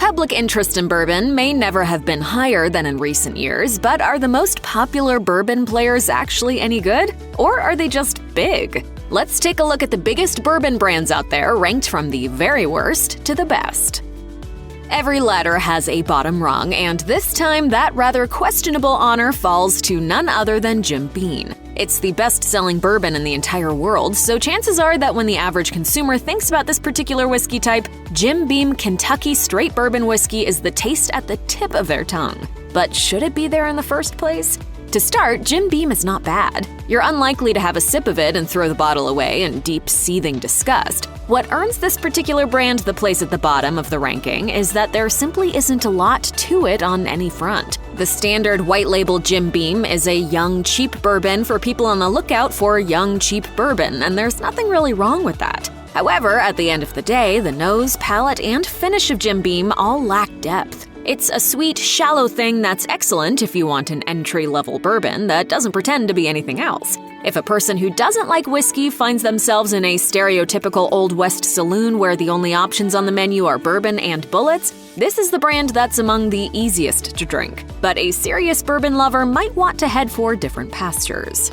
Public interest in bourbon may never have been higher than in recent years, but are the most popular bourbon players actually any good? Or are they just big? Let's take a look at the biggest bourbon brands out there, ranked from the very worst to the best. Every ladder has a bottom rung, and this time that rather questionable honor falls to none other than Jim Beam. It's the best-selling bourbon in the entire world, so chances are that when the average consumer thinks about this particular whiskey type, Jim Beam Kentucky Straight Bourbon Whiskey is the taste at the tip of their tongue. But should it be there in the first place? To start, Jim Beam is not bad. You're unlikely to have a sip of it and throw the bottle away in deep, seething disgust. What earns this particular brand the place at the bottom of the ranking is that there simply isn't a lot to it on any front. The standard white label Jim Beam is a young, cheap bourbon for people on the lookout for young, cheap bourbon, and there's nothing really wrong with that. However, at the end of the day, the nose, palate, and finish of Jim Beam all lack depth. It's a sweet, shallow thing that's excellent if you want an entry-level bourbon that doesn't pretend to be anything else. If a person who doesn't like whiskey finds themselves in a stereotypical Old West saloon where the only options on the menu are bourbon and bullets, this is the brand that's among the easiest to drink. But a serious bourbon lover might want to head for different pastures.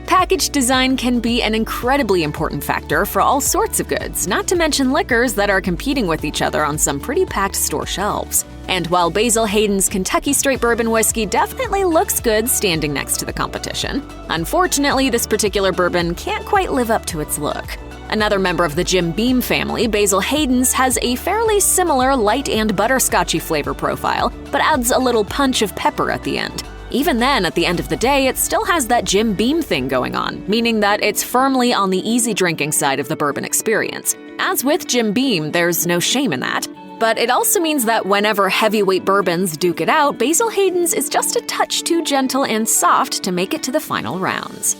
Package design can be an incredibly important factor for all sorts of goods, not to mention liquors that are competing with each other on some pretty packed store shelves. And while Basil Hayden's Kentucky Straight Bourbon Whiskey definitely looks good standing next to the competition, unfortunately this particular bourbon can't quite live up to its look. Another member of the Jim Beam family, Basil Hayden's, has a fairly similar light and butterscotchy flavor profile, but adds a little punch of pepper at the end. Even then, at the end of the day, it still has that Jim Beam thing going on, meaning that it's firmly on the easy drinking side of the bourbon experience. As with Jim Beam, there's no shame in that. But it also means that whenever heavyweight bourbons duke it out, Basil Hayden's is just a touch too gentle and soft to make it to the final rounds.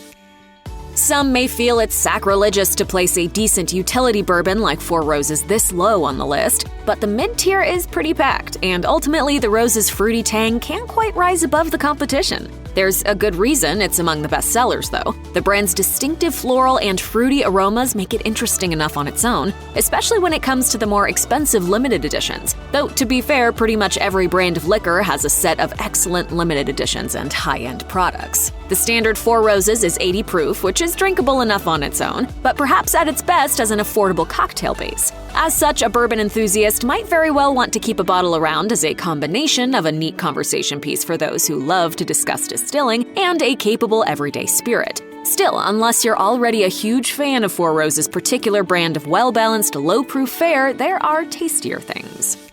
Some may feel it's sacrilegious to place a decent utility bourbon like Four Roses this low on the list, but the mid-tier is pretty packed, and ultimately the Rose's fruity tang can't quite rise above the competition. There's a good reason it's among the best sellers, though. The brand's distinctive floral and fruity aromas make it interesting enough on its own, especially when it comes to the more expensive limited editions. Though, to be fair, pretty much every brand of liquor has a set of excellent limited editions and high-end products. The standard Four Roses is 80 proof, which is drinkable enough on its own, but perhaps at its best as an affordable cocktail base. As such, a bourbon enthusiast might very well want to keep a bottle around as a combination of a neat conversation piece for those who love to discuss distilling and a capable everyday spirit. Still, unless you're already a huge fan of Four Roses' particular brand of well-balanced, low-proof fare, there are tastier things.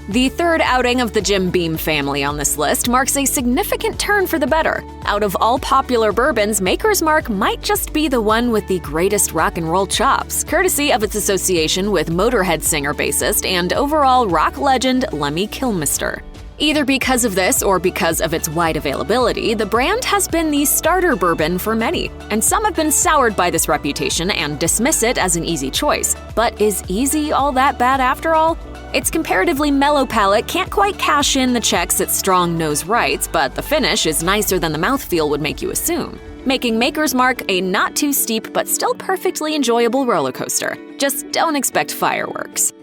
The third outing of the Jim Beam family on this list marks a significant turn for the better. Out of all popular bourbons, Maker's Mark might just be the one with the greatest rock and roll chops, courtesy of its association with Motorhead singer-bassist and overall rock legend Lemmy Kilmister. Either because of this or because of its wide availability, the brand has been the starter bourbon for many, and some have been soured by this reputation and dismiss it as an easy choice. But is easy all that bad after all? Its comparatively mellow palate can't quite cash in the checks its strong nose writes, but the finish is nicer than the mouthfeel would make you assume, making Maker's Mark a not too steep but still perfectly enjoyable roller coaster. Just don't expect fireworks.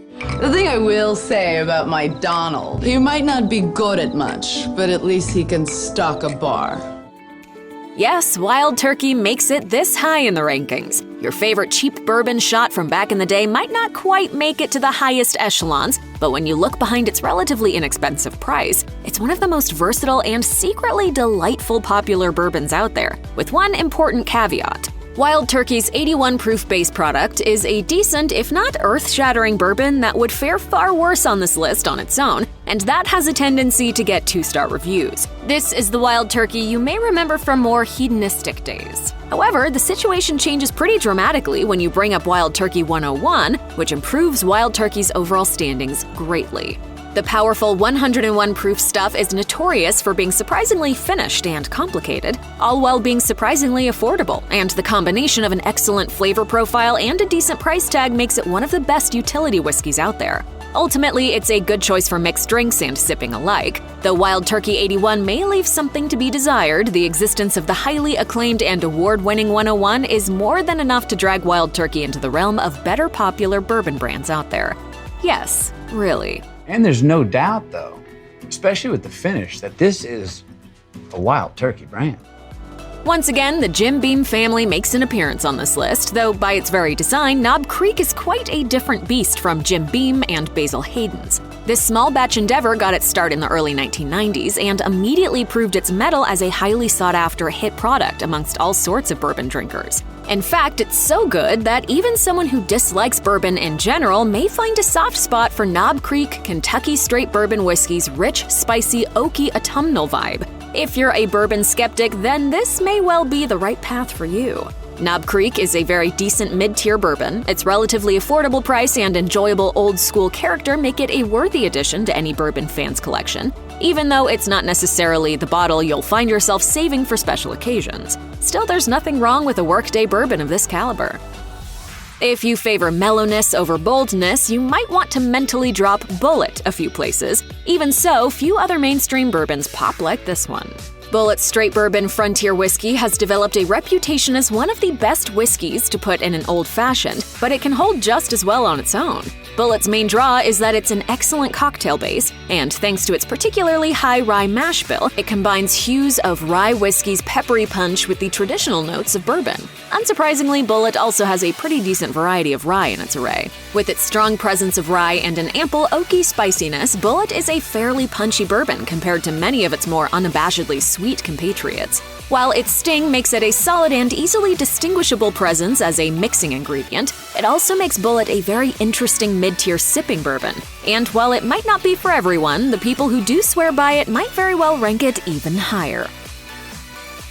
The thing I will say about my Donald, he might not be good at much, but at least he can stock a bar. Yes, Wild Turkey makes it this high in the rankings. Your favorite cheap bourbon shot from back in the day might not quite make it to the highest echelons, but when you look behind its relatively inexpensive price, it's one of the most versatile and secretly delightful popular bourbons out there, with one important caveat. Wild Turkey's 81 proof base product is a decent, if not earth-shattering bourbon that would fare far worse on this list on its own, and that has a tendency to get 2-star reviews. This is the Wild Turkey you may remember from more hedonistic days. However, the situation changes pretty dramatically when you bring up Wild Turkey 101, which improves Wild Turkey's overall standings greatly. The powerful 101 proof stuff is notorious for being surprisingly finished and complicated, all while being surprisingly affordable, and the combination of an excellent flavor profile and a decent price tag makes it one of the best utility whiskeys out there. Ultimately, it's a good choice for mixed drinks and sipping alike. Though Wild Turkey 81 may leave something to be desired, the existence of the highly acclaimed and award-winning 101 is more than enough to drag Wild Turkey into the realm of better popular bourbon brands out there. Yes, really. And there's no doubt, though, especially with the finish, that this is a Wild Turkey brand. Once again, the Jim Beam family makes an appearance on this list, though by its very design, Knob Creek is quite a different beast from Jim Beam and Basil Hayden's. This small batch endeavor got its start in the early 1990s and immediately proved its mettle as a highly sought-after hit product amongst all sorts of bourbon drinkers. In fact, it's so good that even someone who dislikes bourbon in general may find a soft spot for Knob Creek Kentucky Straight Bourbon Whiskey's rich, spicy, oaky autumnal vibe. If you're a bourbon skeptic, then this may well be the right path for you. Knob Creek is a very decent mid-tier bourbon. Its relatively affordable price and enjoyable old-school character make it a worthy addition to any bourbon fan's collection, even though it's not necessarily the bottle you'll find yourself saving for special occasions. Still, there's nothing wrong with a workday bourbon of this caliber. If you favor mellowness over boldness, you might want to mentally drop Bulleit a few places. Even so, few other mainstream bourbons pop like this one. Bulleit's Straight Bourbon Frontier Whiskey has developed a reputation as one of the best whiskeys to put in an old-fashioned, but it can hold just as well on its own. Bulleit's main draw is that it's an excellent cocktail base, and thanks to its particularly high rye mash bill, it combines hues of rye whiskey's peppery punch with the traditional notes of bourbon. Unsurprisingly, Bulleit also has a pretty decent variety of rye in its array. With its strong presence of rye and an ample oaky spiciness, Bulleit is a fairly punchy bourbon compared to many of its more unabashedly sweet compatriots. While its sting makes it a solid and easily distinguishable presence as a mixing ingredient, it also makes Bulleit a very interesting mid-tier sipping bourbon. And while it might not be for everyone, the people who do swear by it might very well rank it even higher.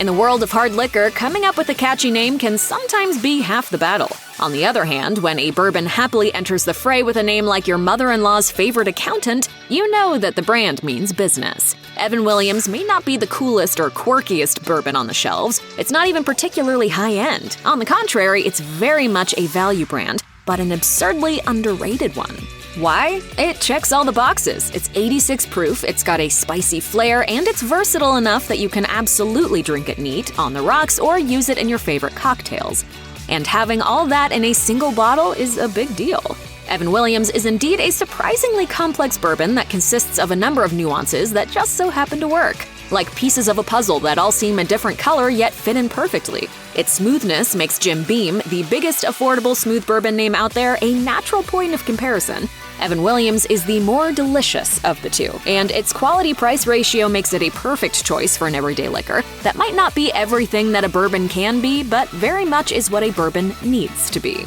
In the world of hard liquor, coming up with a catchy name can sometimes be half the battle. On the other hand, when a bourbon happily enters the fray with a name like your mother-in-law's favorite accountant, you know that the brand means business. Evan Williams may not be the coolest or quirkiest bourbon on the shelves. It's not even particularly high-end. On the contrary, it's very much a value brand, but an absurdly underrated one. Why? It checks all the boxes. It's 86 proof, it's got a spicy flair, and it's versatile enough that you can absolutely drink it neat, on the rocks, or use it in your favorite cocktails. And having all that in a single bottle is a big deal. Evan Williams is indeed a surprisingly complex bourbon that consists of a number of nuances that just so happen to work. Like pieces of a puzzle that all seem a different color yet fit in perfectly. Its smoothness makes Jim Beam, the biggest affordable smooth bourbon name out there, a natural point of comparison. Evan Williams is the more delicious of the two, and its quality-price ratio makes it a perfect choice for an everyday liquor that might not be everything that a bourbon can be, but very much is what a bourbon needs to be.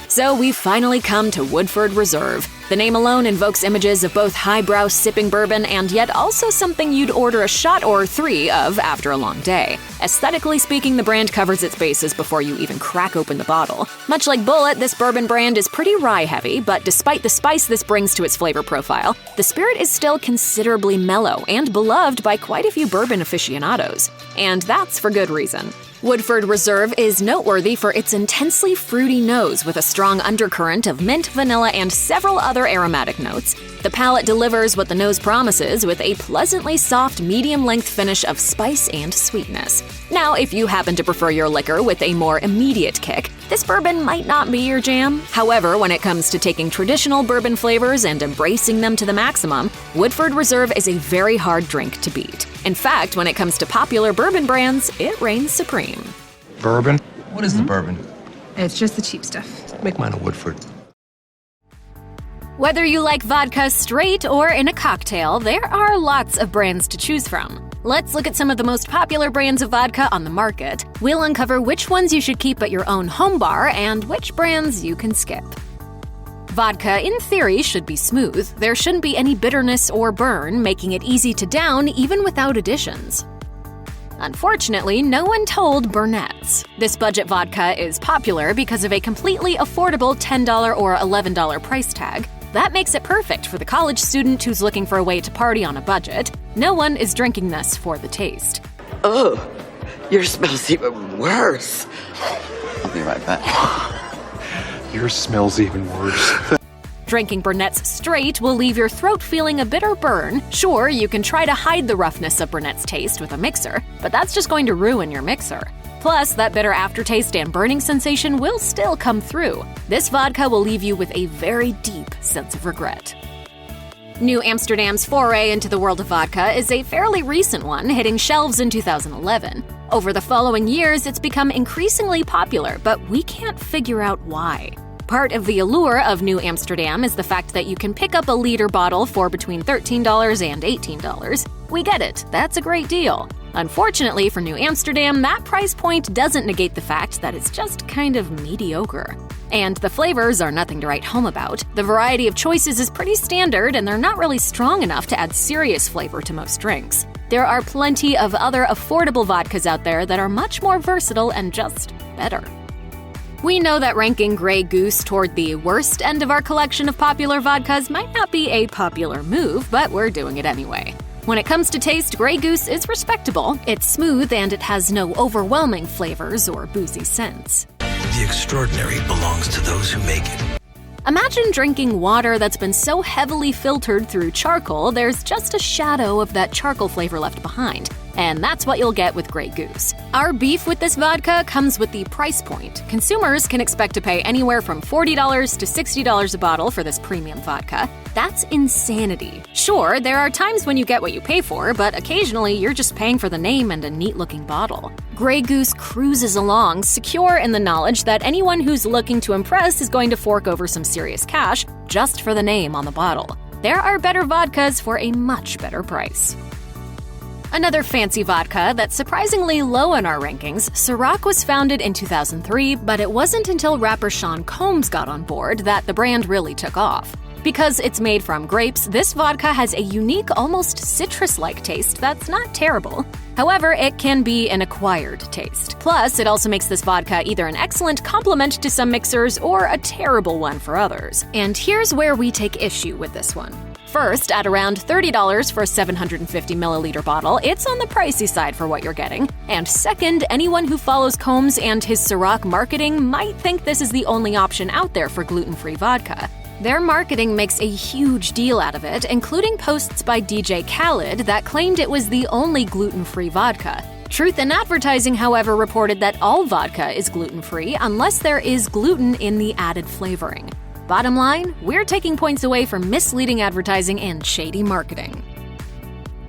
So we've finally come to Woodford Reserve. The name alone invokes images of both highbrow sipping bourbon and yet also something you'd order a shot or three of after a long day. Aesthetically speaking, the brand covers its bases before you even crack open the bottle. Much like Bulleit, this bourbon brand is pretty rye-heavy, but despite the spice this brings to its flavor profile, the spirit is still considerably mellow and beloved by quite a few bourbon aficionados. And that's for good reason. Woodford Reserve is noteworthy for its intensely fruity nose with a strong undercurrent of mint, vanilla, and several other aromatic notes. The palate delivers what the nose promises with a pleasantly soft, medium-length finish of spice and sweetness. Now, if you happen to prefer your liquor with a more immediate kick, this bourbon might not be your jam. However, when it comes to taking traditional bourbon flavors and embracing them to the maximum, Woodford Reserve is a very hard drink to beat. In fact, when it comes to popular bourbon brands, it reigns supreme. Bourbon? What is the bourbon? It's just the cheap stuff. Make mine a Woodford. Whether you like vodka straight or in a cocktail, there are lots of brands to choose from. Let's look at some of the most popular brands of vodka on the market. We'll uncover which ones you should keep at your own home bar and which brands you can skip. Vodka, in theory, should be smooth. There shouldn't be any bitterness or burn, making it easy to down even without additions. Unfortunately, no one told Burnett's. This budget vodka is popular because of a completely affordable $10 or $11 price tag. That makes it perfect for the college student who's looking for a way to party on a budget. No one is drinking this for the taste. Oh, yours smells even worse. I'll be right back. Yours smells even worse. Drinking Burnett's straight will leave your throat feeling a bitter burn. Sure, you can try to hide the roughness of Burnett's taste with a mixer, but that's just going to ruin your mixer. Plus, that bitter aftertaste and burning sensation will still come through. This vodka will leave you with a very deep sense of regret. New Amsterdam's foray into the world of vodka is a fairly recent one, hitting shelves in 2011. Over the following years, it's become increasingly popular, but we can't figure out why. Part of the allure of New Amsterdam is the fact that you can pick up a liter bottle for between $13 and $18. We get it, that's a great deal. Unfortunately for New Amsterdam, that price point doesn't negate the fact that it's just kind of mediocre. And the flavors are nothing to write home about. The variety of choices is pretty standard, and they're not really strong enough to add serious flavor to most drinks. There are plenty of other affordable vodkas out there that are much more versatile and just better. We know that ranking Grey Goose toward the worst end of our collection of popular vodkas might not be a popular move, but we're doing it anyway. When it comes to taste, Grey Goose is respectable. It's smooth and it has no overwhelming flavors or boozy scents. The extraordinary belongs to those who make it. Imagine drinking water that's been so heavily filtered through charcoal, there's just a shadow of that charcoal flavor left behind. And that's what you'll get with Grey Goose. Our beef with this vodka comes with the price point. Consumers can expect to pay anywhere from $40 to $60 a bottle for this premium vodka. That's insanity. Sure, there are times when you get what you pay for, but occasionally you're just paying for the name and a neat-looking bottle. Grey Goose cruises along, secure in the knowledge that anyone who's looking to impress is going to fork over some serious cash just for the name on the bottle. There are better vodkas for a much better price. Another fancy vodka that's surprisingly low in our rankings, Ciroc was founded in 2003, but it wasn't until rapper Sean Combs got on board that the brand really took off. Because it's made from grapes, this vodka has a unique, almost citrus-like taste that's not terrible. However, it can be an acquired taste. Plus, it also makes this vodka either an excellent complement to some mixers or a terrible one for others. And here's where we take issue with this one. First, at around $30 for a 750 milliliter bottle, it's on the pricey side for what you're getting. And second, anyone who follows Combs and his Ciroc marketing might think this is the only option out there for gluten-free vodka. Their marketing makes a huge deal out of it, including posts by DJ Khaled that claimed it was the only gluten-free vodka. Truth in Advertising, however, reported that all vodka is gluten-free unless there is gluten in the added flavoring. Bottom line, we're taking points away from misleading advertising and shady marketing.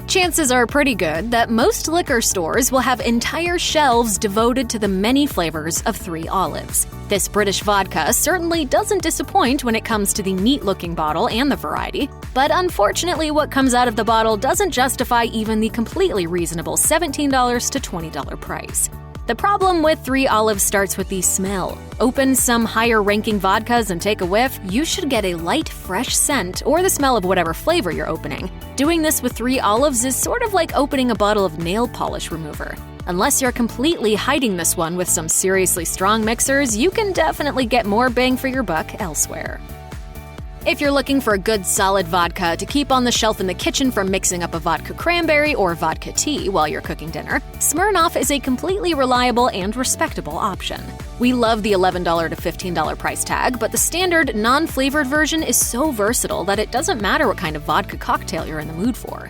Chances are pretty good that most liquor stores will have entire shelves devoted to the many flavors of 3 Olives. This British vodka certainly doesn't disappoint when it comes to the neat-looking bottle and the variety, but unfortunately what comes out of the bottle doesn't justify even the completely reasonable $17 to $20 price. The problem with 3 Olives starts with the smell. Open some higher-ranking vodkas and take a whiff, you should get a light, fresh scent or the smell of whatever flavor you're opening. Doing this with 3 Olives is sort of like opening a bottle of nail polish remover. Unless you're completely hiding this one with some seriously strong mixers, you can definitely get more bang for your buck elsewhere. If you're looking for a good solid vodka to keep on the shelf in the kitchen from mixing up a vodka cranberry or vodka tea while you're cooking dinner, Smirnoff is a completely reliable and respectable option. We love the $11 to $15 price tag, but the standard, non-flavored version is so versatile that it doesn't matter what kind of vodka cocktail you're in the mood for.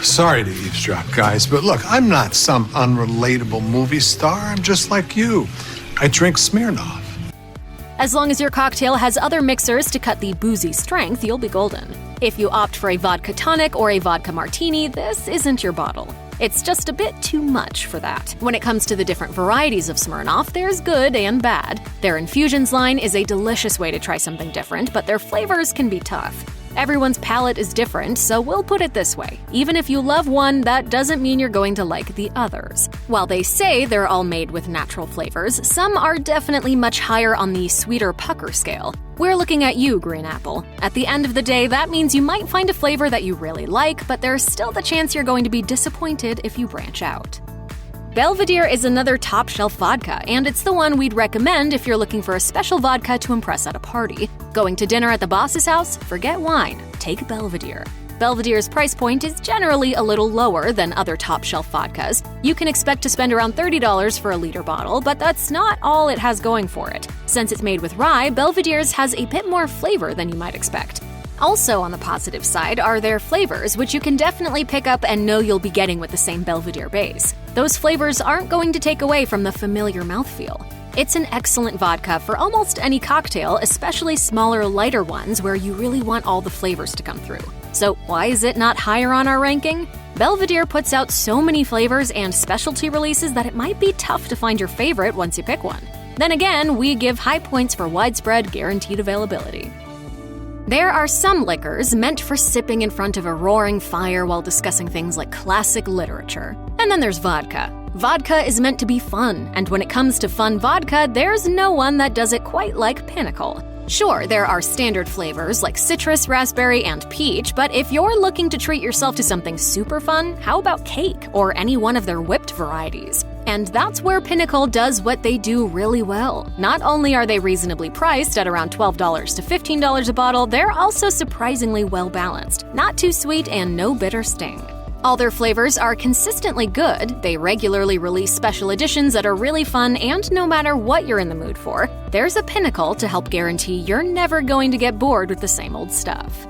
Sorry to eavesdrop, guys, but look, I'm not some unrelatable movie star. I'm just like you. I drink Smirnoff. As long as your cocktail has other mixers to cut the boozy strength, you'll be golden. If you opt for a vodka tonic or a vodka martini, this isn't your bottle. It's just a bit too much for that. When it comes to the different varieties of Smirnoff, there's good and bad. Their infusions line is a delicious way to try something different, but their flavors can be tough. Everyone's palate is different, so we'll put it this way. Even if you love one, that doesn't mean you're going to like the others. While they say they're all made with natural flavors, some are definitely much higher on the sweeter pucker scale. We're looking at you, Green Apple. At the end of the day, that means you might find a flavor that you really like, but there's still the chance you're going to be disappointed if you branch out. Belvedere is another top-shelf vodka, and it's the one we'd recommend if you're looking for a special vodka to impress at a party. Going to dinner at the boss's house? Forget wine. Take Belvedere. Belvedere's price point is generally a little lower than other top-shelf vodkas. You can expect to spend around $30 for a liter bottle, but that's not all it has going for it. Since it's made with rye, Belvedere's has a bit more flavor than you might expect. Also on the positive side are their flavors, which you can definitely pick up and know you'll be getting with the same Belvedere base. those flavors aren't going to take away from the familiar mouthfeel. It's an excellent vodka for almost any cocktail, especially smaller, lighter ones where you really want all the flavors to come through. So why is it not higher on our ranking? Belvedere puts out so many flavors and specialty releases that it might be tough to find your favorite once you pick one. Then again, we give high points for widespread, guaranteed availability. There are some liquors meant for sipping in front of a roaring fire while discussing things like classic literature. And then there's vodka. Vodka is meant to be fun, and when it comes to fun vodka, there's no one that does it quite like Pinnacle. Sure, there are standard flavors like citrus, raspberry, and peach, but if you're looking to treat yourself to something super fun, how about cake or any one of their whipped varieties? And that's where Pinnacle does what they do really well. Not only are they reasonably priced at around $12 to $15 a bottle, they're also surprisingly well balanced. Not too sweet and no bitter sting. All their flavors are consistently good, they regularly release special editions that are really fun, and no matter what you're in the mood for, there's a Pinnacle to help guarantee you're never going to get bored with the same old stuff.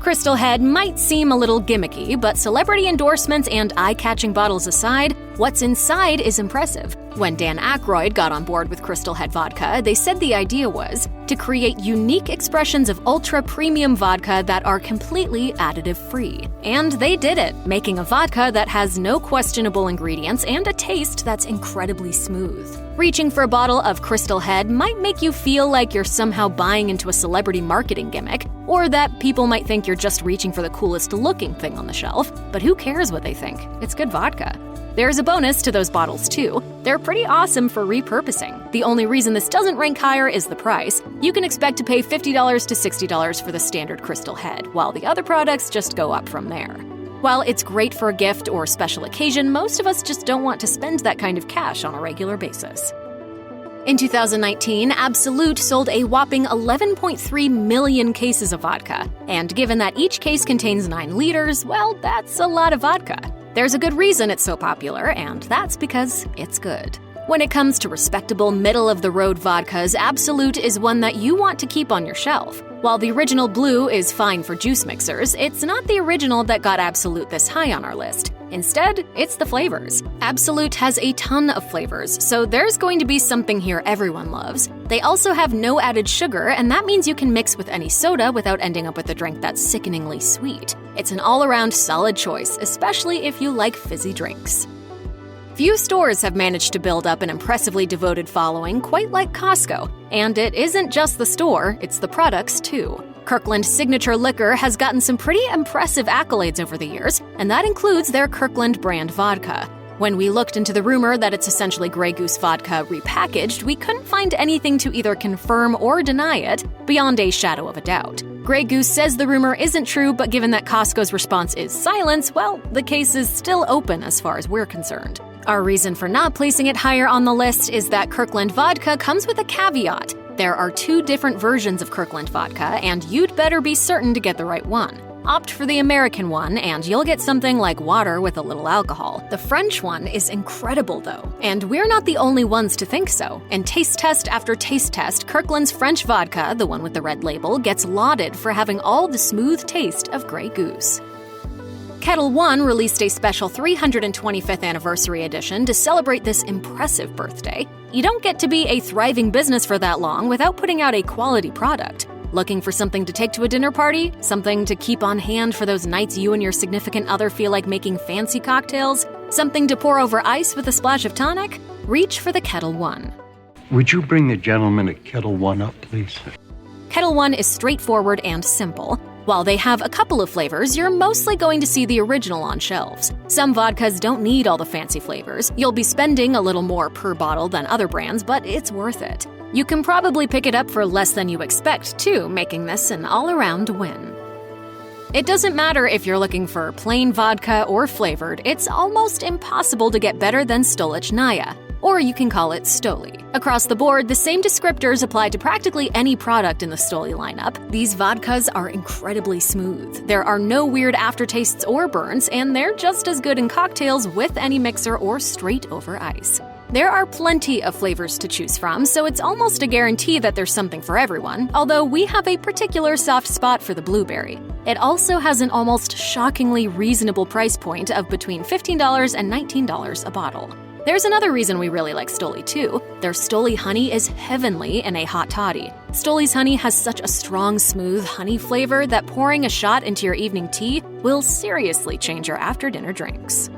Crystal Head might seem a little gimmicky, but celebrity endorsements and eye-catching bottles aside, what's inside is impressive. When Dan Aykroyd got on board with Crystal Head Vodka, they said the idea was to create unique expressions of ultra-premium vodka that are completely additive-free. And they did it, making a vodka that has no questionable ingredients and a taste that's incredibly smooth. Reaching for a bottle of Crystal Head might make you feel like you're somehow buying into a celebrity marketing gimmick, or that people might think you're just reaching for the coolest-looking thing on the shelf, but who cares what they think? It's good vodka. There's a bonus to those bottles, too. They're pretty awesome for repurposing. The only reason this doesn't rank higher is the price. You can expect to pay $50 to $60 for the standard Crystal Head, while the other products just go up from there. While it's great for a gift or special occasion, most of us just don't want to spend that kind of cash on a regular basis. In 2019, Absolut sold a whopping 11.3 million cases of vodka. And given that each case contains 9 liters, well, that's a lot of vodka. There's a good reason it's so popular, and that's because it's good. When it comes to respectable, middle-of-the-road vodkas, Absolut is one that you want to keep on your shelf. While the original blue is fine for juice mixers, it's not the original that got Absolut this high on our list. Instead, it's the flavors. Absolut has a ton of flavors, so there's going to be something here everyone loves. They also have no added sugar, and that means you can mix with any soda without ending up with a drink that's sickeningly sweet. It's an all-around solid choice, especially if you like fizzy drinks. Few stores have managed to build up an impressively devoted following quite like Costco. And it isn't just the store, it's the products too. Kirkland Signature Liquor has gotten some pretty impressive accolades over the years, and that includes their Kirkland brand vodka. When we looked into the rumor that it's essentially Grey Goose vodka repackaged, we couldn't find anything to either confirm or deny it, beyond a shadow of a doubt. Grey Goose says the rumor isn't true, but given that Costco's response is silence, well, the case is still open as far as we're concerned. Our reason for not placing it higher on the list is that Kirkland vodka comes with a caveat. There are 2 different versions of Kirkland vodka, and you'd better be certain to get the right one. Opt for the American one, and you'll get something like water with a little alcohol. The French one is incredible, though, and we're not the only ones to think so. In taste test after taste test, Kirkland's French vodka, the one with the red label, gets lauded for having all the smooth taste of Grey Goose. Kettle One released a special 325th anniversary edition to celebrate this impressive birthday. You don't get to be a thriving business for that long without putting out a quality product. Looking for something to take to a dinner party? Something to keep on hand for those nights you and your significant other feel like making fancy cocktails? Something to pour over ice with a splash of tonic? Reach for the Kettle One. Would you bring the gentleman at Kettle One up, please? Kettle One is straightforward and simple. While they have a couple of flavors, you're mostly going to see the original on shelves. Some vodkas don't need all the fancy flavors. You'll be spending a little more per bottle than other brands, but it's worth it. You can probably pick it up for less than you expect, too, making this an all-around win. It doesn't matter if you're looking for plain vodka or flavored, it's almost impossible to get better than Stolichnaya. Or you can call it Stoli. Across the board, the same descriptors apply to practically any product in the Stoli lineup. These vodkas are incredibly smooth. There are no weird aftertastes or burns, and they're just as good in cocktails with any mixer or straight over ice. There are plenty of flavors to choose from, so it's almost a guarantee that there's something for everyone, although we have a particular soft spot for the blueberry. It also has an almost shockingly reasonable price point of between $15 and $19 a bottle. There's another reason we really like Stoli too. Their Stoli honey is heavenly in a hot toddy. Stoli's honey has such a strong, smooth honey flavor that pouring a shot into your evening tea will seriously change your after-dinner drinks.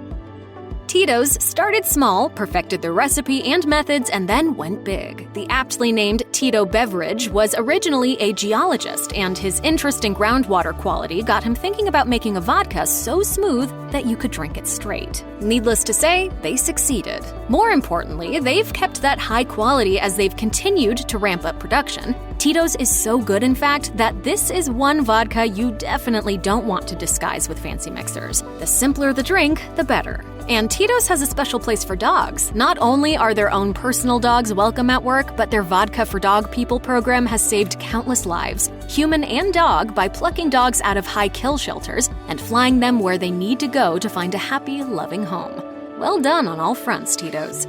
Tito's started small, perfected their recipe and methods, and then went big. The aptly named Tito Beverage was originally a geologist, and his interest in groundwater quality got him thinking about making a vodka so smooth that you could drink it straight. Needless to say, they succeeded. More importantly, they've kept that high quality as they've continued to ramp up production. Tito's is so good, in fact, that this is one vodka you definitely don't want to disguise with fancy mixers. The simpler the drink, the better. And Tito's has a special place for dogs. Not only are their own personal dogs welcome at work, but their Vodka for Dog People program has saved countless lives, human and dog, by plucking dogs out of high kill shelters and flying them where they need to go to find a happy, loving home. Well done on all fronts, Tito's.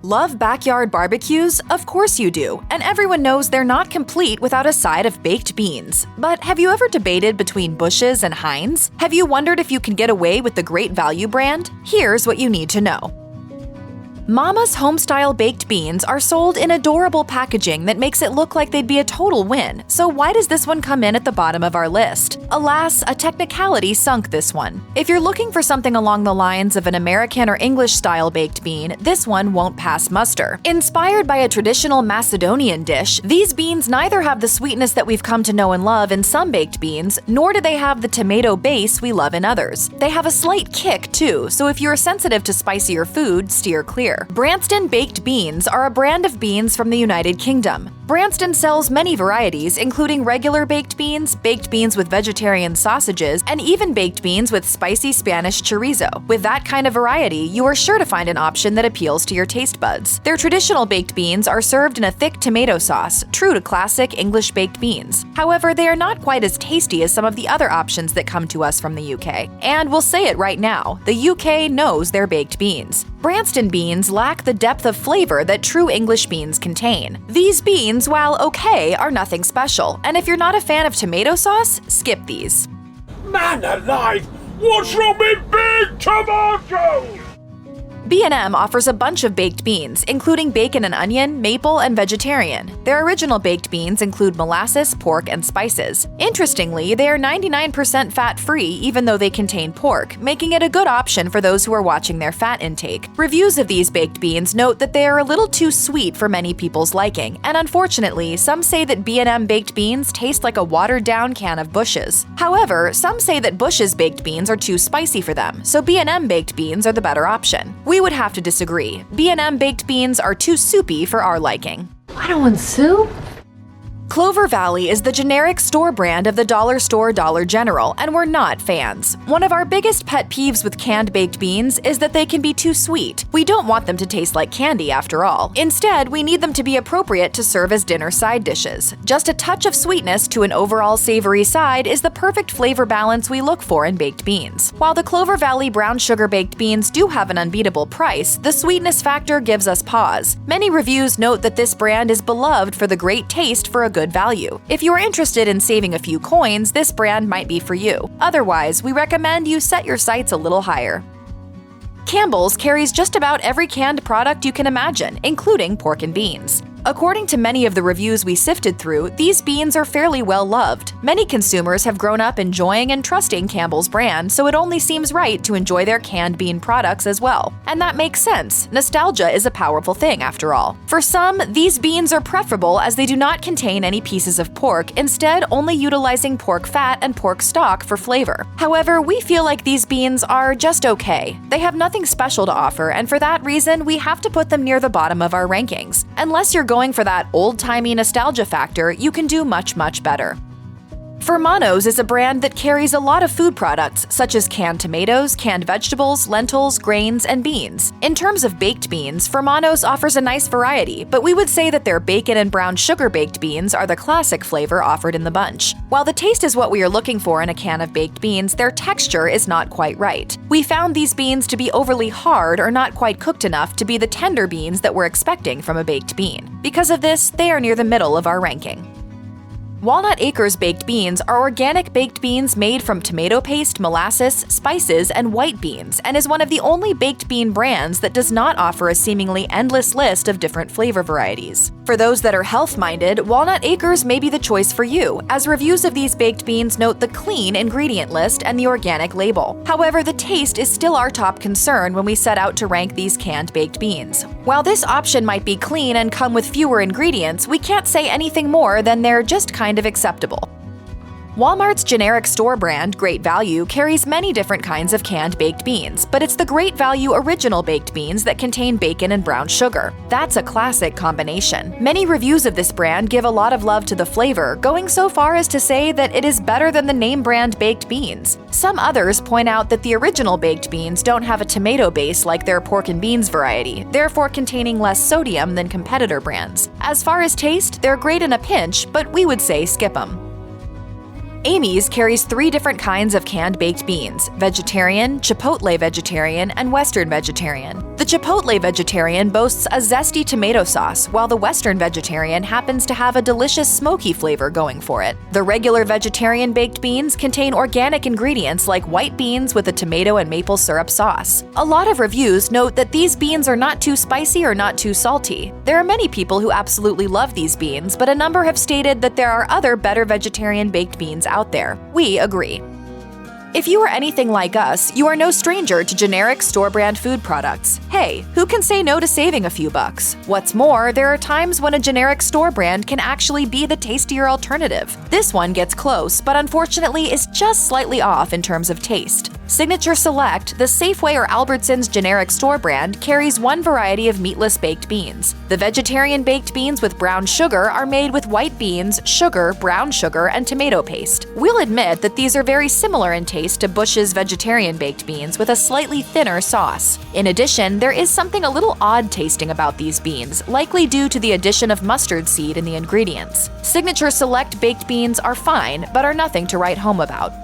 Love backyard barbecues? Of course you do, and everyone knows they're not complete without a side of baked beans. But have you ever debated between Bush's and Heinz? Have you wondered if you can get away with the Great Value brand? Here's what you need to know. Mama's Homestyle baked beans are sold in adorable packaging that makes it look like they'd be a total win, so why does this one come in at the bottom of our list? Alas, a technicality sunk this one. If you're looking for something along the lines of an American or English-style baked bean, this one won't pass muster. Inspired by a traditional Macedonian dish, these beans neither have the sweetness that we've come to know and love in some baked beans, nor do they have the tomato base we love in others. They have a slight kick, too, so if you're sensitive to spicier food, steer clear. Branston baked beans are a brand of beans from the United Kingdom. Branston sells many varieties, including regular baked beans with vegetarian sausages, and even baked beans with spicy Spanish chorizo. With that kind of variety, you are sure to find an option that appeals to your taste buds. Their traditional baked beans are served in a thick tomato sauce, true to classic English baked beans. However, they are not quite as tasty as some of the other options that come to us from the UK. And we'll say it right now, the UK knows their baked beans. Branston beans lack the depth of flavor that true English beans contain. These beans, while okay, are nothing special, and if you're not a fan of tomato sauce, skip these. Man alive! What's wrong with big tomatoes? B&M offers a bunch of baked beans, including bacon and onion, maple, and vegetarian. Their original baked beans include molasses, pork, and spices. Interestingly, they are 99% fat-free even though they contain pork, making it a good option for those who are watching their fat intake. Reviews of these baked beans note that they are a little too sweet for many people's liking, and unfortunately, some say that B&M baked beans taste like a watered-down can of Bush's. However, some say that Bush's baked beans are too spicy for them, so B&M baked beans are the better option. We would have to disagree. B&M baked beans are too soupy for our liking. I don't want soup. Clover Valley is the generic store brand of the dollar store Dollar General, and we're not fans. One of our biggest pet peeves with canned baked beans is that they can be too sweet. We don't want them to taste like candy after all. Instead, we need them to be appropriate to serve as dinner side dishes. Just a touch of sweetness to an overall savory side is the perfect flavor balance we look for in baked beans. While the Clover Valley brown sugar baked beans do have an unbeatable price, the sweetness factor gives us pause. Many reviews note that this brand is beloved for the great taste for a good value. If you are interested in saving a few coins, this brand might be for you. Otherwise, we recommend you set your sights a little higher. Campbell's carries just about every canned product you can imagine, including pork and beans. According to many of the reviews we sifted through, these beans are fairly well loved. Many consumers have grown up enjoying and trusting Campbell's brand, so it only seems right to enjoy their canned bean products as well. And that makes sense. Nostalgia is a powerful thing, after all. For some, these beans are preferable as they do not contain any pieces of pork, instead only utilizing pork fat and pork stock for flavor. However, we feel like these beans are just okay. They have nothing special to offer, and for that reason, we have to put them near the bottom of our rankings. Unless you're going for that old-timey nostalgia factor, you can do much, much better. Hermanos is a brand that carries a lot of food products such as canned tomatoes, canned vegetables, lentils, grains, and beans. In terms of baked beans, Hermanos offers a nice variety, but we would say that their bacon and brown sugar baked beans are the classic flavor offered in the bunch. While the taste is what we are looking for in a can of baked beans, their texture is not quite right. We found these beans to be overly hard or not quite cooked enough to be the tender beans that we're expecting from a baked bean. Because of this, they are near the middle of our ranking. Walnut Acres baked beans are organic baked beans made from tomato paste, molasses, spices, and white beans, and is one of the only baked bean brands that does not offer a seemingly endless list of different flavor varieties. For those that are health-minded, Walnut Acres may be the choice for you, as reviews of these baked beans note the clean ingredient list and the organic label. However, the taste is still our top concern when we set out to rank these canned baked beans. While this option might be clean and come with fewer ingredients, we can't say anything more than they're just kind of acceptable. Walmart's generic store brand, Great Value, carries many different kinds of canned baked beans, but it's the Great Value original baked beans that contain bacon and brown sugar. That's a classic combination. Many reviews of this brand give a lot of love to the flavor, going so far as to say that it is better than the name brand baked beans. Some others point out that the original baked beans don't have a tomato base like their pork and beans variety, therefore containing less sodium than competitor brands. As far as taste, they're great in a pinch, but we would say skip them. Amy's carries 3 different kinds of canned baked beans: vegetarian, chipotle vegetarian, and western vegetarian. The chipotle vegetarian boasts a zesty tomato sauce, while the western vegetarian happens to have a delicious smoky flavor going for it. The regular vegetarian baked beans contain organic ingredients like white beans with a tomato and maple syrup sauce. A lot of reviews note that these beans are not too spicy or not too salty. There are many people who absolutely love these beans, but a number have stated that there are other better vegetarian baked beans out there. We agree. If you are anything like us, you are no stranger to generic store-brand food products. Hey, who can say no to saving a few bucks? What's more, there are times when a generic store brand can actually be the tastier alternative. This one gets close, but unfortunately is just slightly off in terms of taste. Signature Select, the Safeway or Albertsons generic store brand, carries one variety of meatless baked beans. The vegetarian baked beans with brown sugar are made with white beans, sugar, brown sugar, and tomato paste. We'll admit that these are very similar in taste to Bush's vegetarian baked beans with a slightly thinner sauce. In addition, there is something a little odd tasting about these beans, likely due to the addition of mustard seed in the ingredients. Signature Select baked beans are fine, but are nothing to write home about.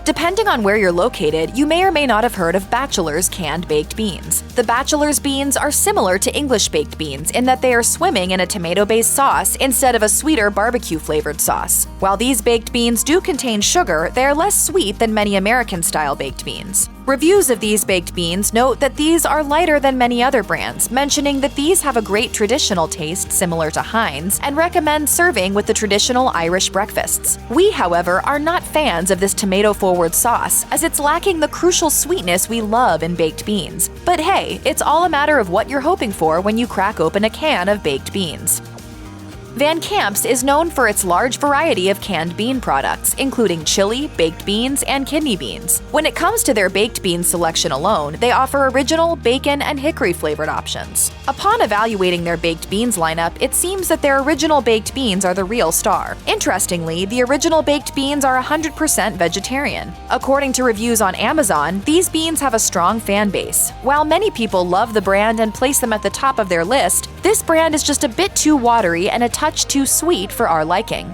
Depending on where you're located, you may or may not have heard of Bachelor's canned baked beans. The Bachelor's beans are similar to English baked beans in that they are swimming in a tomato-based sauce instead of a sweeter barbecue-flavored sauce. While these baked beans do contain sugar, they are less sweet than many American-style baked beans. Reviews of these baked beans note that these are lighter than many other brands, mentioning that these have a great traditional taste similar to Heinz, and recommend serving with the traditional Irish breakfasts. We, however, are not fans of this tomato-forward sauce, as it's lacking the crucial sweetness we love in baked beans. But hey, it's all a matter of what you're hoping for when you crack open a can of baked beans. Van Camp's is known for its large variety of canned bean products, including chili, baked beans, and kidney beans. When it comes to their baked bean selection alone, they offer original, bacon, and hickory-flavored options. Upon evaluating their baked beans lineup, it seems that their original baked beans are the real star. Interestingly, the original baked beans are 100% vegetarian. According to reviews on Amazon, these beans have a strong fan base. While many people love the brand and place them at the top of their list, this brand is just a bit too watery and a touch too sweet for our liking.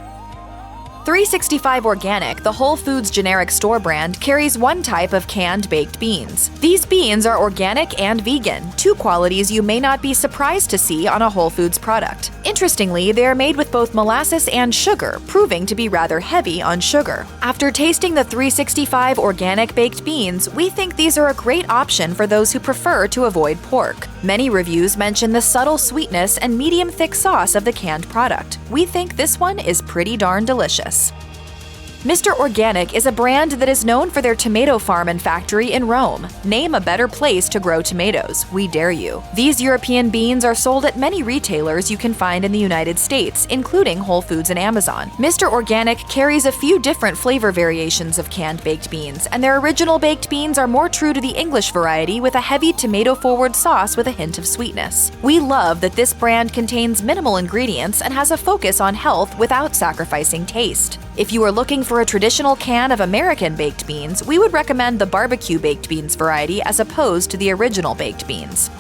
365 Organic, the Whole Foods generic store brand, carries one type of canned baked beans. These beans are organic and vegan, two qualities you may not be surprised to see on a Whole Foods product. Interestingly, they are made with both molasses and sugar, proving to be rather heavy on sugar. After tasting the 365 Organic baked beans, we think these are a great option for those who prefer to avoid pork. Many reviews mention the subtle sweetness and medium-thick sauce of the canned product. We think this one is pretty darn delicious. Mr. Organic is a brand that is known for their tomato farm and factory in Rome. Name a better place to grow tomatoes, we dare you. These European beans are sold at many retailers you can find in the United States, including Whole Foods and Amazon. Mr. Organic carries a few different flavor variations of canned baked beans, and their original baked beans are more true to the English variety with a heavy tomato-forward sauce with a hint of sweetness. We love that this brand contains minimal ingredients and has a focus on health without sacrificing taste. If you are looking for a traditional can of American baked beans, we would recommend the barbecue baked beans variety as opposed to the original baked beans.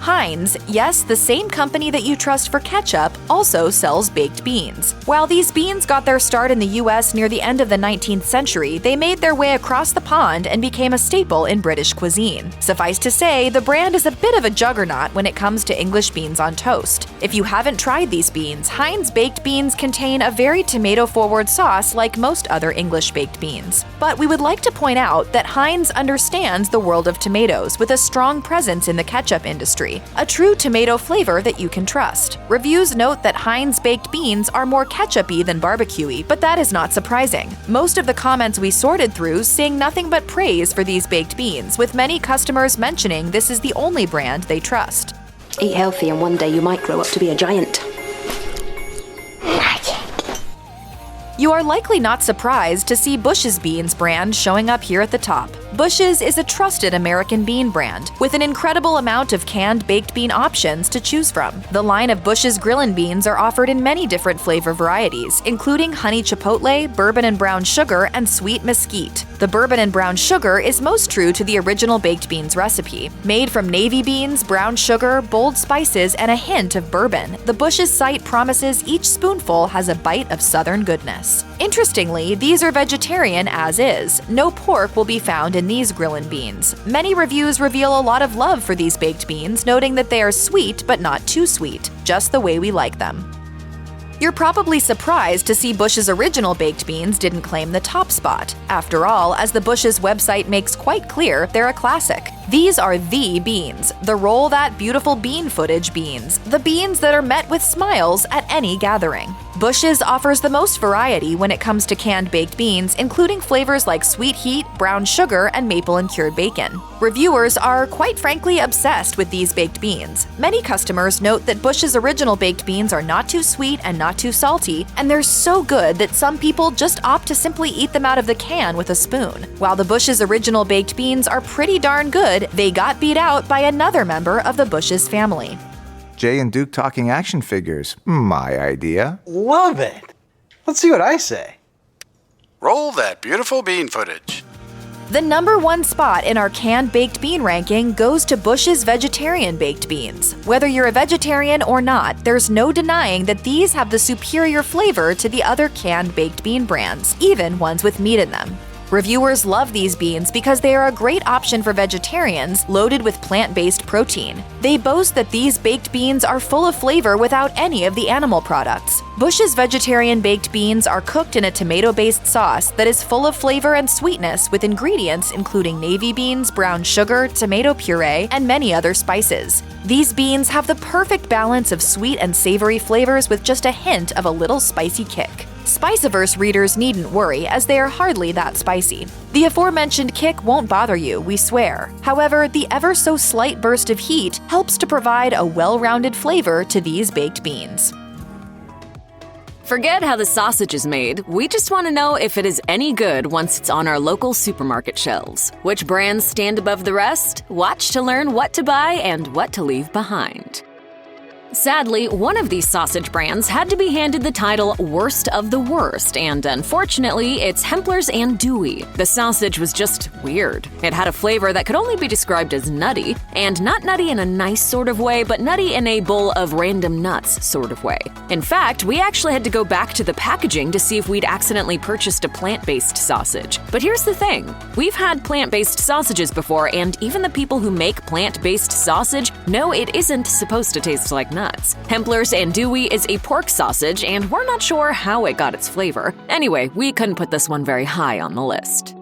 Heinz, yes, the same company that you trust for ketchup, also sells baked beans. While these beans got their start in the US near the end of the 19th century, they made their way across the pond and became a staple in British cuisine. Suffice to say, the brand is a bit of a juggernaut when it comes to English beans on toast. If you haven't tried these beans, Heinz baked beans contain a very tomato-forward sauce like most other English baked beans. But we would like to point out that Heinz understands the world of tomatoes with a strong presence in the ketchup industry. A true tomato flavor that you can trust. Reviews note that Heinz baked beans are more ketchup-y than barbecue-y, but that is not surprising. Most of the comments we sorted through sing nothing but praise for these baked beans, with many customers mentioning this is the only brand they trust. Eat healthy and one day you might grow up to be a giant. You are likely not surprised to see Bush's Beans brand showing up here at the top. Bush's is a trusted American bean brand, with an incredible amount of canned baked bean options to choose from. The line of Bush's Grillin' Beans are offered in many different flavor varieties, including honey chipotle, bourbon and brown sugar, and sweet mesquite. The bourbon and brown sugar is most true to the original baked beans recipe. Made from navy beans, brown sugar, bold spices, and a hint of bourbon, the Bush's site promises each spoonful has a bite of southern goodness. Interestingly, these are vegetarian as is. No pork will be found in these Grillin' Beans. Many reviews reveal a lot of love for these baked beans, noting that they are sweet but not too sweet, just the way we like them. You're probably surprised to see Bush's original baked beans didn't claim the top spot. After all, as the Bush's website makes quite clear, they're a classic. These are the beans, the roll that beautiful bean footage beans, the beans that are met with smiles at any gathering. Bush's offers the most variety when it comes to canned baked beans, including flavors like sweet heat, brown sugar, and maple and cured bacon. Reviewers are, quite frankly, obsessed with these baked beans. Many customers note that Bush's original baked beans are not too sweet and not too salty, and they're so good that some people just opt to simply eat them out of the can with a spoon. While the Bush's original baked beans are pretty darn good, they got beat out by another member of the Bush's family. Jay and Duke talking action figures. My idea. Love it. Let's see what I say. Roll that beautiful bean footage. The #1 spot in our canned baked bean ranking goes to Bush's vegetarian baked beans. Whether you're a vegetarian or not, there's no denying that these have the superior flavor to the other canned baked bean brands, even ones with meat in them. Reviewers love these beans because they are a great option for vegetarians, loaded with plant-based protein. They boast that these baked beans are full of flavor without any of the animal products. Bush's vegetarian baked beans are cooked in a tomato-based sauce that is full of flavor and sweetness with ingredients including navy beans, brown sugar, tomato puree, and many other spices. These beans have the perfect balance of sweet and savory flavors with just a hint of a little spicy kick. Spice-averse readers needn't worry, as they are hardly that spicy. The aforementioned kick won't bother you, we swear. However, the ever-so-slight burst of heat helps to provide a well-rounded flavor to these baked beans. Forget how the sausage is made, we just want to know if it is any good once it's on our local supermarket shelves. Which brands stand above the rest? Watch to learn what to buy and what to leave behind. Sadly, one of these sausage brands had to be handed the title Worst of the Worst, and unfortunately, it's Hempler's Andouille. The sausage was just weird. It had a flavor that could only be described as nutty, and not nutty in a nice sort of way, but nutty in a bowl of random nuts sort of way. In fact, we actually had to go back to the packaging to see if we'd accidentally purchased a plant-based sausage. But here's the thing, we've had plant-based sausages before, and even the people who make plant-based sausage know it isn't supposed to taste like nuts. Hempler's Andouille is a pork sausage, and we're not sure how it got its flavor. Anyway, we couldn't put this one very high on the list.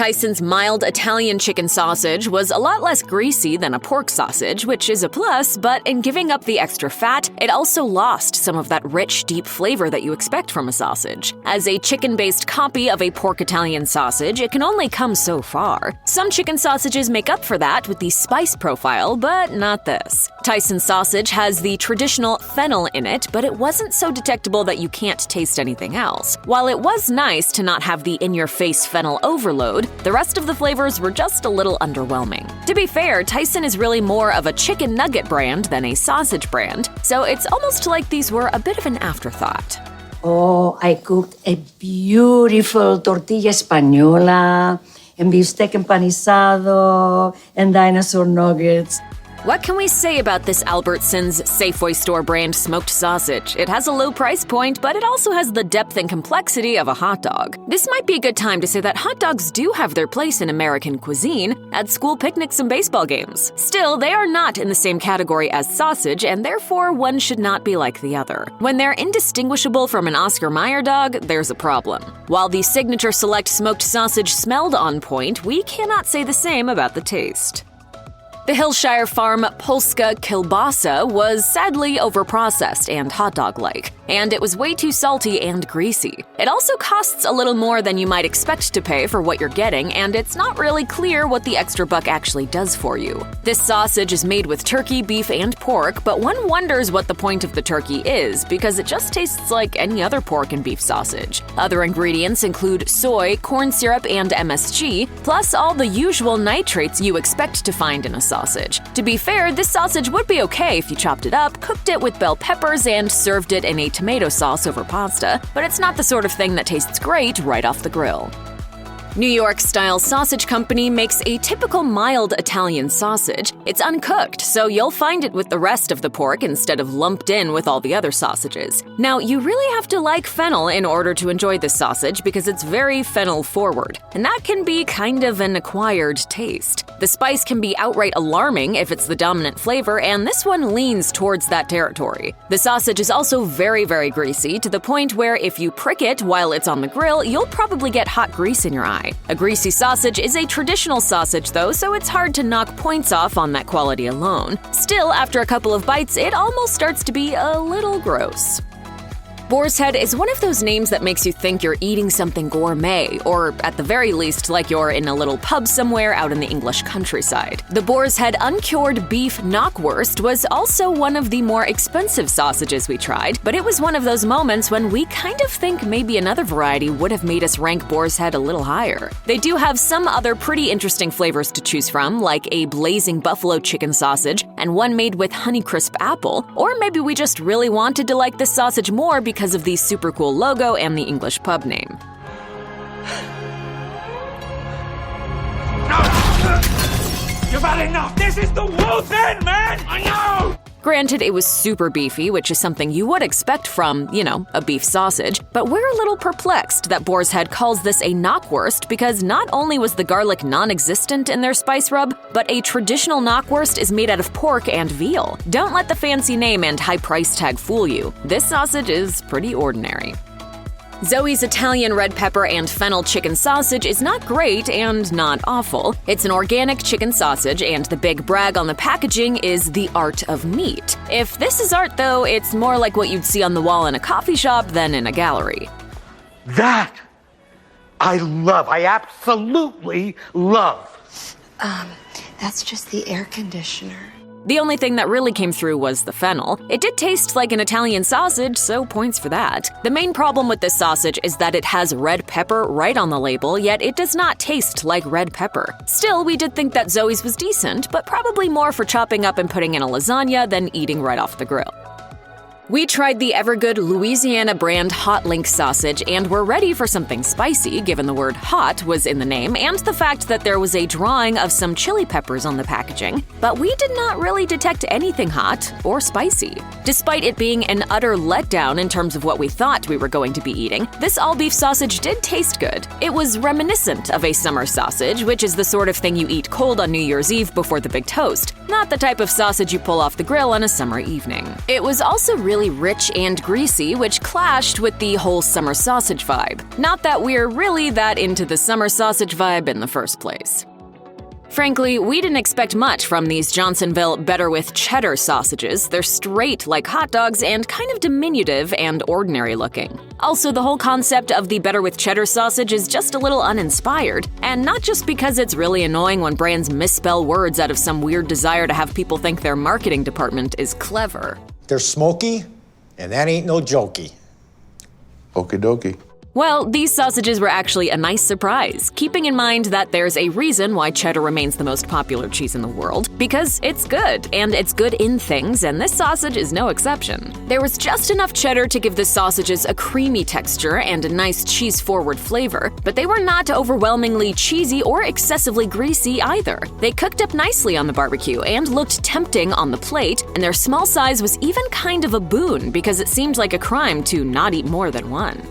Tyson's mild Italian chicken sausage was a lot less greasy than a pork sausage, which is a plus, but in giving up the extra fat, it also lost some of that rich, deep flavor that you expect from a sausage. As a chicken-based copy of a pork Italian sausage, it can only come so far. Some chicken sausages make up for that with the spice profile, but not this. Tyson's sausage has the traditional fennel in it, but it wasn't so detectable that you can't taste anything else. While it was nice to not have the in-your-face fennel overload, the rest of the flavors were just a little underwhelming. To be fair, Tyson is really more of a chicken nugget brand than a sausage brand, so it's almost like these were a bit of an afterthought. Oh, I cooked a beautiful tortilla española, and beefsteak empanizado, and dinosaur nuggets. What can we say about this Albertsons Safeway store brand smoked sausage? It has a low price point, but it also has the depth and complexity of a hot dog. This might be a good time to say that hot dogs do have their place in American cuisine, at school picnics and baseball games. Still, they are not in the same category as sausage, and therefore one should not be like the other. When they're indistinguishable from an Oscar Mayer dog, there's a problem. While the Signature Select smoked sausage smelled on point, we cannot say the same about the taste. The Hillshire Farm Polska kielbasa was sadly overprocessed and hot dog-like, and it was way too salty and greasy. It also costs a little more than you might expect to pay for what you're getting, and it's not really clear what the extra buck actually does for you. This sausage is made with turkey, beef, and pork, but one wonders what the point of the turkey is, because it just tastes like any other pork and beef sausage. Other ingredients include soy, corn syrup, and MSG, plus all the usual nitrates you expect to find in a sausage. To be fair, this sausage would be okay if you chopped it up, cooked it with bell peppers, and served it in a tomato sauce over pasta, but it's not the sort of thing that tastes great right off the grill. New York-style sausage company makes a typical mild Italian sausage. It's uncooked, so you'll find it with the rest of the pork instead of lumped in with all the other sausages. Now, you really have to like fennel in order to enjoy this sausage because it's very fennel-forward, and that can be kind of an acquired taste. The spice can be outright alarming if it's the dominant flavor, and this one leans towards that territory. The sausage is also very, very greasy, to the point where if you prick it while it's on the grill, you'll probably get hot grease in your eye. A greasy sausage is a traditional sausage though, so it's hard to knock points off on that quality alone. Still, after a couple of bites, it almost starts to be a little gross. Boar's Head is one of those names that makes you think you're eating something gourmet, or at the very least, like you're in a little pub somewhere out in the English countryside. The Boar's Head uncured beef knockwurst was also one of the more expensive sausages we tried, but it was one of those moments when we kind of think maybe another variety would have made us rank Boar's Head a little higher. They do have some other pretty interesting flavors to choose from, like a blazing buffalo chicken sausage and one made with Honeycrisp apple, or maybe we just really wanted to like this sausage more because of the super cool logo and the English pub name. You've had enough! This is the world's end, man! I know! Granted, it was super beefy, which is something you would expect from, a beef sausage, but we're a little perplexed that Boar's Head calls this a knockwurst because not only was the garlic non-existent in their spice rub, but a traditional knockwurst is made out of pork and veal. Don't let the fancy name and high price tag fool you. This sausage is pretty ordinary. Zoe's Italian red pepper and fennel chicken sausage is not great and not awful. It's an organic chicken sausage, and the big brag on the packaging is the art of meat. If this is art, though, it's more like what you'd see on the wall in a coffee shop than in a gallery. That I love. I absolutely love. That's just the air conditioner. The only thing that really came through was the fennel. It did taste like an Italian sausage, so points for that. The main problem with this sausage is that it has red pepper right on the label, yet it does not taste like red pepper. Still, we did think that Zoe's was decent, but probably more for chopping up and putting in a lasagna than eating right off the grill. We tried the Evergood Louisiana brand Hot Link sausage and were ready for something spicy, given the word hot was in the name and the fact that there was a drawing of some chili peppers on the packaging, but we did not really detect anything hot or spicy. Despite it being an utter letdown in terms of what we thought we were going to be eating, this all-beef sausage did taste good. It was reminiscent of a summer sausage, which is the sort of thing you eat cold on New Year's Eve before the big toast, not the type of sausage you pull off the grill on a summer evening. It was also really really rich and greasy, which clashed with the whole summer sausage vibe. Not that we're really that into the summer sausage vibe in the first place. Frankly, we didn't expect much from these Johnsonville Better with Cheddar sausages. They're straight like hot dogs and kind of diminutive and ordinary looking. Also, the whole concept of the Better with Cheddar sausage is just a little uninspired, and not just because it's really annoying when brands misspell words out of some weird desire to have people think their marketing department is clever. They're smoky, and that ain't no jokey. Okie dokie. Well, these sausages were actually a nice surprise, keeping in mind that there's a reason why cheddar remains the most popular cheese in the world, because it's good, and it's good in things, and this sausage is no exception. There was just enough cheddar to give the sausages a creamy texture and a nice cheese-forward flavor, but they were not overwhelmingly cheesy or excessively greasy either. They cooked up nicely on the barbecue and looked tempting on the plate, and their small size was even kind of a boon because it seemed like a crime to not eat more than one.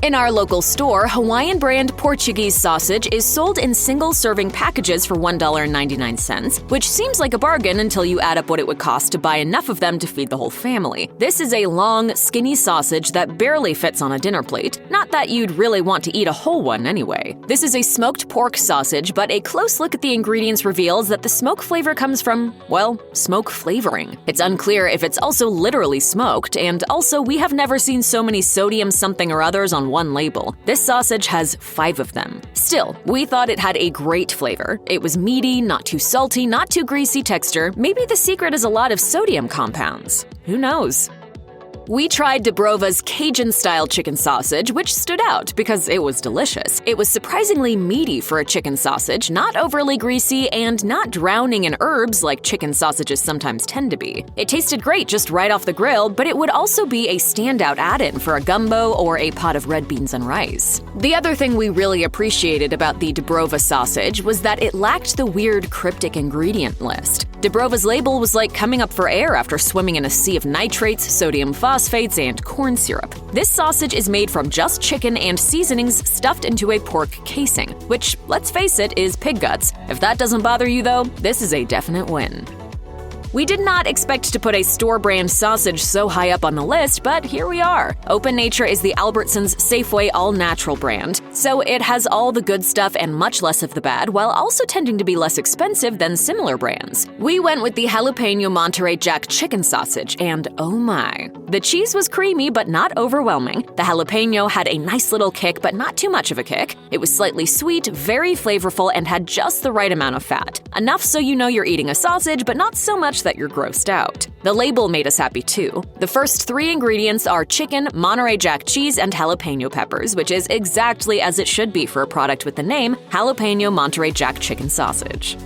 In our local store, Hawaiian brand Portuguese sausage is sold in single-serving packages for $1.99, which seems like a bargain until you add up what it would cost to buy enough of them to feed the whole family. This is a long, skinny sausage that barely fits on a dinner plate. Not that you'd really want to eat a whole one anyway. This is a smoked pork sausage, but a close look at the ingredients reveals that the smoke flavor comes from, well, smoke flavoring. It's unclear if it's also literally smoked, and also we have never seen so many sodium something or others on one label. This sausage has 5 of them. Still, we thought it had a great flavor. It was meaty, not too salty, not too greasy texture. Maybe the secret is a lot of sodium compounds. Who knows? We tried Dubrova's Cajun-style chicken sausage, which stood out because it was delicious. It was surprisingly meaty for a chicken sausage, not overly greasy, and not drowning in herbs like chicken sausages sometimes tend to be. It tasted great just right off the grill, but it would also be a standout add-in for a gumbo or a pot of red beans and rice. The other thing we really appreciated about the Dubrova sausage was that it lacked the weird cryptic ingredient list. Dubrova's label was like coming up for air after swimming in a sea of nitrates, sodium phosphates, and corn syrup. This sausage is made from just chicken and seasonings stuffed into a pork casing, which, let's face it, is pig guts. If that doesn't bother you though, this is a definite win. We did not expect to put a store-brand sausage so high up on the list, but here we are. Open Nature is the Albertsons Safeway all-natural brand, so it has all the good stuff and much less of the bad, while also tending to be less expensive than similar brands. We went with the Jalapeno Monterey Jack chicken sausage, and oh my. The cheese was creamy but not overwhelming. The jalapeno had a nice little kick, but not too much of a kick. It was slightly sweet, very flavorful, and had just the right amount of fat. Enough so you know you're eating a sausage, but not so much that you're grossed out. The label made us happy too. The first 3 ingredients are chicken, Monterey Jack cheese, and jalapeno peppers, which is exactly as it should be for a product with the name Jalapeno Monterey Jack chicken sausage.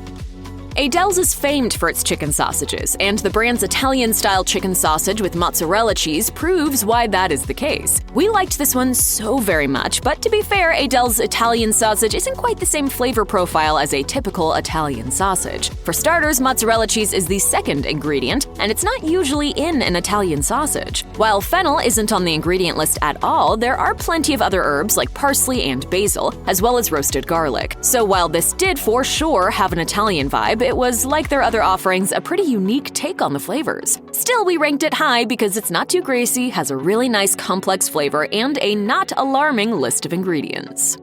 Aidells is famed for its chicken sausages, and the brand's Italian-style chicken sausage with mozzarella cheese proves why that is the case. We liked this one so very much, but to be fair, Aidells Italian sausage isn't quite the same flavor profile as a typical Italian sausage. For starters, mozzarella cheese is the second ingredient, and it's not usually in an Italian sausage. While fennel isn't on the ingredient list at all, there are plenty of other herbs like parsley and basil, as well as roasted garlic. So while this did for sure have an Italian vibe, it was, like their other offerings, a pretty unique take on the flavors. Still, we ranked it high because it's not too greasy, has a really nice complex flavor, and a not alarming list of ingredients.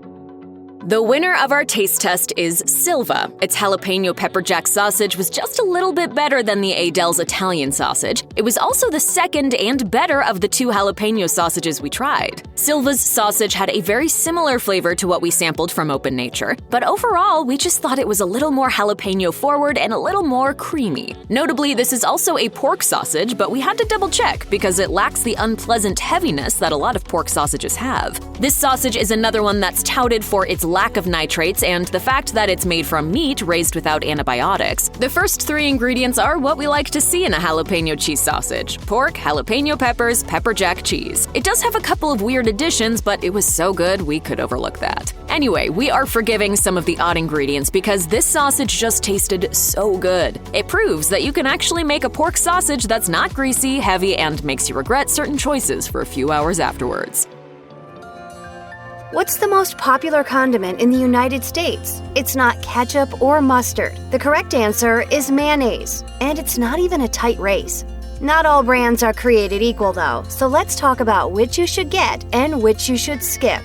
The winner of our taste test is Silva. Its jalapeno pepper jack sausage was just a little bit better than the Aidells Italian sausage. It was also the second and better of the 2 jalapeno sausages we tried. Silva's sausage had a very similar flavor to what we sampled from Open Nature, but overall, we just thought it was a little more jalapeno forward and a little more creamy. Notably, this is also a pork sausage, but we had to double check because it lacks the unpleasant heaviness that a lot of pork sausages have. This sausage is another one that's touted for its lack of nitrates and the fact that it's made from meat raised without antibiotics. The first 3 ingredients are what we like to see in a jalapeno cheese sausage: pork, jalapeno peppers, pepper jack cheese. It does have a couple of weird additions, but it was so good we could overlook that. Anyway, we are forgiving some of the odd ingredients because this sausage just tasted so good. It proves that you can actually make a pork sausage that's not greasy, heavy, and makes you regret certain choices for a few hours afterwards. What's the most popular condiment in the United States? It's not ketchup or mustard. The correct answer is mayonnaise, and it's not even a tight race. Not all brands are created equal though, so let's talk about which you should get and which you should skip.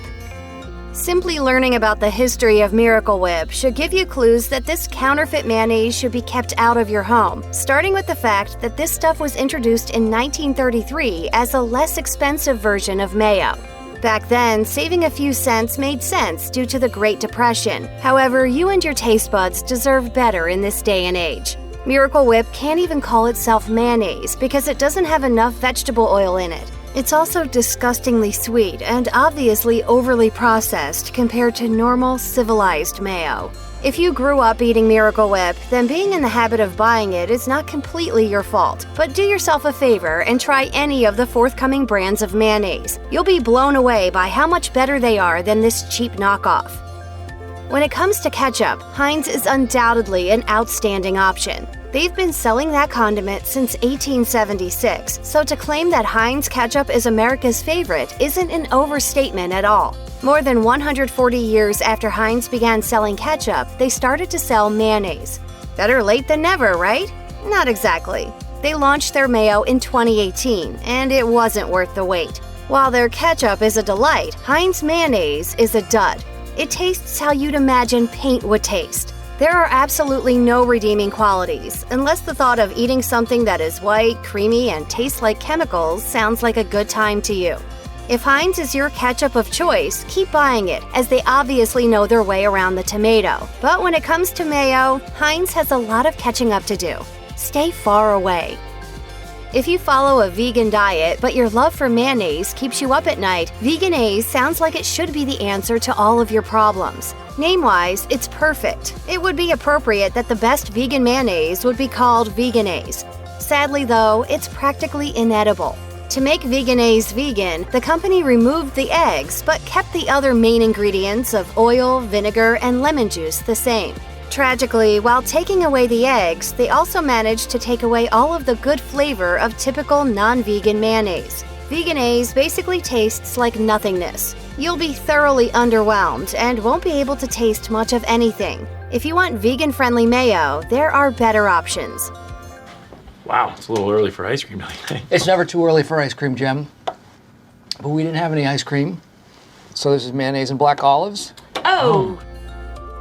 Simply learning about the history of Miracle Whip should give you clues that this counterfeit mayonnaise should be kept out of your home, starting with the fact that this stuff was introduced in 1933 as a less expensive version of mayo. Back then, saving a few cents made sense due to the Great Depression. However, you and your taste buds deserve better in this day and age. Miracle Whip can't even call itself mayonnaise because it doesn't have enough vegetable oil in it. It's also disgustingly sweet and obviously overly processed compared to normal, civilized mayo. If you grew up eating Miracle Whip, then being in the habit of buying it is not completely your fault. But do yourself a favor and try any of the forthcoming brands of mayonnaise. You'll be blown away by how much better they are than this cheap knockoff. When it comes to ketchup, Heinz is undoubtedly an outstanding option. They've been selling that condiment since 1876, so to claim that Heinz ketchup is America's favorite isn't an overstatement at all. More than 140 years after Heinz began selling ketchup, they started to sell mayonnaise. Better late than never, right? Not exactly. They launched their mayo in 2018, and it wasn't worth the wait. While their ketchup is a delight, Heinz mayonnaise is a dud. It tastes how you'd imagine paint would taste. There are absolutely no redeeming qualities, unless the thought of eating something that is white, creamy, and tastes like chemicals sounds like a good time to you. If Heinz is your ketchup of choice, keep buying it, as they obviously know their way around the tomato. But when it comes to mayo, Heinz has a lot of catching up to do. Stay far away. If you follow a vegan diet, but your love for mayonnaise keeps you up at night, Vegenaise sounds like it should be the answer to all of your problems. Name-wise, it's perfect. It would be appropriate that the best vegan mayonnaise would be called Vegenaise. Sadly though, it's practically inedible. To make Vegenaise vegan, the company removed the eggs, but kept the other main ingredients of oil, vinegar, and lemon juice the same. Tragically, while taking away the eggs, they also managed to take away all of the good flavor of typical non-vegan mayonnaise. Vegenaise basically tastes like nothingness. You'll be thoroughly underwhelmed and won't be able to taste much of anything. If you want vegan-friendly mayo, there are better options. Wow, it's a little early for ice cream, don't you think? It's never too early for ice cream, Jim. But we didn't have any ice cream. So this is mayonnaise and black olives. Oh!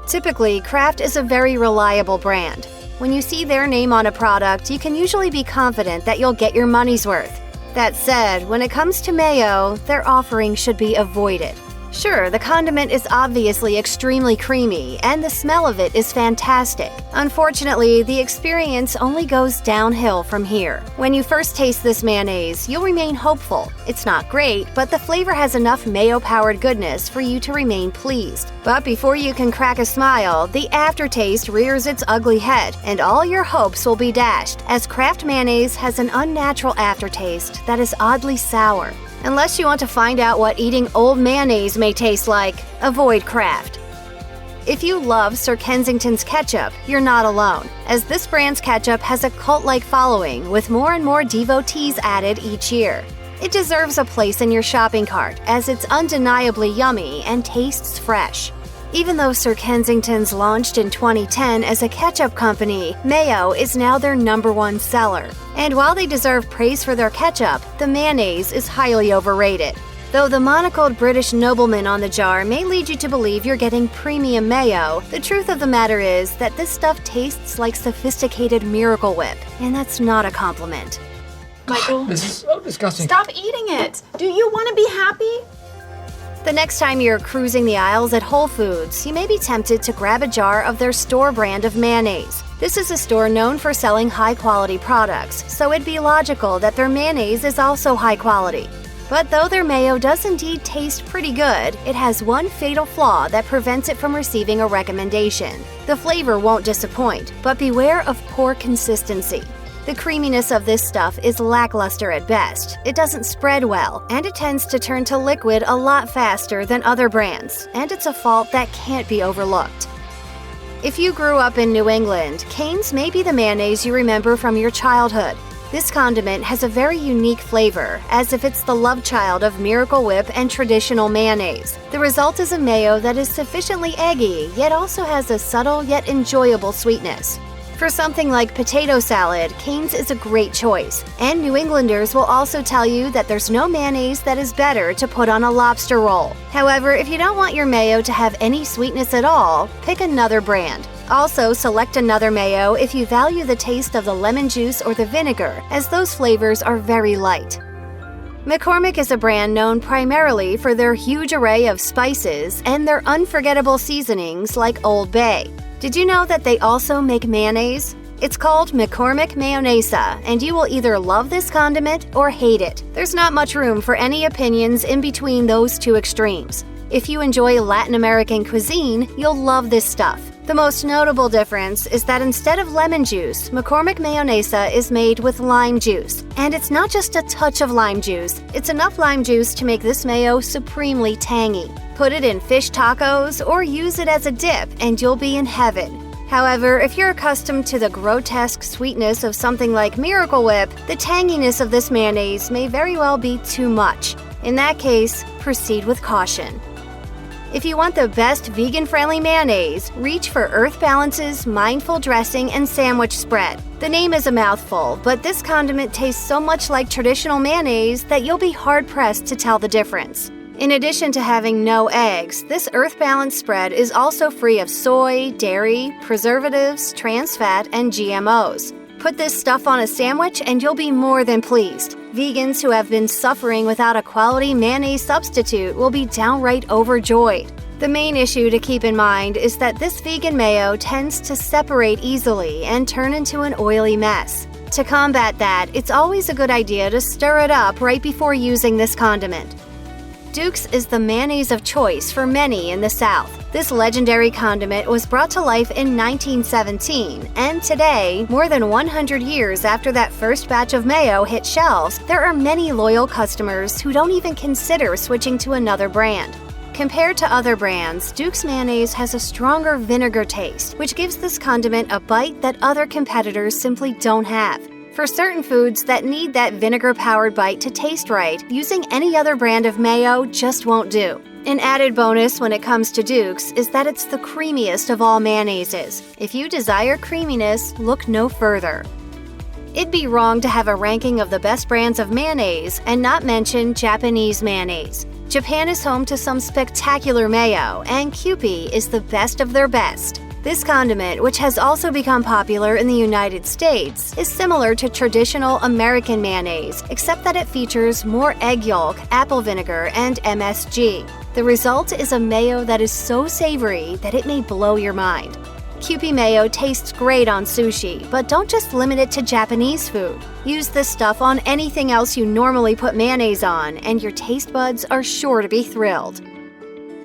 Typically, Kraft is a very reliable brand. When you see their name on a product, you can usually be confident that you'll get your money's worth. That said, when it comes to mayo, their offering should be avoided. Sure, the condiment is obviously extremely creamy, and the smell of it is fantastic. Unfortunately, the experience only goes downhill from here. When you first taste this mayonnaise, you'll remain hopeful. It's not great, but the flavor has enough mayo-powered goodness for you to remain pleased. But before you can crack a smile, the aftertaste rears its ugly head, and all your hopes will be dashed, as Kraft mayonnaise has an unnatural aftertaste that is oddly sour. Unless you want to find out what eating old mayonnaise may taste like, avoid Kraft. If you love Sir Kensington's ketchup, you're not alone, as this brand's ketchup has a cult-like following with more and more devotees added each year. It deserves a place in your shopping cart, as it's undeniably yummy and tastes fresh. Even though Sir Kensington's launched in 2010 as a ketchup company, mayo is now their #1 seller. And while they deserve praise for their ketchup, the mayonnaise is highly overrated. Though the monocled British nobleman on the jar may lead you to believe you're getting premium mayo, the truth of the matter is that this stuff tastes like sophisticated Miracle Whip, and that's not a compliment. Michael, This is so disgusting. stop eating it. Do you want to be happy? The next time you're cruising the aisles at Whole Foods, you may be tempted to grab a jar of their store brand of mayonnaise. This is a store known for selling high-quality products, so it'd be logical that their mayonnaise is also high quality. But though their mayo does indeed taste pretty good, it has one fatal flaw that prevents it from receiving a recommendation. The flavor won't disappoint, but beware of poor consistency. The creaminess of this stuff is lackluster at best. It doesn't spread well, and it tends to turn to liquid a lot faster than other brands, and it's a fault that can't be overlooked. If you grew up in New England, Cane's may be the mayonnaise you remember from your childhood. This condiment has a very unique flavor, as if it's the love child of Miracle Whip and traditional mayonnaise. The result is a mayo that is sufficiently eggy, yet also has a subtle yet enjoyable sweetness. For something like potato salad, Cane's is a great choice, and New Englanders will also tell you that there's no mayonnaise that is better to put on a lobster roll. However, if you don't want your mayo to have any sweetness at all, pick another brand. Also, select another mayo if you value the taste of the lemon juice or the vinegar, as those flavors are very light. McCormick is a brand known primarily for their huge array of spices and their unforgettable seasonings like Old Bay. Did you know that they also make mayonnaise? It's called McCormick Mayonnaise, and you will either love this condiment or hate it. There's not much room for any opinions in between those two extremes. If you enjoy Latin American cuisine, you'll love this stuff. The most notable difference is that instead of lemon juice, McCormick Mayonnaise is made with lime juice. And it's not just a touch of lime juice, it's enough lime juice to make this mayo supremely tangy. Put it in fish tacos or use it as a dip and you'll be in heaven. However, if you're accustomed to the grotesque sweetness of something like Miracle Whip, the tanginess of this mayonnaise may very well be too much. In that case, proceed with caution. If you want the best vegan-friendly mayonnaise, reach for Earth Balance's Mindful Dressing and Sandwich Spread. The name is a mouthful, but this condiment tastes so much like traditional mayonnaise that you'll be hard-pressed to tell the difference. In addition to having no eggs, this Earth Balance spread is also free of soy, dairy, preservatives, trans fat, and GMOs. Put this stuff on a sandwich and you'll be more than pleased. Vegans who have been suffering without a quality mayonnaise substitute will be downright overjoyed. The main issue to keep in mind is that this vegan mayo tends to separate easily and turn into an oily mess. To combat that, it's always a good idea to stir it up right before using this condiment. Duke's is the mayonnaise of choice for many in the South. This legendary condiment was brought to life in 1917, and today, more than 100 years after that first batch of mayo hit shelves, there are many loyal customers who don't even consider switching to another brand. Compared to other brands, Duke's mayonnaise has a stronger vinegar taste, which gives this condiment a bite that other competitors simply don't have. For certain foods that need that vinegar-powered bite to taste right, using any other brand of mayo just won't do. An added bonus when it comes to Duke's is that it's the creamiest of all mayonnaises. If you desire creaminess, look no further. It'd be wrong to have a ranking of the best brands of mayonnaise and not mention Japanese mayonnaise. Japan is home to some spectacular mayo, and Kewpie is the best of their best. This condiment, which has also become popular in the United States, is similar to traditional American mayonnaise, except that it features more egg yolk, apple vinegar, and MSG. The result is a mayo that is so savory that it may blow your mind. Kewpie mayo tastes great on sushi, but don't just limit it to Japanese food. Use this stuff on anything else you normally put mayonnaise on, and your taste buds are sure to be thrilled.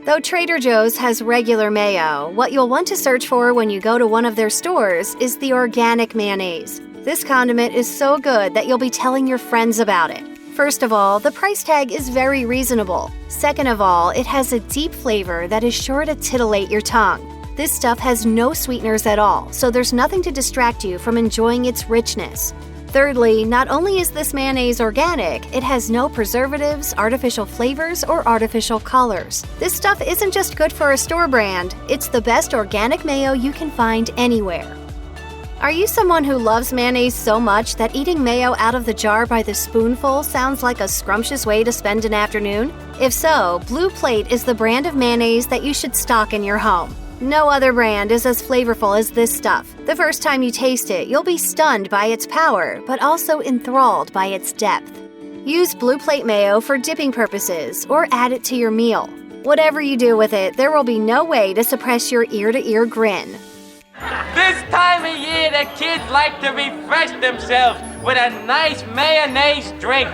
Though Trader Joe's has regular mayo, what you'll want to search for when you go to one of their stores is the organic mayonnaise. This condiment is so good that you'll be telling your friends about it. First of all, the price tag is very reasonable. Second of all, it has a deep flavor that is sure to titillate your tongue. This stuff has no sweeteners at all, so there's nothing to distract you from enjoying its richness. Thirdly, not only is this mayonnaise organic, it has no preservatives, artificial flavors, or artificial colors. This stuff isn't just good for a store brand, it's the best organic mayo you can find anywhere. Are you someone who loves mayonnaise so much that eating mayo out of the jar by the spoonful sounds like a scrumptious way to spend an afternoon? If so, Blue Plate is the brand of mayonnaise that you should stock in your home. No other brand is as flavorful as this stuff. The first time you taste it, you'll be stunned by its power, but also enthralled by its depth. Use Blue Plate mayo for dipping purposes or add it to your meal. Whatever you do with it, there will be no way to suppress your ear-to-ear grin. This time of year, the kids like to refresh themselves with a nice mayonnaise drink.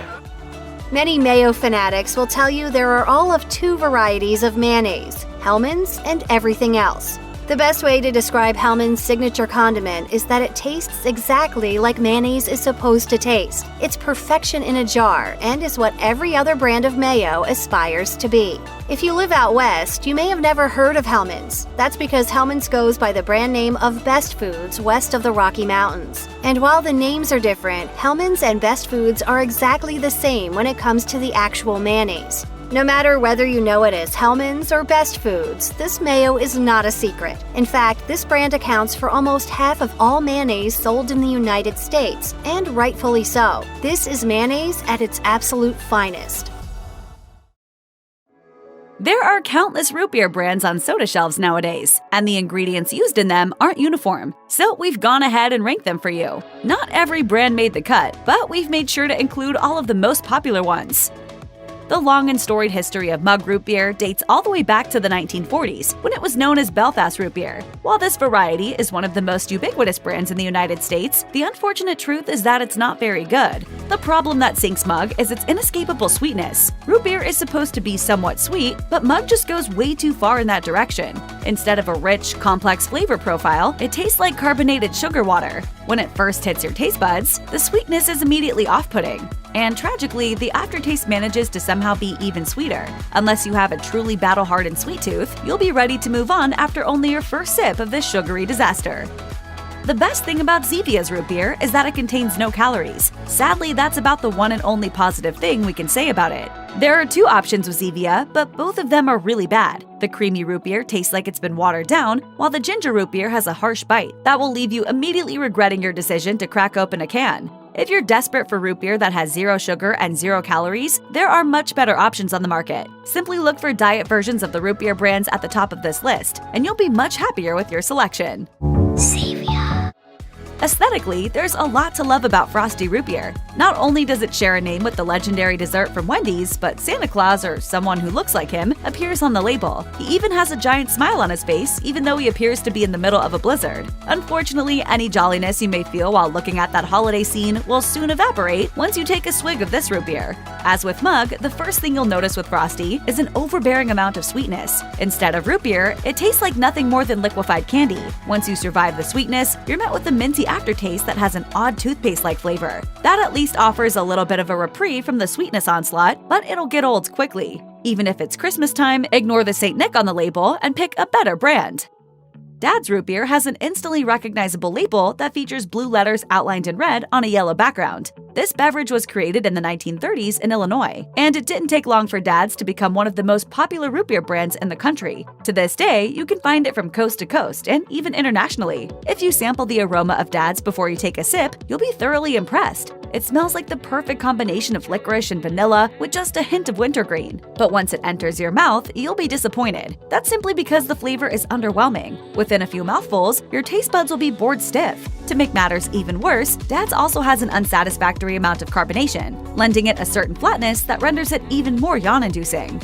Many mayo fanatics will tell you there are all of two varieties of mayonnaise, Hellmann's and everything else. The best way to describe Hellmann's signature condiment is that it tastes exactly like mayonnaise is supposed to taste. It's perfection in a jar and is what every other brand of mayo aspires to be. If you live out west, you may have never heard of Hellmann's. That's because Hellmann's goes by the brand name of Best Foods west of the Rocky Mountains. And while the names are different, Hellmann's and Best Foods are exactly the same when it comes to the actual mayonnaise. No matter whether you know it as Hellmann's or Best Foods, this mayo is not a secret. In fact, this brand accounts for almost half of all mayonnaise sold in the United States, and rightfully so. This is mayonnaise at its absolute finest. There are countless root beer brands on soda shelves nowadays, and the ingredients used in them aren't uniform, so we've gone ahead and ranked them for you. Not every brand made the cut, but we've made sure to include all of the most popular ones. The long and storied history of mug root beer dates all the way back to the 1940s, when it was known as Belfast root beer. While this variety is one of the most ubiquitous brands in the United States, the unfortunate truth is that it's not very good. The problem that sinks Mug is its inescapable sweetness. Root beer is supposed to be somewhat sweet, but Mug just goes way too far in that direction. Instead of a rich, complex flavor profile, it tastes like carbonated sugar water. When it first hits your taste buds, the sweetness is immediately off-putting. And tragically, the aftertaste manages to somehow be even sweeter. Unless you have a truly battle-hardened sweet tooth, you'll be ready to move on after only your first sip of this sugary disaster. The best thing about Zevia's root beer is that it contains no calories. Sadly, that's about the one and only positive thing we can say about it. There are two options with Zevia, but both of them are really bad. The creamy root beer tastes like it's been watered down, while the ginger root beer has a harsh bite that will leave you immediately regretting your decision to crack open a can. If you're desperate for root beer that has 0 sugar and 0 calories, there are much better options on the market. Simply look for diet versions of the root beer brands at the top of this list, and you'll be much happier with your selection. Aesthetically, there's a lot to love about Frosty root beer. Not only does it share a name with the legendary dessert from Wendy's, but Santa Claus, or someone who looks like him, appears on the label. He even has a giant smile on his face, even though he appears to be in the middle of a blizzard. Unfortunately, any jolliness you may feel while looking at that holiday scene will soon evaporate once you take a swig of this root beer. As with Mug, the first thing you'll notice with Frosty is an overbearing amount of sweetness. Instead of root beer, it tastes like nothing more than liquefied candy. Once you survive the sweetness, you're met with a minty aftertaste that has an odd toothpaste-like flavor. That at least offers a little bit of a reprieve from the sweetness onslaught, but it'll get old quickly. Even if it's Christmas time, ignore the St. Nick on the label and pick a better brand. Dad's root beer has an instantly recognizable label that features blue letters outlined in red on a yellow background. This beverage was created in the 1930s in Illinois, and it didn't take long for Dad's to become one of the most popular root beer brands in the country. To this day, you can find it from coast to coast and even internationally. If you sample the aroma of Dad's before you take a sip, you'll be thoroughly impressed. It smells like the perfect combination of licorice and vanilla with just a hint of wintergreen. But once it enters your mouth, you'll be disappointed. That's simply because the flavor is underwhelming. Within a few mouthfuls, your taste buds will be bored stiff. To make matters even worse, Dad's also has an unsatisfactory amount of carbonation, lending it a certain flatness that renders it even more yawn-inducing.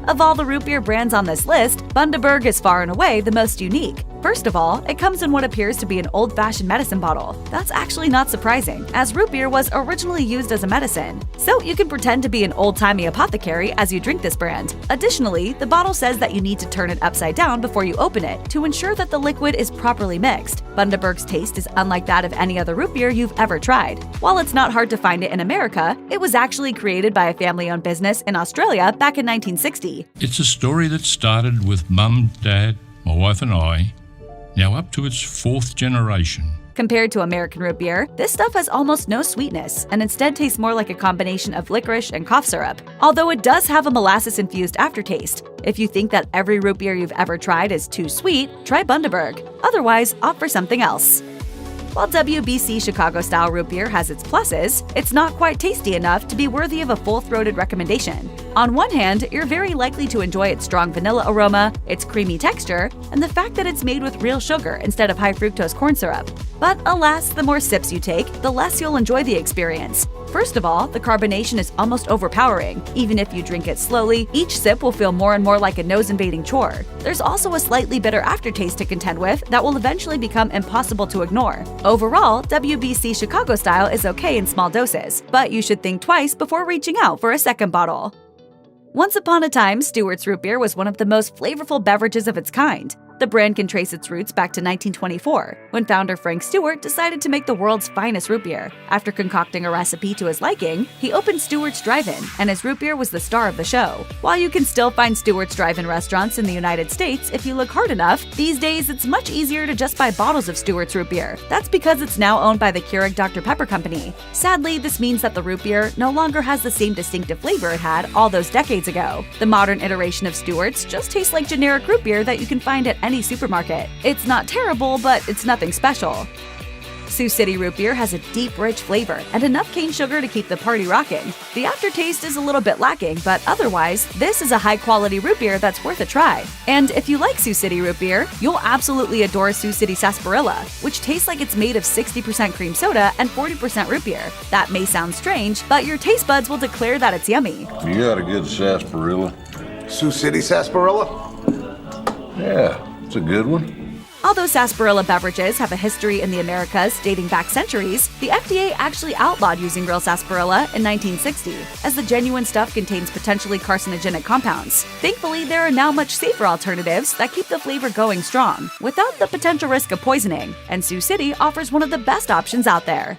Of all the root beer brands on this list, Bundaberg is far and away the most unique. First of all, it comes in what appears to be an old-fashioned medicine bottle. That's actually not surprising, as root beer was originally used as a medicine. So you can pretend to be an old-timey apothecary as you drink this brand. Additionally, the bottle says that you need to turn it upside down before you open it to ensure that the liquid is properly mixed. Bundaberg's taste is unlike that of any other root beer you've ever tried. While it's not hard to find it in America, it was actually created by a family-owned business in Australia back in 1960. It's a story that started with Mum, Dad, my wife and I, now up to its 4th generation. Compared to American root beer, this stuff has almost no sweetness and instead tastes more like a combination of licorice and cough syrup, although it does have a molasses-infused aftertaste. If you think that every root beer you've ever tried is too sweet, try Bundaberg. Otherwise, opt for something else. While WBC Chicago-style root beer has its pluses, it's not quite tasty enough to be worthy of a full-throated recommendation. On one hand, you're very likely to enjoy its strong vanilla aroma, its creamy texture, and the fact that it's made with real sugar instead of high-fructose corn syrup. But alas, the more sips you take, the less you'll enjoy the experience. First of all, the carbonation is almost overpowering. Even if you drink it slowly, each sip will feel more and more like a nose-invading chore. There's also a slightly bitter aftertaste to contend with that will eventually become impossible to ignore. Overall, WBC Chicago style is okay in small doses, but you should think twice before reaching out for a second bottle. Once upon a time, Stewart's root beer was one of the most flavorful beverages of its kind. The brand can trace its roots back to 1924, when founder Frank Stewart decided to make the world's finest root beer. After concocting a recipe to his liking, he opened Stewart's Drive-In, and his root beer was the star of the show. While you can still find Stewart's Drive-In restaurants in the United States if you look hard enough, these days it's much easier to just buy bottles of Stewart's root beer. That's because it's now owned by the Keurig Dr. Pepper Company. Sadly, this means that the root beer no longer has the same distinctive flavor it had all those decades ago. The modern iteration of Stewart's just tastes like generic root beer that you can find at any supermarket. It's not terrible, but it's nothing special. Sioux City root beer has a deep, rich flavor and enough cane sugar to keep the party rocking. The aftertaste is a little bit lacking, but otherwise, this is a high-quality root beer that's worth a try. And if you like Sioux City root beer, you'll absolutely adore Sioux City Sarsaparilla, which tastes like it's made of 60% cream soda and 40% root beer. That may sound strange, but your taste buds will declare that it's yummy. You got a good sarsaparilla? Sioux City sarsaparilla? Yeah, it's a good one. Although sarsaparilla beverages have a history in the Americas dating back centuries, the FDA actually outlawed using real sarsaparilla in 1960, as the genuine stuff contains potentially carcinogenic compounds. Thankfully, there are now much safer alternatives that keep the flavor going strong, without the potential risk of poisoning, and Sioux City offers one of the best options out there.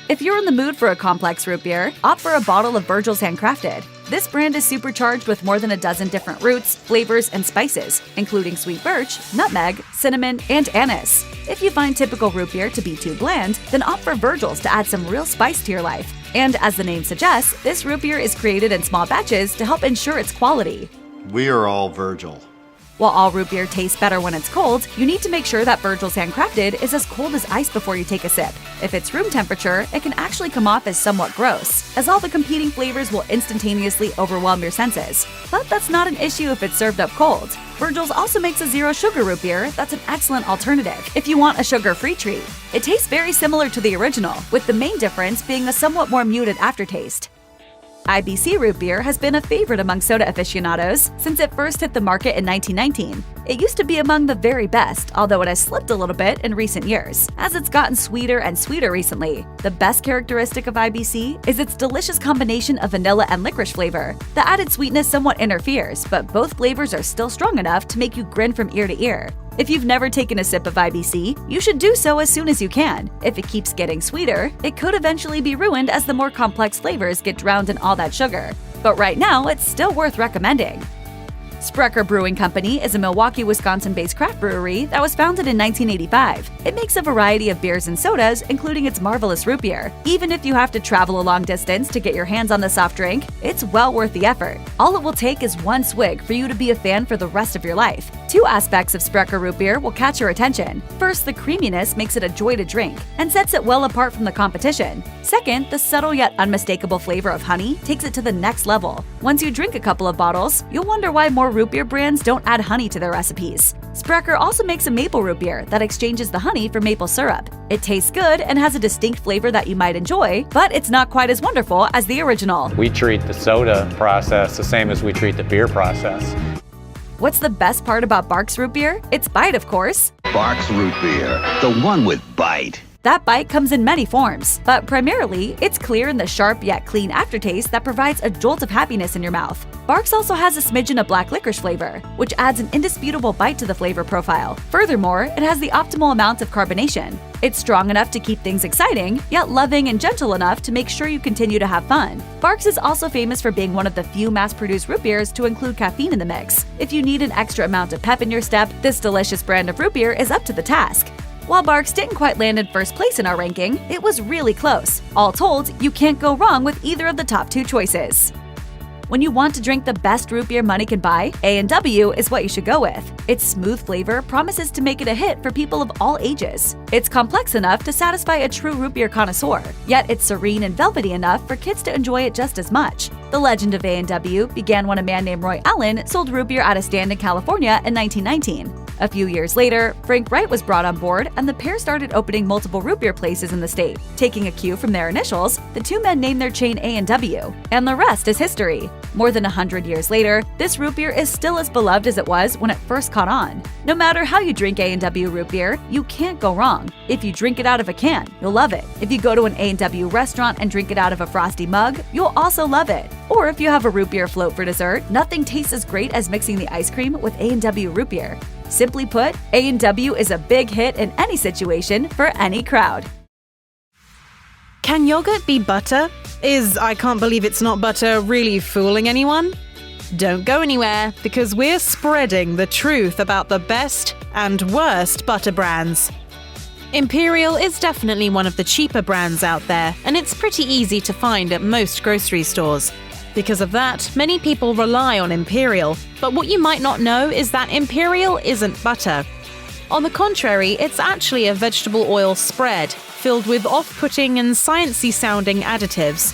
If you're in the mood for a complex root beer, opt for a bottle of Virgil's Handcrafted. This brand is supercharged with more than a dozen different roots, flavors, and spices, including sweet birch, nutmeg, cinnamon, and anise. If you find typical root beer to be too bland, then opt for Virgil's to add some real spice to your life. And as the name suggests, this root beer is created in small batches to help ensure its quality. We are all Virgil. While all root beer tastes better when it's cold, you need to make sure that Virgil's Handcrafted is as cold as ice before you take a sip. If it's room temperature, it can actually come off as somewhat gross, as all the competing flavors will instantaneously overwhelm your senses. But that's not an issue if it's served up cold. Virgil's also makes a zero sugar root beer that's an excellent alternative if you want a sugar-free treat. It tastes very similar to the original, with the main difference being a somewhat more muted aftertaste. IBC root beer has been a favorite among soda aficionados since it first hit the market in 1919. It used to be among the very best, although it has slipped a little bit in recent years, as it's gotten sweeter and sweeter recently. The best characteristic of IBC is its delicious combination of vanilla and licorice flavor. The added sweetness somewhat interferes, but both flavors are still strong enough to make you grin from ear to ear. If you've never taken a sip of IBC, you should do so as soon as you can. If it keeps getting sweeter, it could eventually be ruined as the more complex flavors get drowned in all that sugar. But right now, it's still worth recommending. Sprecher Brewing Company is a Milwaukee, Wisconsin-based craft brewery that was founded in 1985. It makes a variety of beers and sodas, including its marvelous root beer. Even if you have to travel a long distance to get your hands on the soft drink, it's well worth the effort. All it will take is one swig for you to be a fan for the rest of your life. Two aspects of Sprecher root beer will catch your attention. First, the creaminess makes it a joy to drink and sets it well apart from the competition. Second, the subtle yet unmistakable flavor of honey takes it to the next level. Once you drink a couple of bottles, you'll wonder why more root beer brands don't add honey to their recipes. Sprecher also makes a maple root beer that exchanges the honey for maple syrup. It tastes good and has a distinct flavor that you might enjoy, but it's not quite as wonderful as the original. We treat the soda process the same as we treat the beer process. What's the best part about Barq's root beer? It's bite, of course. Barq's root beer, the one with bite. That bite comes in many forms, but primarily, it's clear in the sharp yet clean aftertaste that provides a jolt of happiness in your mouth. Barq's also has a smidgen of black licorice flavor, which adds an indisputable bite to the flavor profile. Furthermore, it has the optimal amount of carbonation. It's strong enough to keep things exciting, yet loving and gentle enough to make sure you continue to have fun. Barq's is also famous for being one of the few mass-produced root beers to include caffeine in the mix. If you need an extra amount of pep in your step, this delicious brand of root beer is up to the task. While Barq's didn't quite land in first place in our ranking, it was really close. All told, you can't go wrong with either of the top two choices. When you want to drink the best root beer money can buy, A&W is what you should go with. Its smooth flavor promises to make it a hit for people of all ages. It's complex enough to satisfy a true root beer connoisseur, yet it's serene and velvety enough for kids to enjoy it just as much. The legend of A&W began when a man named Roy Allen sold root beer at a stand in California in 1919. A few years later, Frank Wright was brought on board and the pair started opening multiple root beer places in the state. Taking a cue from their initials, the two men named their chain A&W, and the rest is history. More than 100 years later, this root beer is still as beloved as it was when it first caught on. No matter how you drink A&W root beer, you can't go wrong. If you drink it out of a can, you'll love it. If you go to an A&W restaurant and drink it out of a frosty mug, you'll also love it. Or if you have a root beer float for dessert, nothing tastes as great as mixing the ice cream with A&W root beer. Simply put, A&W is a big hit in any situation for any crowd. Can yogurt be butter? Is I Can't Believe It's Not Butter really fooling anyone? Don't go anywhere, because we're spreading the truth about the best and worst butter brands. Imperial is definitely one of the cheaper brands out there, and it's pretty easy to find at most grocery stores. Because of that, many people rely on Imperial, but what you might not know is that Imperial isn't butter. On the contrary, it's actually a vegetable oil spread, filled with off-putting and sciencey-sounding additives.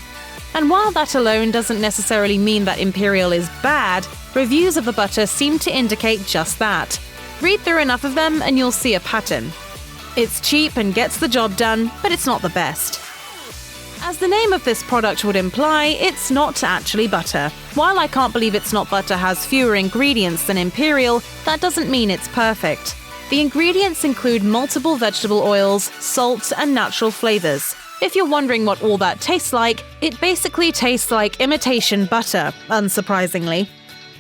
And while that alone doesn't necessarily mean that Imperial is bad, reviews of the butter seem to indicate just that. Read through enough of them and you'll see a pattern. It's cheap and gets the job done, but it's not the best. As the name of this product would imply, it's not actually butter. While I Can't Believe It's Not Butter has fewer ingredients than Imperial, that doesn't mean it's perfect. The ingredients include multiple vegetable oils, salt, and natural flavors. If you're wondering what all that tastes like, it basically tastes like imitation butter, unsurprisingly.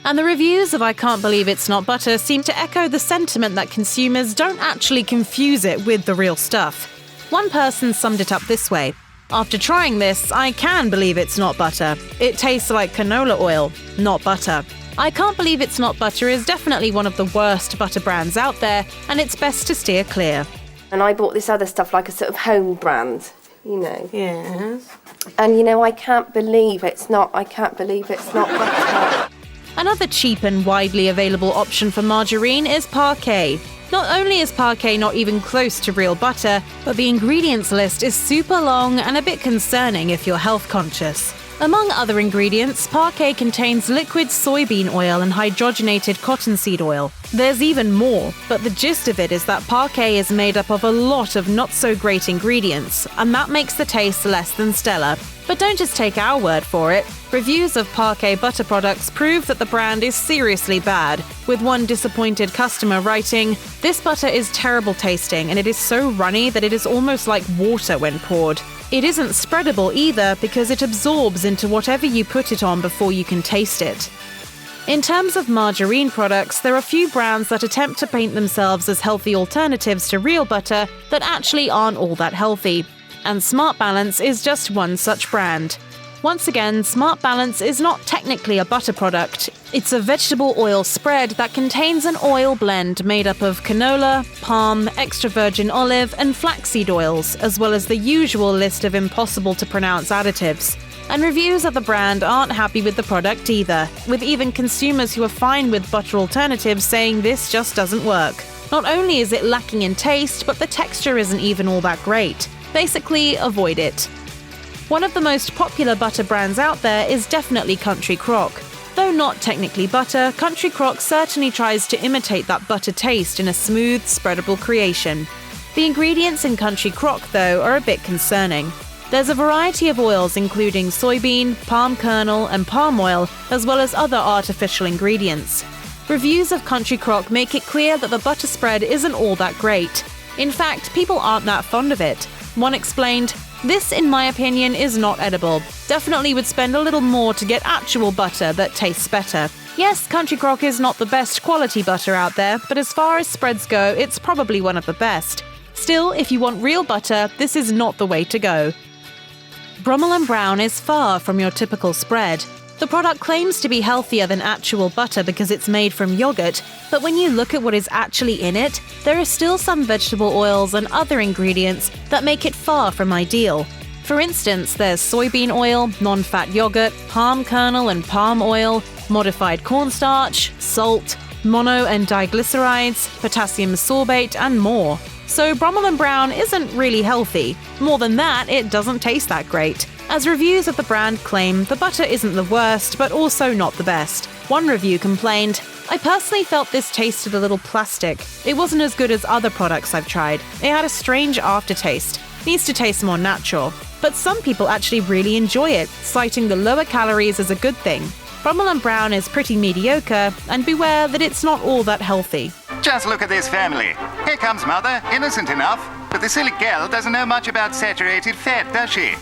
And the reviews of I Can't Believe It's Not Butter seem to echo the sentiment that consumers don't actually confuse it with the real stuff. One person summed it up this way: "After trying this, I can believe it's not butter. It tastes like canola oil, not butter." I Can't Believe It's Not Butter is definitely one of the worst butter brands out there, and it's best to steer clear. And I bought this other stuff, like a sort of home brand, you know. Yes. And you know, I can't believe it's not butter. Another cheap and widely available option for margarine is Parquet. Not only is Parquet not even close to real butter, but the ingredients list is super long and a bit concerning if you're health conscious. Among other ingredients, Parquet contains liquid soybean oil and hydrogenated cottonseed oil. There's even more, but the gist of it is that Parquet is made up of a lot of not-so-great ingredients, and that makes the taste less than stellar. But don't just take our word for it. Reviews of Parquet butter products prove that the brand is seriously bad, with one disappointed customer writing, "This butter is terrible tasting, and it is so runny that it is almost like water when poured. It isn't spreadable either because it absorbs into whatever you put it on before you can taste it." In terms of margarine products, there are few brands that attempt to paint themselves as healthy alternatives to real butter that actually aren't all that healthy. And Smart Balance is just one such brand. Once again, Smart Balance is not technically a butter product. It's a vegetable oil spread that contains an oil blend made up of canola, palm, extra virgin olive, and flaxseed oils, as well as the usual list of impossible-to-pronounce additives. And reviews of the brand aren't happy with the product either, with even consumers who are fine with butter alternatives saying this just doesn't work. Not only is it lacking in taste, but the texture isn't even all that great. Basically, avoid it. One of the most popular butter brands out there is definitely Country Crock. Though not technically butter, Country Crock certainly tries to imitate that butter taste in a smooth, spreadable creation. The ingredients in Country Crock, though, are a bit concerning. There's a variety of oils including soybean, palm kernel, and palm oil, as well as other artificial ingredients. Reviews of Country Crock make it clear that the butter spread isn't all that great. In fact, people aren't that fond of it. One explained, "This, in my opinion, is not edible. Definitely would spend a little more to get actual butter that tastes better." Yes, Country Crock is not the best quality butter out there, but as far as spreads go, it's probably one of the best. Still, if you want real butter, this is not the way to go. Brummel & Brown is far from your typical spread. The product claims to be healthier than actual butter because it's made from yogurt, but when you look at what is actually in it, there are still some vegetable oils and other ingredients that make it far from ideal. For instance, there's soybean oil, non-fat yogurt, palm kernel and palm oil, modified cornstarch, salt, mono and diglycerides, potassium sorbate, and more. So Brummel & Brown isn't really healthy. More than that, it doesn't taste that great. As reviews of the brand claim, the butter isn't the worst, but also not the best. One review complained, "I personally felt this tasted a little plastic. It wasn't as good as other products I've tried. It had a strange aftertaste. Needs to taste more natural." But some people actually really enjoy it, citing the lower calories as a good thing. Brummel & Brown is pretty mediocre, and beware that it's not all that healthy. Just look at this family. Here comes Mother, innocent enough, but the silly girl doesn't know much about saturated fat, does she?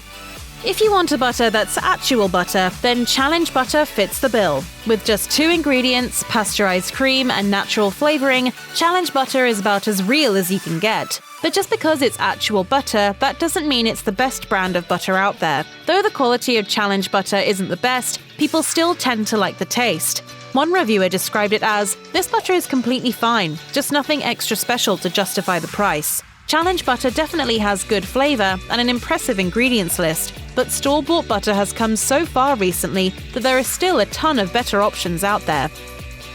If you want a butter that's actual butter, then Challenge Butter fits the bill. With just 2 ingredients, pasteurized cream and natural flavoring, Challenge Butter is about as real as you can get. But just because it's actual butter, that doesn't mean it's the best brand of butter out there. Though the quality of Challenge Butter isn't the best, people still tend to like the taste. One reviewer described it as, "This butter is completely fine, just nothing extra special to justify the price." Challenge Butter definitely has good flavor and an impressive ingredients list, but store-bought butter has come so far recently that there is still a ton of better options out there.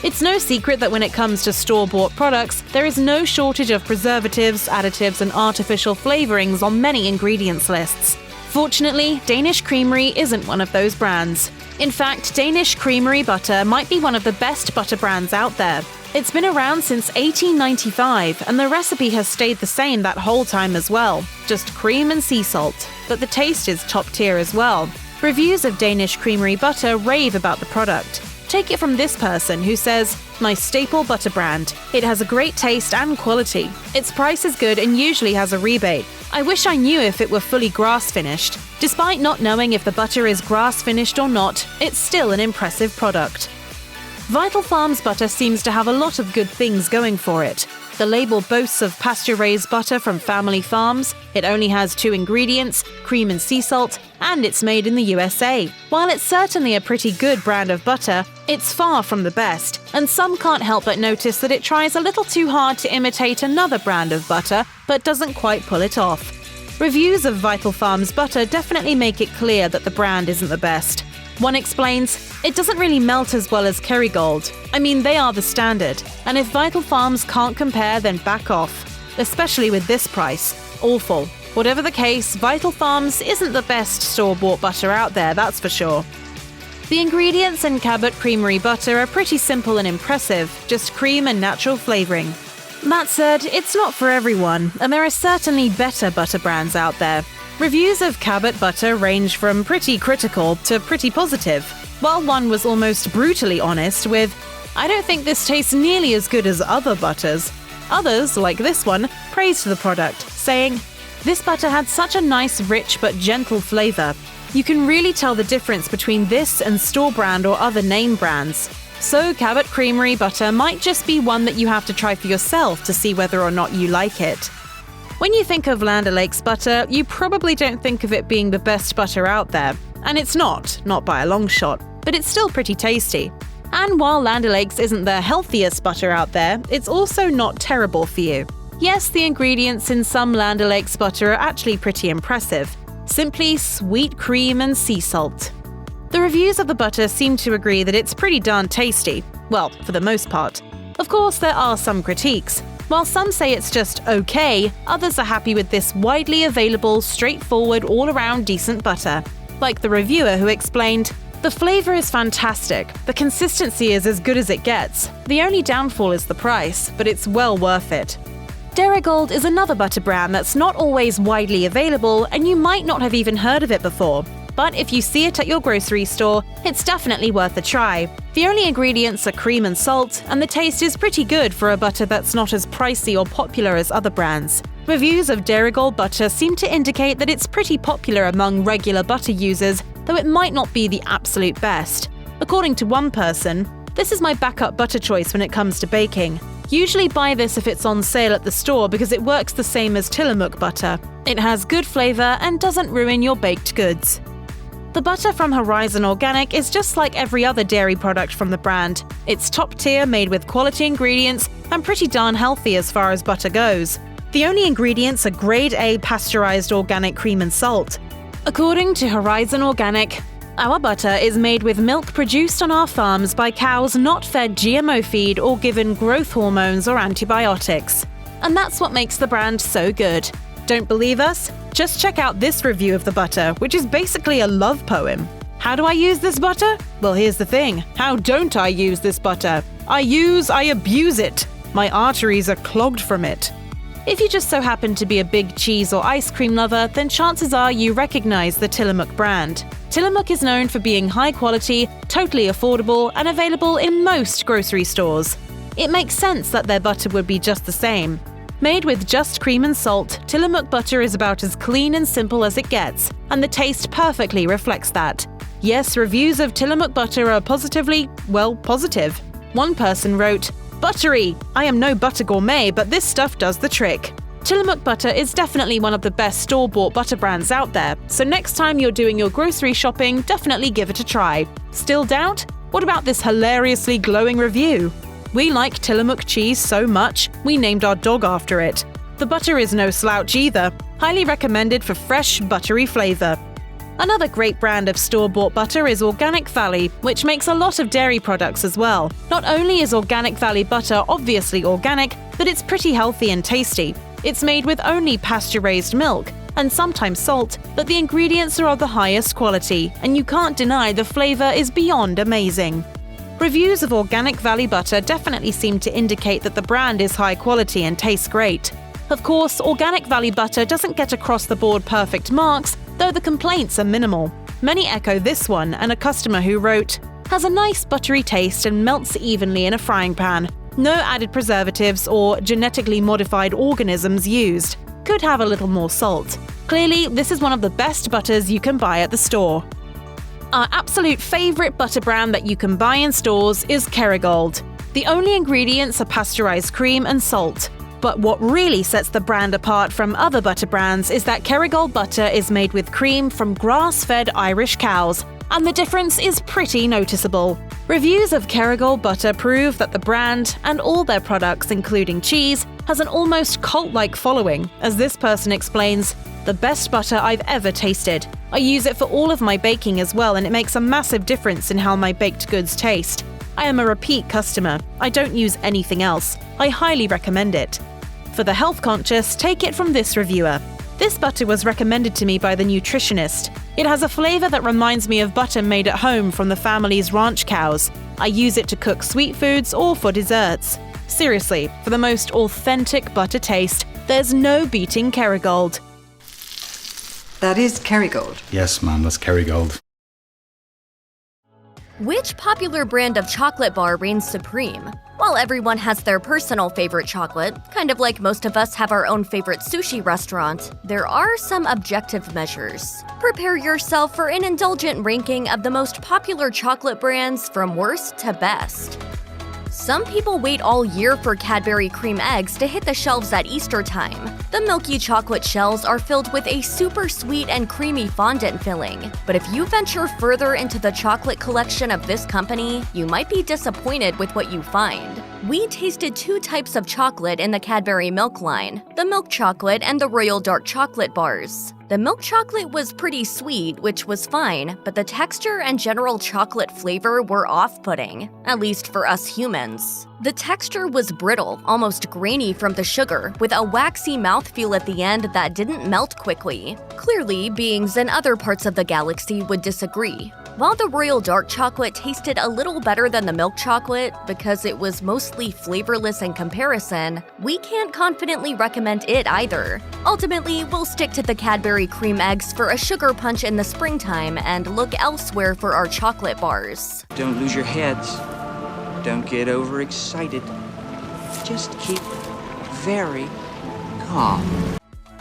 It's no secret that when it comes to store-bought products, there is no shortage of preservatives, additives, and artificial flavorings on many ingredients lists. Fortunately, Danish Creamery isn't one of those brands. In fact, Danish Creamery butter might be one of the best butter brands out there. It's been around since 1895, and the recipe has stayed the same that whole time as well. Just cream and sea salt. But the taste is top tier as well. Reviews of Danish Creamery butter rave about the product. Take it from this person who says, "My staple butter brand. It has a great taste and quality. Its price is good and usually has a rebate. I wish I knew if it were fully grass-finished. Despite not knowing if the butter is grass-finished or not, it's still an impressive product." Vital Farms butter seems to have a lot of good things going for it. The label boasts of pasture-raised butter from family farms, it only has 2 ingredients, cream and sea salt, and it's made in the USA. While it's certainly a pretty good brand of butter, it's far from the best, and some can't help but notice that it tries a little too hard to imitate another brand of butter, but doesn't quite pull it off. Reviews of Vital Farms butter definitely make it clear that the brand isn't the best. One explains, "It doesn't really melt as well as Kerrygold. I mean, they are the standard. And if Vital Farms can't compare, then back off. Especially with this price. Awful." Whatever the case, Vital Farms isn't the best store-bought butter out there, that's for sure. The ingredients in Cabot Creamery butter are pretty simple and impressive, just cream and natural flavoring. That said, it's not for everyone, and there are certainly better butter brands out there. Reviews of Cabot butter range from pretty critical to pretty positive, while one was almost brutally honest with, "I don't think this tastes nearly as good as other butters." Others, like this one, praised the product, saying, "This butter had such a nice, rich but gentle flavor. You can really tell the difference between this and store brand or other name brands." So Cabot Creamery butter might just be one that you have to try for yourself to see whether or not you like it. When you think of Land O'Lakes butter, you probably don't think of it being the best butter out there. And it's not by a long shot, but it's still pretty tasty. And while Land O'Lakes isn't the healthiest butter out there, it's also not terrible for you. Yes, the ingredients in some Land O'Lakes butter are actually pretty impressive. Simply sweet cream and sea salt. The reviews of the butter seem to agree that it's pretty darn tasty. Well, for the most part. Of course, there are some critiques. While some say it's just okay, others are happy with this widely available, straightforward, all-around decent butter. Like the reviewer who explained, "The flavor is fantastic. The consistency is as good as it gets. The only downfall is the price, but it's well worth it." Derigold is another butter brand that's not always widely available, and you might not have even heard of it before. But if you see it at your grocery store, it's definitely worth a try. The only ingredients are cream and salt, and the taste is pretty good for a butter that's not as pricey or popular as other brands. Reviews of Derigold butter seem to indicate that it's pretty popular among regular butter users, though it might not be the absolute best. According to one person, "This is my backup butter choice when it comes to baking. Usually buy this if it's on sale at the store because it works the same as Tillamook butter. It has good flavor and doesn't ruin your baked goods." The butter from Horizon Organic is just like every other dairy product from the brand. It's top tier, made with quality ingredients, and pretty darn healthy as far as butter goes. The only ingredients are grade A pasteurized organic cream and salt. According to Horizon Organic, "Our butter is made with milk produced on our farms by cows not fed GMO feed or given growth hormones or antibiotics." And that's what makes the brand so good. Don't believe us? Just check out this review of the butter, which is basically a love poem. How do I use this butter? Well, here's the thing. How don't I use this butter? I abuse it. My arteries are clogged from it. If you just so happen to be a big cheese or ice cream lover, then chances are you recognize the Tillamook brand. Tillamook is known for being high quality, totally affordable, and available in most grocery stores. It makes sense that their butter would be just the same. Made with just cream and salt, Tillamook butter is about as clean and simple as it gets, and the taste perfectly reflects that. Yes, reviews of Tillamook butter are positive. One person wrote, "Buttery! I am no butter gourmet, but this stuff does the trick." Tillamook butter is definitely one of the best store-bought butter brands out there, so next time you're doing your grocery shopping, definitely give it a try. Still doubt? What about this hilariously glowing review? "We like Tillamook cheese so much, we named our dog after it. The butter is no slouch either. Highly recommended for fresh, buttery flavor." Another great brand of store-bought butter is Organic Valley, which makes a lot of dairy products as well. Not only is Organic Valley butter obviously organic, but it's pretty healthy and tasty. It's made with only pasture-raised milk, and sometimes salt, but the ingredients are of the highest quality, and you can't deny the flavor is beyond amazing. Reviews of Organic Valley butter definitely seem to indicate that the brand is high quality and tastes great. Of course, Organic Valley butter doesn't get across-the-board perfect marks, though the complaints are minimal. Many echo this one, and a customer who wrote, "Has a nice buttery taste and melts evenly in a frying pan. No added preservatives or genetically modified organisms used. Could have a little more salt. Clearly, this is one of the best butters you can buy at the store." Our absolute favorite butter brand that you can buy in stores is Kerrygold. The only ingredients are pasteurized cream and salt. But what really sets the brand apart from other butter brands is that Kerrygold butter is made with cream from grass-fed Irish cows, and the difference is pretty noticeable. Reviews of Kerrygold butter prove that the brand, and all their products including cheese, has an almost cult-like following. As this person explains, "The best butter I've ever tasted. I use it for all of my baking as well, and it makes a massive difference in how my baked goods taste. I am a repeat customer. I don't use anything else. I highly recommend it." For the health conscious, take it from this reviewer. "This butter was recommended to me by the nutritionist. It has a flavor that reminds me of butter made at home from the family's ranch cows. I use it to cook sweet foods or for desserts. Seriously, for the most authentic butter taste, there's no beating Kerrygold." That is Kerrygold. Yes, ma'am, that's Kerrygold. Which popular brand of chocolate bar reigns supreme? While everyone has their personal favorite chocolate, kind of like most of us have our own favorite sushi restaurant, there are some objective measures. Prepare yourself for an indulgent ranking of the most popular chocolate brands from worst to best. Some people wait all year for Cadbury cream eggs to hit the shelves at Easter time. The milky chocolate shells are filled with a super sweet and creamy fondant filling. But if you venture further into the chocolate collection of this company, you might be disappointed with what you find. We tasted two types of chocolate in the Cadbury milk line, the milk chocolate and the royal dark chocolate bars. The milk chocolate was pretty sweet, which was fine, but the texture and general chocolate flavor were off-putting, at least for us humans. The texture was brittle, almost grainy from the sugar, with a waxy mouthfeel at the end that didn't melt quickly. Clearly, beings in other parts of the galaxy would disagree. While the royal dark chocolate tasted a little better than the milk chocolate because it was mostly flavorless in comparison, we can't confidently recommend it either. Ultimately, we'll stick to the Cadbury cream eggs for a sugar punch in the springtime and look elsewhere for our chocolate bars. Don't lose your heads. Don't get overexcited. Just keep very calm.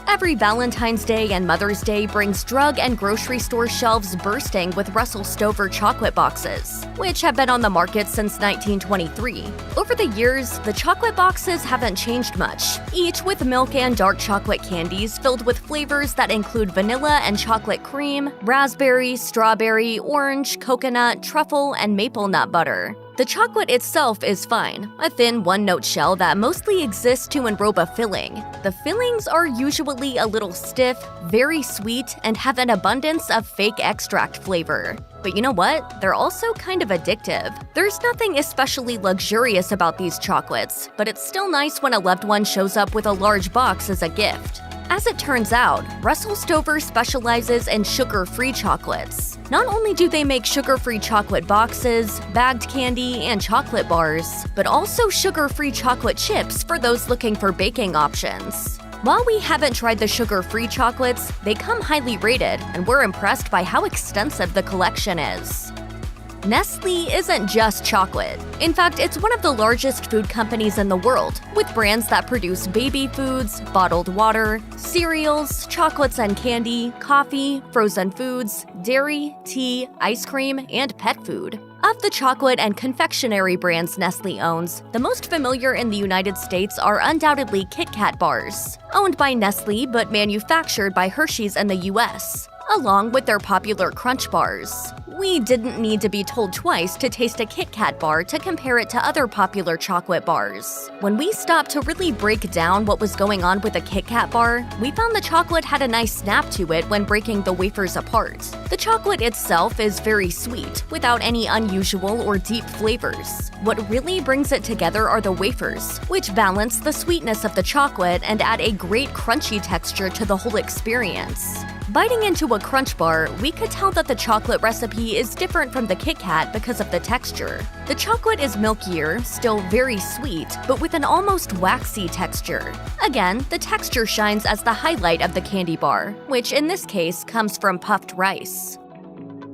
Every Valentine's Day and Mother's Day brings drug and grocery store shelves bursting with Russell Stover chocolate boxes, which have been on the market since 1923. Over the years, the chocolate boxes haven't changed much, each with milk and dark chocolate candies filled with flavors that include vanilla and chocolate cream, raspberry, strawberry, orange, coconut, truffle, and maple nut butter. The chocolate itself is fine, a thin one-note shell that mostly exists to enrobe a filling. The fillings are usually a little stiff, very sweet, and have an abundance of fake extract flavor. But you know what? They're also kind of addictive. There's nothing especially luxurious about these chocolates, but it's still nice when a loved one shows up with a large box as a gift. As it turns out, Russell Stover specializes in sugar-free chocolates. Not only do they make sugar-free chocolate boxes, bagged candy, and chocolate bars, but also sugar-free chocolate chips for those looking for baking options. While we haven't tried the sugar-free chocolates, they come highly rated, and we're impressed by how extensive the collection is. Nestle isn't just chocolate. In fact, it's one of the largest food companies in the world, with brands that produce baby foods, bottled water, cereals, chocolates and candy, coffee, frozen foods, dairy, tea, ice cream, and pet food. Of the chocolate and confectionery brands Nestle owns, the most familiar in the United States are undoubtedly Kit Kat bars, owned by Nestle but manufactured by Hershey's in the US, along with their popular Crunch bars. We didn't need to be told twice to taste a Kit Kat bar to compare it to other popular chocolate bars. When we stopped to really break down what was going on with a Kit Kat bar, we found the chocolate had a nice snap to it when breaking the wafers apart. The chocolate itself is very sweet, without any unusual or deep flavors. What really brings it together are the wafers, which balance the sweetness of the chocolate and add a great crunchy texture to the whole experience. Biting into a Crunch bar, we could tell that the chocolate recipe is different from the Kit Kat because of the texture. The chocolate is milkier, still very sweet, but with an almost waxy texture. Again, the texture shines as the highlight of the candy bar, which in this case comes from puffed rice.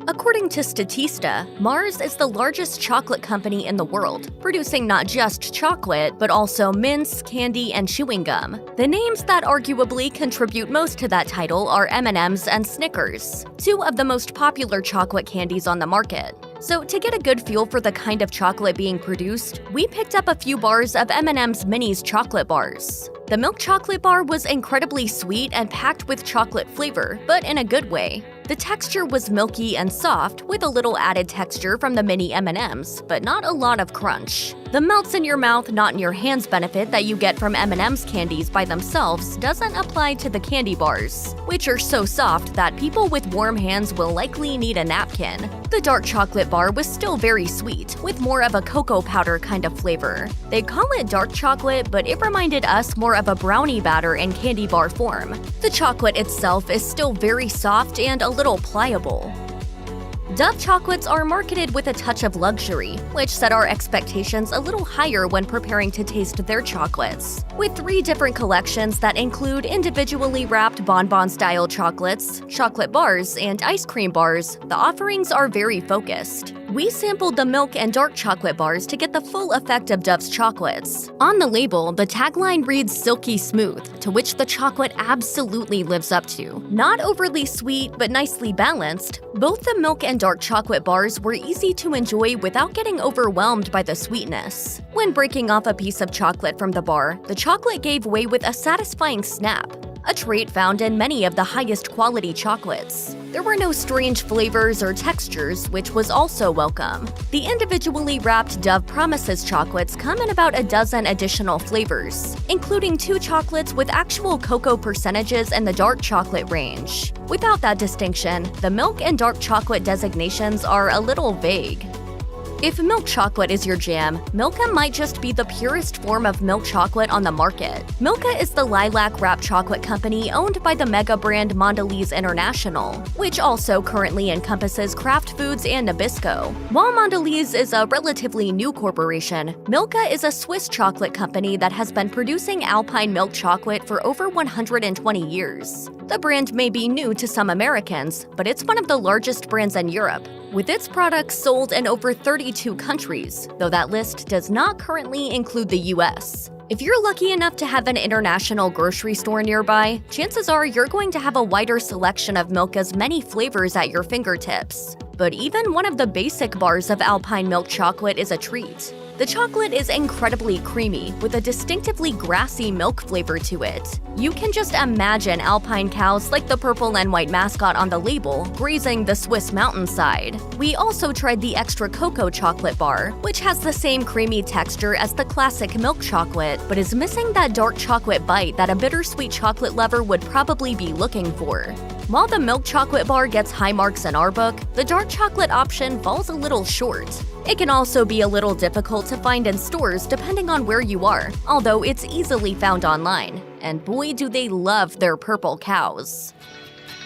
According to Statista, Mars is the largest chocolate company in the world, producing not just chocolate, but also mints, candy, and chewing gum. The names that arguably contribute most to that title are M&M's and Snickers, two of the most popular chocolate candies on the market. So to get a good feel for the kind of chocolate being produced, we picked up a few bars of M&M's Minis chocolate bars. The milk chocolate bar was incredibly sweet and packed with chocolate flavor, but in a good way. The texture was milky and soft, with a little added texture from the mini M&Ms, but not a lot of crunch. The melts in your mouth, not in your hands benefit that you get from M&M's candies by themselves doesn't apply to the candy bars, which are so soft that people with warm hands will likely need a napkin. The dark chocolate bar was still very sweet, with more of a cocoa powder kind of flavor. They call it dark chocolate, but it reminded us more of a brownie batter in candy bar form. The chocolate itself is still very soft and a little pliable. Dove chocolates are marketed with a touch of luxury, which set our expectations a little higher when preparing to taste their chocolates. With 3 different collections that include individually wrapped bonbon-style chocolates, chocolate bars, and ice cream bars, the offerings are very focused. We sampled the milk and dark chocolate bars to get the full effect of Dove's chocolates. On the label, the tagline reads "silky smooth," to which the chocolate absolutely lives up to. Not overly sweet, but nicely balanced, both the milk and dark chocolate bars were easy to enjoy without getting overwhelmed by the sweetness. When breaking off a piece of chocolate from the bar, the chocolate gave way with a satisfying snap, a trait found in many of the highest quality chocolates. There were no strange flavors or textures, which was also welcome. The individually wrapped Dove Promises chocolates come in about a dozen additional flavors, including 2 chocolates with actual cocoa percentages in the dark chocolate range. Without that distinction, the milk and dark chocolate designations are a little vague. If milk chocolate is your jam, Milka might just be the purest form of milk chocolate on the market. Milka is the lilac wrap chocolate company owned by the mega brand Mondelez International, which also currently encompasses Kraft Foods and Nabisco. While Mondelez is a relatively new corporation, Milka is a Swiss chocolate company that has been producing Alpine milk chocolate for over 120 years. The brand may be new to some Americans, but it's one of the largest brands in Europe, with its products sold in over 32 countries, though that list does not currently include the US. If you're lucky enough to have an international grocery store nearby, chances are you're going to have a wider selection of Milka's many flavors at your fingertips. But even one of the basic bars of Alpine milk chocolate is a treat. The chocolate is incredibly creamy, with a distinctively grassy milk flavor to it. You can just imagine Alpine cows like the purple and white mascot on the label, grazing the Swiss mountainside. We also tried the extra cocoa chocolate bar, which has the same creamy texture as the classic milk chocolate, but is missing that dark chocolate bite that a bittersweet chocolate lover would probably be looking for. While the milk chocolate bar gets high marks in our book, the dark chocolate option falls a little short. It can also be a little difficult to find in stores depending on where you are, although it's easily found online. And boy, do they love their purple cows.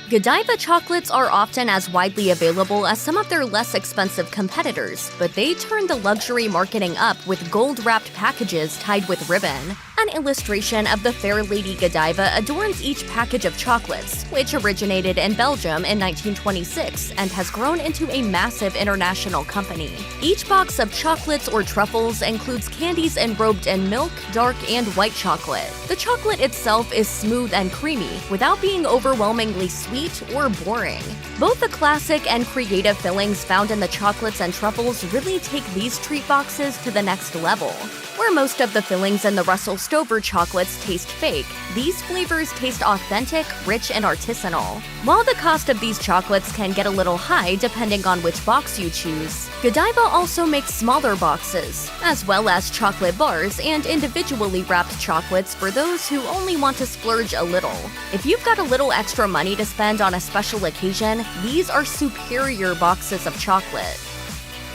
Godiva chocolates are often as widely available as some of their less expensive competitors, but they turn the luxury marketing up with gold-wrapped packages tied with ribbon. An illustration of the fair Lady Godiva adorns each package of chocolates, which originated in Belgium in 1926 and has grown into a massive international company. Each box of chocolates or truffles includes candies enrobed in milk, dark, and white chocolate. The chocolate itself is smooth and creamy without being overwhelmingly sweet or boring. Both the classic and creative fillings found in the chocolates and truffles really take these treat boxes to the next level. Where most of the fillings in the Russell Stover chocolates taste fake, these flavors taste authentic, rich, and artisanal. While the cost of these chocolates can get a little high depending on which box you choose, Godiva also makes smaller boxes, as well as chocolate bars and individually wrapped chocolates for those who only want to splurge a little. If you've got a little extra money to spend on a special occasion, these are superior boxes of chocolate.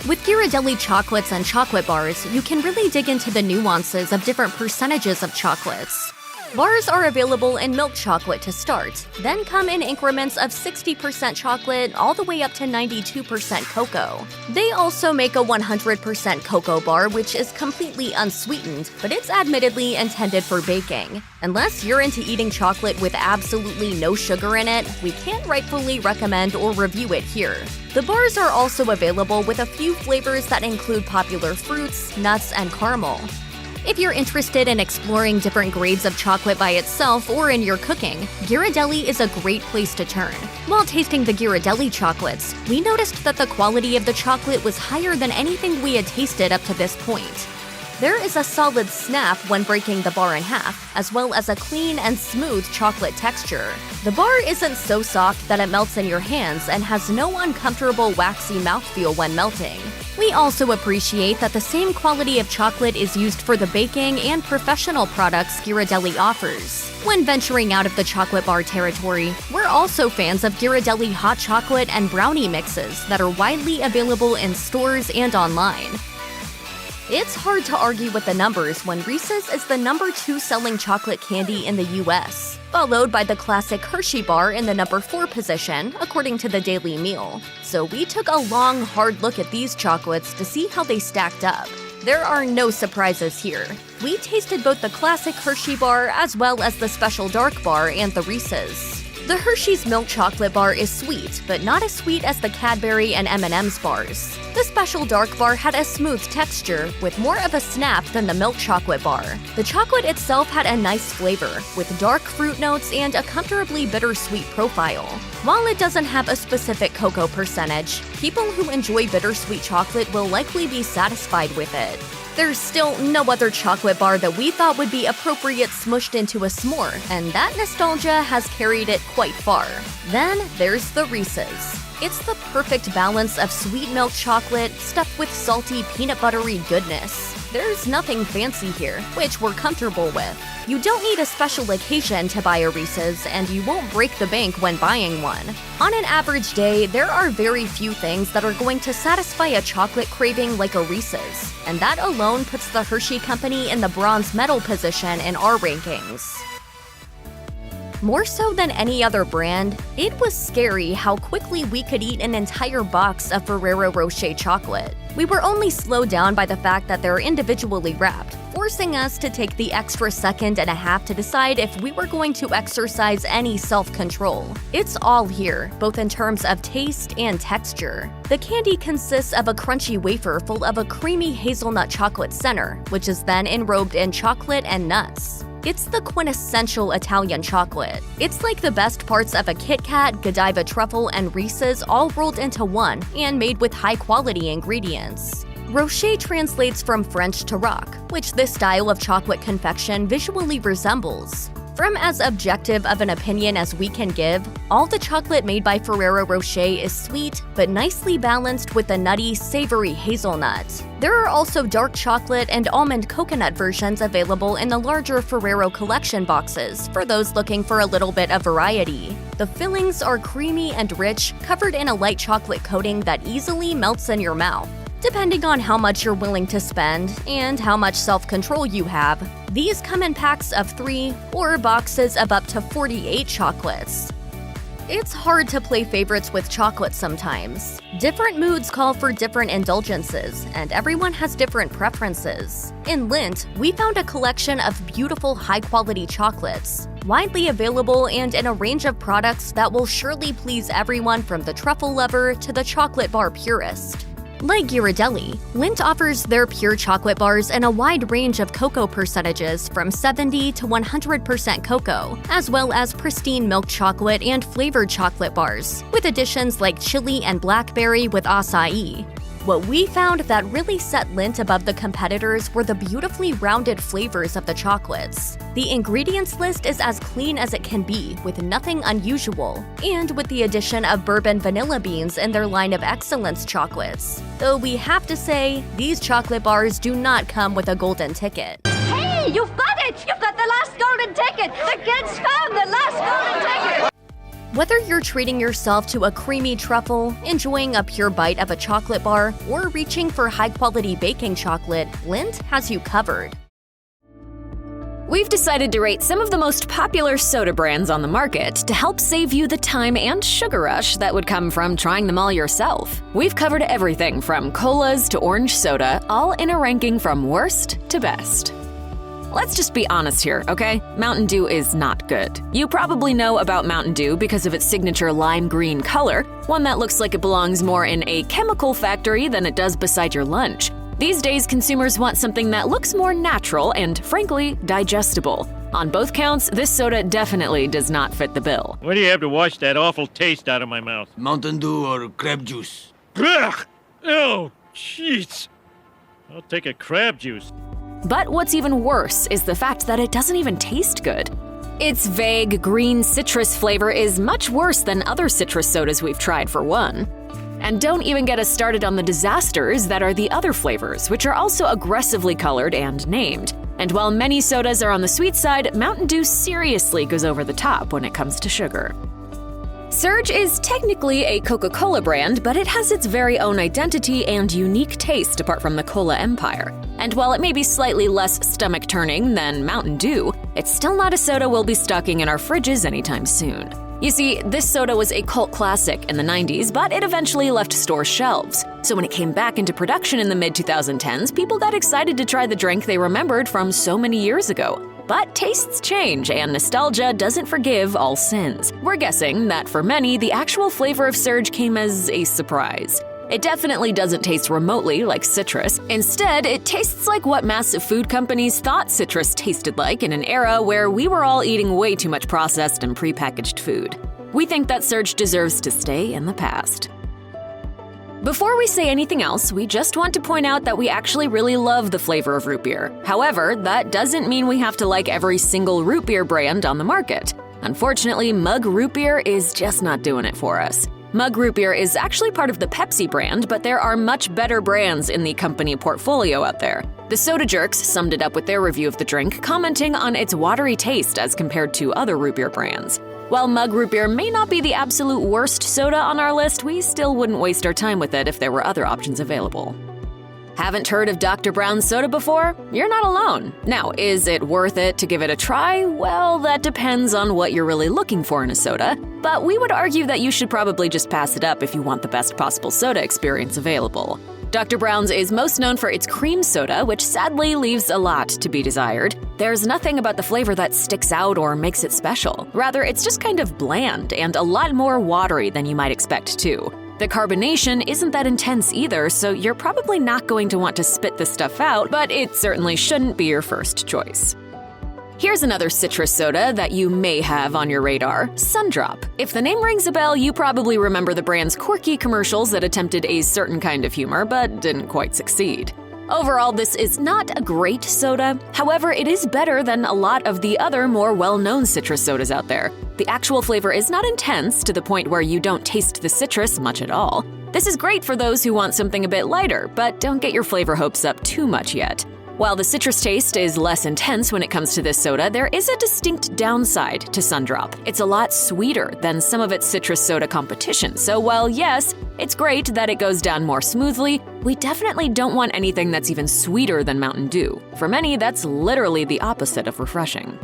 With Ghirardelli chocolates and chocolate bars, you can really dig into the nuances of different percentages of chocolates. Bars are available in milk chocolate to start, then come in increments of 60% chocolate all the way up to 92% cocoa. They also make a 100% cocoa bar, which is completely unsweetened, but it's admittedly intended for baking. Unless you're into eating chocolate with absolutely no sugar in it, we can't rightfully recommend or review it here. The bars are also available with a few flavors that include popular fruits, nuts, and caramel. If you're interested in exploring different grades of chocolate by itself or in your cooking, Ghirardelli is a great place to turn. While tasting the Ghirardelli chocolates, we noticed that the quality of the chocolate was higher than anything we had tasted up to this point. There is a solid snap when breaking the bar in half, as well as a clean and smooth chocolate texture. The bar isn't so soft that it melts in your hands and has no uncomfortable waxy mouthfeel when melting. We also appreciate that the same quality of chocolate is used for the baking and professional products Ghirardelli offers. When venturing out of the chocolate bar territory, we're also fans of Ghirardelli hot chocolate and brownie mixes that are widely available in stores and online. It's hard to argue with the numbers when Reese's is the number 2 selling chocolate candy in the US, followed by the classic Hershey bar in the number 4 position, according to the Daily Meal. So we took a long, hard look at these chocolates to see how they stacked up. There are no surprises here. We tasted both the classic Hershey bar as well as the special dark bar and the Reese's. The Hershey's milk chocolate bar is sweet, but not as sweet as the Cadbury and M&M's bars. The special dark bar had a smooth texture, with more of a snap than the milk chocolate bar. The chocolate itself had a nice flavor, with dark fruit notes and a comfortably bittersweet profile. While it doesn't have a specific cocoa percentage, people who enjoy bittersweet chocolate will likely be satisfied with it. There's still no other chocolate bar that we thought would be appropriate smushed into a s'more, and that nostalgia has carried it quite far. Then there's the Reese's. It's the perfect balance of sweet milk chocolate stuffed with salty peanut buttery goodness. There's nothing fancy here, which we're comfortable with. You don't need a special occasion to buy a Reese's, and you won't break the bank when buying one. On an average day, there are very few things that are going to satisfy a chocolate craving like a Reese's, and that alone puts the Hershey Company in the bronze medal position in our rankings. More so than any other brand, it was scary how quickly we could eat an entire box of Ferrero Rocher chocolate. We were only slowed down by the fact that they're individually wrapped, forcing us to take the extra second and a half to decide if we were going to exercise any self-control. It's all here, both in terms of taste and texture. The candy consists of a crunchy wafer full of a creamy hazelnut chocolate center, which is then enrobed in chocolate and nuts. It's the quintessential Italian chocolate. It's like the best parts of a Kit Kat, Godiva truffle, and Reese's all rolled into one and made with high-quality ingredients. Rocher translates from French to rock, which this style of chocolate confection visually resembles. From as objective of an opinion as we can give, all the chocolate made by Ferrero Rocher is sweet, but nicely balanced with the nutty, savory hazelnut. There are also dark chocolate and almond coconut versions available in the larger Ferrero collection boxes for those looking for a little bit of variety. The fillings are creamy and rich, covered in a light chocolate coating that easily melts in your mouth. Depending on how much you're willing to spend and how much self-control you have, these come in packs of 3 or boxes of up to 48 chocolates. It's hard to play favorites with chocolate sometimes. Different moods call for different indulgences, and everyone has different preferences. In Lindt, we found a collection of beautiful high-quality chocolates, widely available and in a range of products that will surely please everyone from the truffle lover to the chocolate bar purist. Like Ghirardelli, Lindt offers their pure chocolate bars in a wide range of cocoa percentages from 70 to 100% cocoa, as well as pristine milk chocolate and flavored chocolate bars, with additions like chili and blackberry with acai. What we found that really set Lindt above the competitors were the beautifully rounded flavors of the chocolates. The ingredients list is as clean as it can be, with nothing unusual, and with the addition of bourbon vanilla beans in their line of excellence chocolates. Though we have to say, these chocolate bars do not come with a golden ticket. Hey, you've got it! You've got the last golden ticket! The kids found the last golden ticket! Whether you're treating yourself to a creamy truffle, enjoying a pure bite of a chocolate bar, or reaching for high-quality baking chocolate, Lindt has you covered. We've decided to rate some of the most popular soda brands on the market to help save you the time and sugar rush that would come from trying them all yourself. We've covered everything from colas to orange soda, all in a ranking from worst to best. Let's just be honest here, okay? Mountain Dew is not good. You probably know about Mountain Dew because of its signature lime green color, one that looks like it belongs more in a chemical factory than it does beside your lunch. These days, consumers want something that looks more natural and, frankly, digestible. On both counts, this soda definitely does not fit the bill. Why do you have to wash that awful taste out of my mouth? Mountain Dew or crab juice? Ugh! Oh, jeez. I'll take a crab juice. But what's even worse is the fact that it doesn't even taste good. Its vague green citrus flavor is much worse than other citrus sodas we've tried, for one. And don't even get us started on the disasters that are the other flavors, which are also aggressively colored and named. And while many sodas are on the sweet side, Mountain Dew seriously goes over the top when it comes to sugar. Surge is technically a Coca-Cola brand, but it has its very own identity and unique taste apart from the cola empire. And while it may be slightly less stomach-turning than Mountain Dew, it's still not a soda we'll be stocking in our fridges anytime soon. You see, this soda was a cult classic in the 90s, but it eventually left store shelves. So when it came back into production in the mid-2010s, people got excited to try the drink they remembered from so many years ago. But tastes change, and nostalgia doesn't forgive all sins. We're guessing that for many, the actual flavor of Surge came as a surprise. It definitely doesn't taste remotely like citrus. Instead, it tastes like what massive food companies thought citrus tasted like in an era where we were all eating way too much processed and prepackaged food. We think that Surge deserves to stay in the past. Before we say anything else, we just want to point out that we actually really love the flavor of root beer. However, that doesn't mean we have to like every single root beer brand on the market. Unfortunately, Mug Root Beer is just not doing it for us. Mug Root Beer is actually part of the Pepsi brand, but there are much better brands in the company portfolio out there. The Soda Jerks summed it up with their review of the drink, commenting on its watery taste as compared to other root beer brands. While Mug Root Beer may not be the absolute worst soda on our list, we still wouldn't waste our time with it if there were other options available. Haven't heard of Dr. Brown's soda before? You're not alone. Now, is it worth it to give it a try? Well, that depends on what you're really looking for in a soda, but we would argue that you should probably just pass it up if you want the best possible soda experience available. Dr. Brown's is most known for its cream soda, which sadly leaves a lot to be desired. There's nothing about the flavor that sticks out or makes it special. Rather, it's just kind of bland and a lot more watery than you might expect too. The carbonation isn't that intense either, so you're probably not going to want to spit this stuff out, but it certainly shouldn't be your first choice. Here's another citrus soda that you may have on your radar, Sundrop. If the name rings a bell, you probably remember the brand's quirky commercials that attempted a certain kind of humor but didn't quite succeed. Overall, this is not a great soda. However, it is better than a lot of the other more well-known citrus sodas out there. The actual flavor is not intense to the point where you don't taste the citrus much at all. This is great for those who want something a bit lighter, but don't get your flavor hopes up too much yet. While the citrus taste is less intense when it comes to this soda, there is a distinct downside to Sundrop. It's a lot sweeter than some of its citrus soda competition, so while yes, it's great that it goes down more smoothly, we definitely don't want anything that's even sweeter than Mountain Dew. For many, that's literally the opposite of refreshing.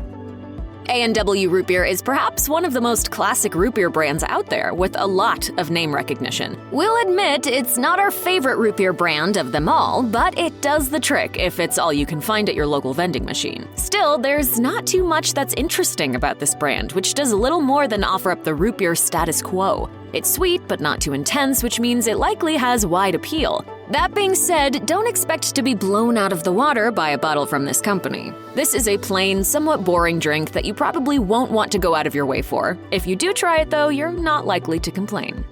A&W Root Beer is perhaps one of the most classic root beer brands out there, with a lot of name recognition. We'll admit it's not our favorite root beer brand of them all, but it does the trick if it's all you can find at your local vending machine. Still, there's not too much that's interesting about this brand, which does little more than offer up the root beer status quo. It's sweet, but not too intense, which means it likely has wide appeal. That being said, don't expect to be blown out of the water by a bottle from this company. This is a plain, somewhat boring drink that you probably won't want to go out of your way for. If you do try it though, you're not likely to complain.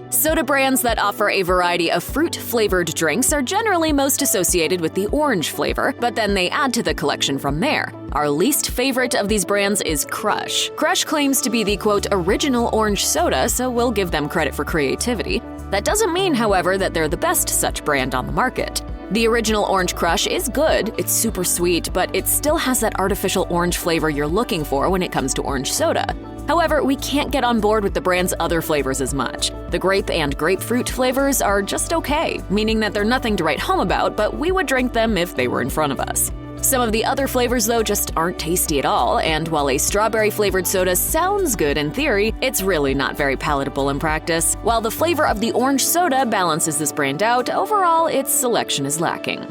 Soda brands that offer a variety of fruit-flavored drinks are generally most associated with the orange flavor, but then they add to the collection from there. Our least favorite of these brands is Crush. Crush claims to be the, quote, original orange soda, so we'll give them credit for creativity. That doesn't mean, however, that they're the best such brand on the market. The original Orange Crush is good, it's super sweet, but it still has that artificial orange flavor you're looking for when it comes to orange soda. However, we can't get on board with the brand's other flavors as much. The grape and grapefruit flavors are just okay, meaning that they're nothing to write home about, but we would drink them if they were in front of us. Some of the other flavors, though, just aren't tasty at all, and while a strawberry-flavored soda sounds good in theory, it's really not very palatable in practice. While the flavor of the orange soda balances this brand out, overall, its selection is lacking.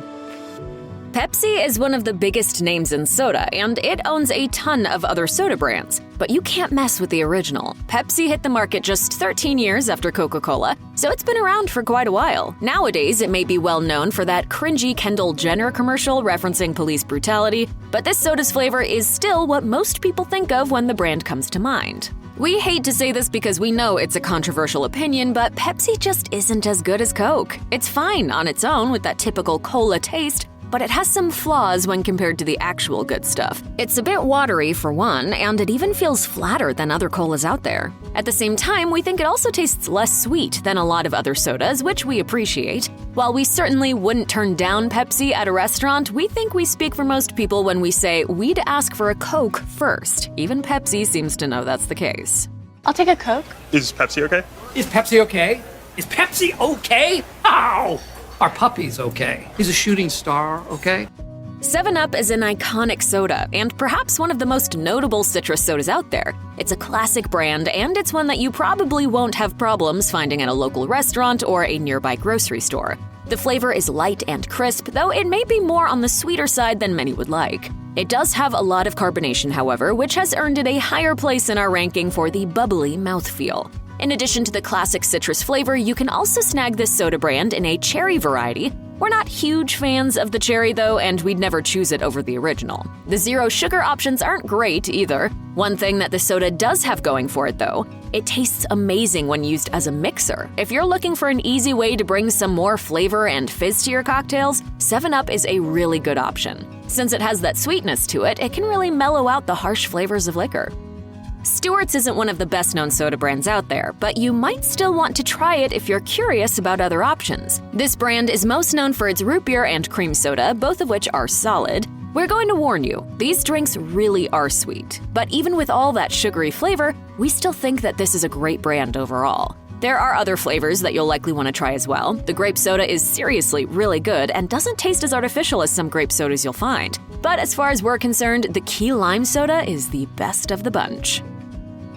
Pepsi is one of the biggest names in soda, and it owns a ton of other soda brands. But you can't mess with the original. Pepsi hit the market just 13 years after Coca-Cola, so it's been around for quite a while. Nowadays, it may be well known for that cringy Kendall Jenner commercial referencing police brutality, but this soda's flavor is still what most people think of when the brand comes to mind. We hate to say this because we know it's a controversial opinion, but Pepsi just isn't as good as Coke. It's fine on its own with that typical cola taste, but it has some flaws when compared to the actual good stuff. It's a bit watery for one, and it even feels flatter than other colas out there. At the same time, we think it also tastes less sweet than a lot of other sodas, which we appreciate. While we certainly wouldn't turn down Pepsi at a restaurant, we think we speak for most people when we say we'd ask for a Coke first. Even Pepsi seems to know that's the case. I'll take a Coke. Is Pepsi okay? Is Pepsi okay? Is Pepsi okay? Ow! Our puppy's okay. He's a shooting star, okay? 7-Up is an iconic soda, and perhaps one of the most notable citrus sodas out there. It's a classic brand, and it's one that you probably won't have problems finding at a local restaurant or a nearby grocery store. The flavor is light and crisp, though it may be more on the sweeter side than many would like. It does have a lot of carbonation, however, which has earned it a higher place in our ranking for the bubbly mouthfeel. In addition to the classic citrus flavor, you can also snag this soda brand in a cherry variety. We're not huge fans of the cherry though, and we'd never choose it over the original. The zero sugar options aren't great either. One thing that the soda does have going for it though, it tastes amazing when used as a mixer. If you're looking for an easy way to bring some more flavor and fizz to your cocktails, 7-Up is a really good option. Since it has that sweetness to it, it can really mellow out the harsh flavors of liquor. Stewart's isn't one of the best-known soda brands out there, but you might still want to try it if you're curious about other options. This brand is most known for its root beer and cream soda, both of which are solid. We're going to warn you, these drinks really are sweet. But even with all that sugary flavor, we still think that this is a great brand overall. There are other flavors that you'll likely want to try as well. The grape soda is seriously really good and doesn't taste as artificial as some grape sodas you'll find. But as far as we're concerned, the key lime soda is the best of the bunch.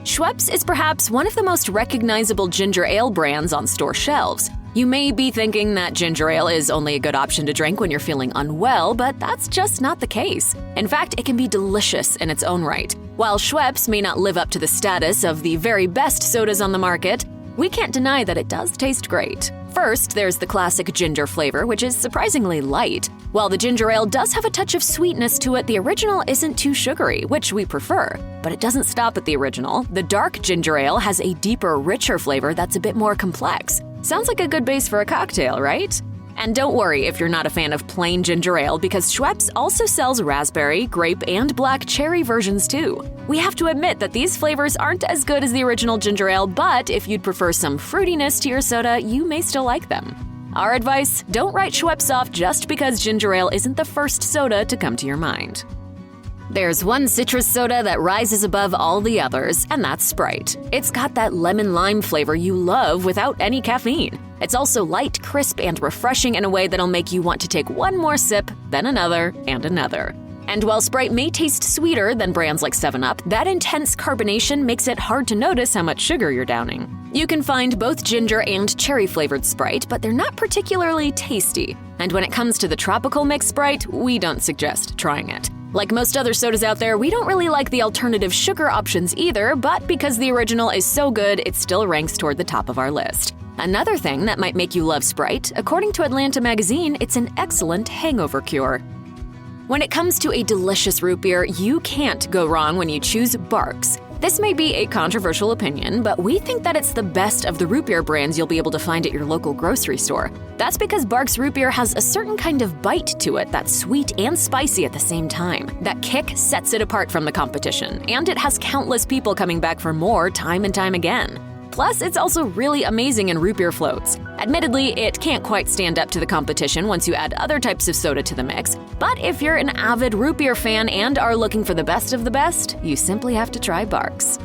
Schweppes is perhaps one of the most recognizable ginger ale brands on store shelves. You may be thinking that ginger ale is only a good option to drink when you're feeling unwell, but that's just not the case. In fact, it can be delicious in its own right. While Schweppes may not live up to the status of the very best sodas on the market, we can't deny that it does taste great. First, there's the classic ginger flavor, which is surprisingly light. While the ginger ale does have a touch of sweetness to it, the original isn't too sugary, which we prefer. But it doesn't stop at the original. The dark ginger ale has a deeper, richer flavor that's a bit more complex. Sounds like a good base for a cocktail, right? And don't worry if you're not a fan of plain ginger ale, because Schweppes also sells raspberry, grape, and black cherry versions too. We have to admit that these flavors aren't as good as the original ginger ale, but if you'd prefer some fruitiness to your soda, you may still like them. Our advice, don't write Schweppes off just because ginger ale isn't the first soda to come to your mind. There's one citrus soda that rises above all the others, and that's Sprite. It's got that lemon-lime flavor you love without any caffeine. It's also light, crisp, and refreshing in a way that'll make you want to take one more sip, then another, and another. And while Sprite may taste sweeter than brands like 7-Up, that intense carbonation makes it hard to notice how much sugar you're downing. You can find both ginger and cherry-flavored Sprite, but they're not particularly tasty. And when it comes to the tropical mix Sprite, we don't suggest trying it. Like most other sodas out there, we don't really like the alternative sugar options either, but because the original is so good, it still ranks toward the top of our list. Another thing that might make you love Sprite, according to Atlanta Magazine, it's an excellent hangover cure. When it comes to a delicious root beer, you can't go wrong when you choose Barq's. This may be a controversial opinion, but we think that it's the best of the root beer brands you'll be able to find at your local grocery store. That's because Barq's root beer has a certain kind of bite to it that's sweet and spicy at the same time. That kick sets it apart from the competition, and it has countless people coming back for more time and time again. Plus, it's also really amazing in root beer floats. Admittedly, it can't quite stand up to the competition once you add other types of soda to the mix, but if you're an avid root beer fan and are looking for the best of the best, you simply have to try Barq's.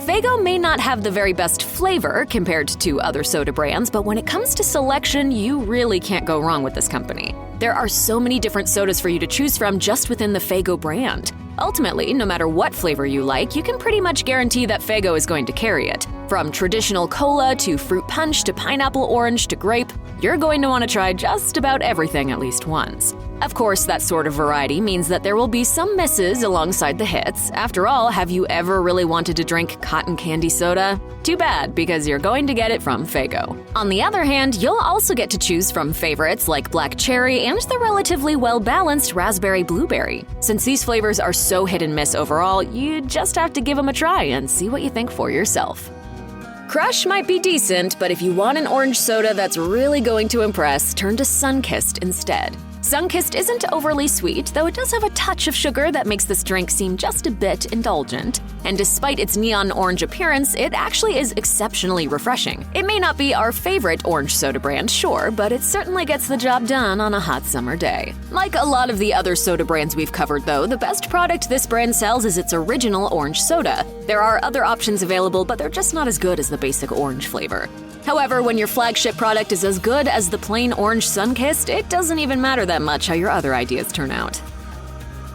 Faygo may not have the very best flavor compared to other soda brands, but when it comes to selection, you really can't go wrong with this company. There are so many different sodas for you to choose from just within the Faygo brand. Ultimately, no matter what flavor you like, you can pretty much guarantee that Faygo is going to carry it. From traditional cola to fruit punch to pineapple orange to grape, you're going to want to try just about everything at least once. Of course, that sort of variety means that there will be some misses alongside the hits. After all, have you ever really wanted to drink cotton candy soda? Too bad, because you're going to get it from Faygo. On the other hand, you'll also get to choose from favorites like black cherry and the relatively well-balanced raspberry blueberry. Since these flavors are so hit and miss overall, you just have to give them a try and see what you think for yourself. Crush might be decent, but if you want an orange soda that's really going to impress, turn to Sunkist instead. Sunkist isn't overly sweet, though it does have a touch of sugar that makes this drink seem just a bit indulgent. And despite its neon orange appearance, it actually is exceptionally refreshing. It may not be our favorite orange soda brand, sure, but it certainly gets the job done on a hot summer day. Like a lot of the other soda brands we've covered though, the best product this brand sells is its original orange soda. There are other options available, but they're just not as good as the basic orange flavor. However, when your flagship product is as good as the plain orange Sunkist, it doesn't even matter that much how your other ideas turn out.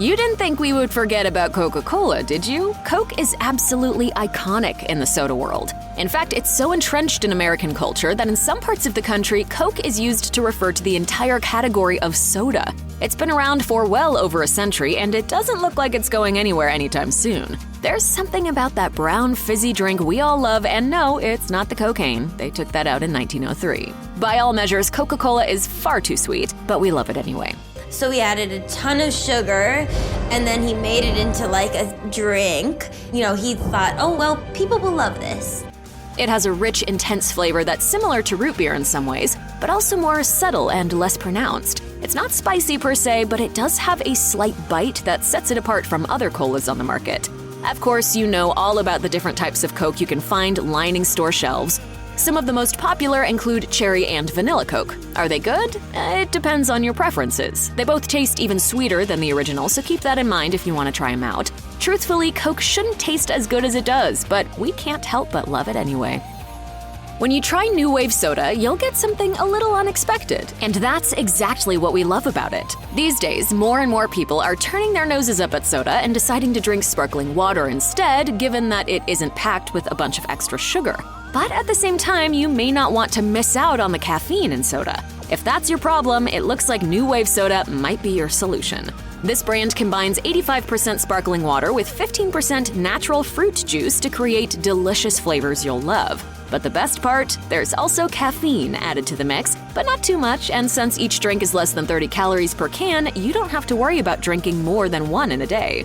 You didn't think we would forget about Coca-Cola, did you? Coke is absolutely iconic in the soda world. In fact, it's so entrenched in American culture that in some parts of the country, Coke is used to refer to the entire category of soda. It's been around for well over a century, and it doesn't look like it's going anywhere anytime soon. There's something about that brown, fizzy drink we all love, and no, it's not the cocaine. They took that out in 1903. By all measures, Coca-Cola is far too sweet, but we love it anyway. So he added a ton of sugar, and then he made it into like a drink. You know, he thought, oh, well, people will love this. It has a rich, intense flavor that's similar to root beer in some ways, but also more subtle and less pronounced. It's not spicy per se, but it does have a slight bite that sets it apart from other colas on the market. Of course, you know all about the different types of Coke you can find lining store shelves. Some of the most popular include cherry and vanilla Coke. Are they good? It depends on your preferences. They both taste even sweeter than the original, so keep that in mind if you want to try them out. Truthfully, Coke shouldn't taste as good as it does, but we can't help but love it anyway. When you try New Wave Soda, you'll get something a little unexpected, and that's exactly what we love about it. These days, more and more people are turning their noses up at soda and deciding to drink sparkling water instead, given that it isn't packed with a bunch of extra sugar. But at the same time, you may not want to miss out on the caffeine in soda. If that's your problem, it looks like New Wave Soda might be your solution. This brand combines 85% sparkling water with 15% natural fruit juice to create delicious flavors you'll love. But the best part? There's also caffeine added to the mix, but not too much, and since each drink is less than 30 calories per can, you don't have to worry about drinking more than one in a day.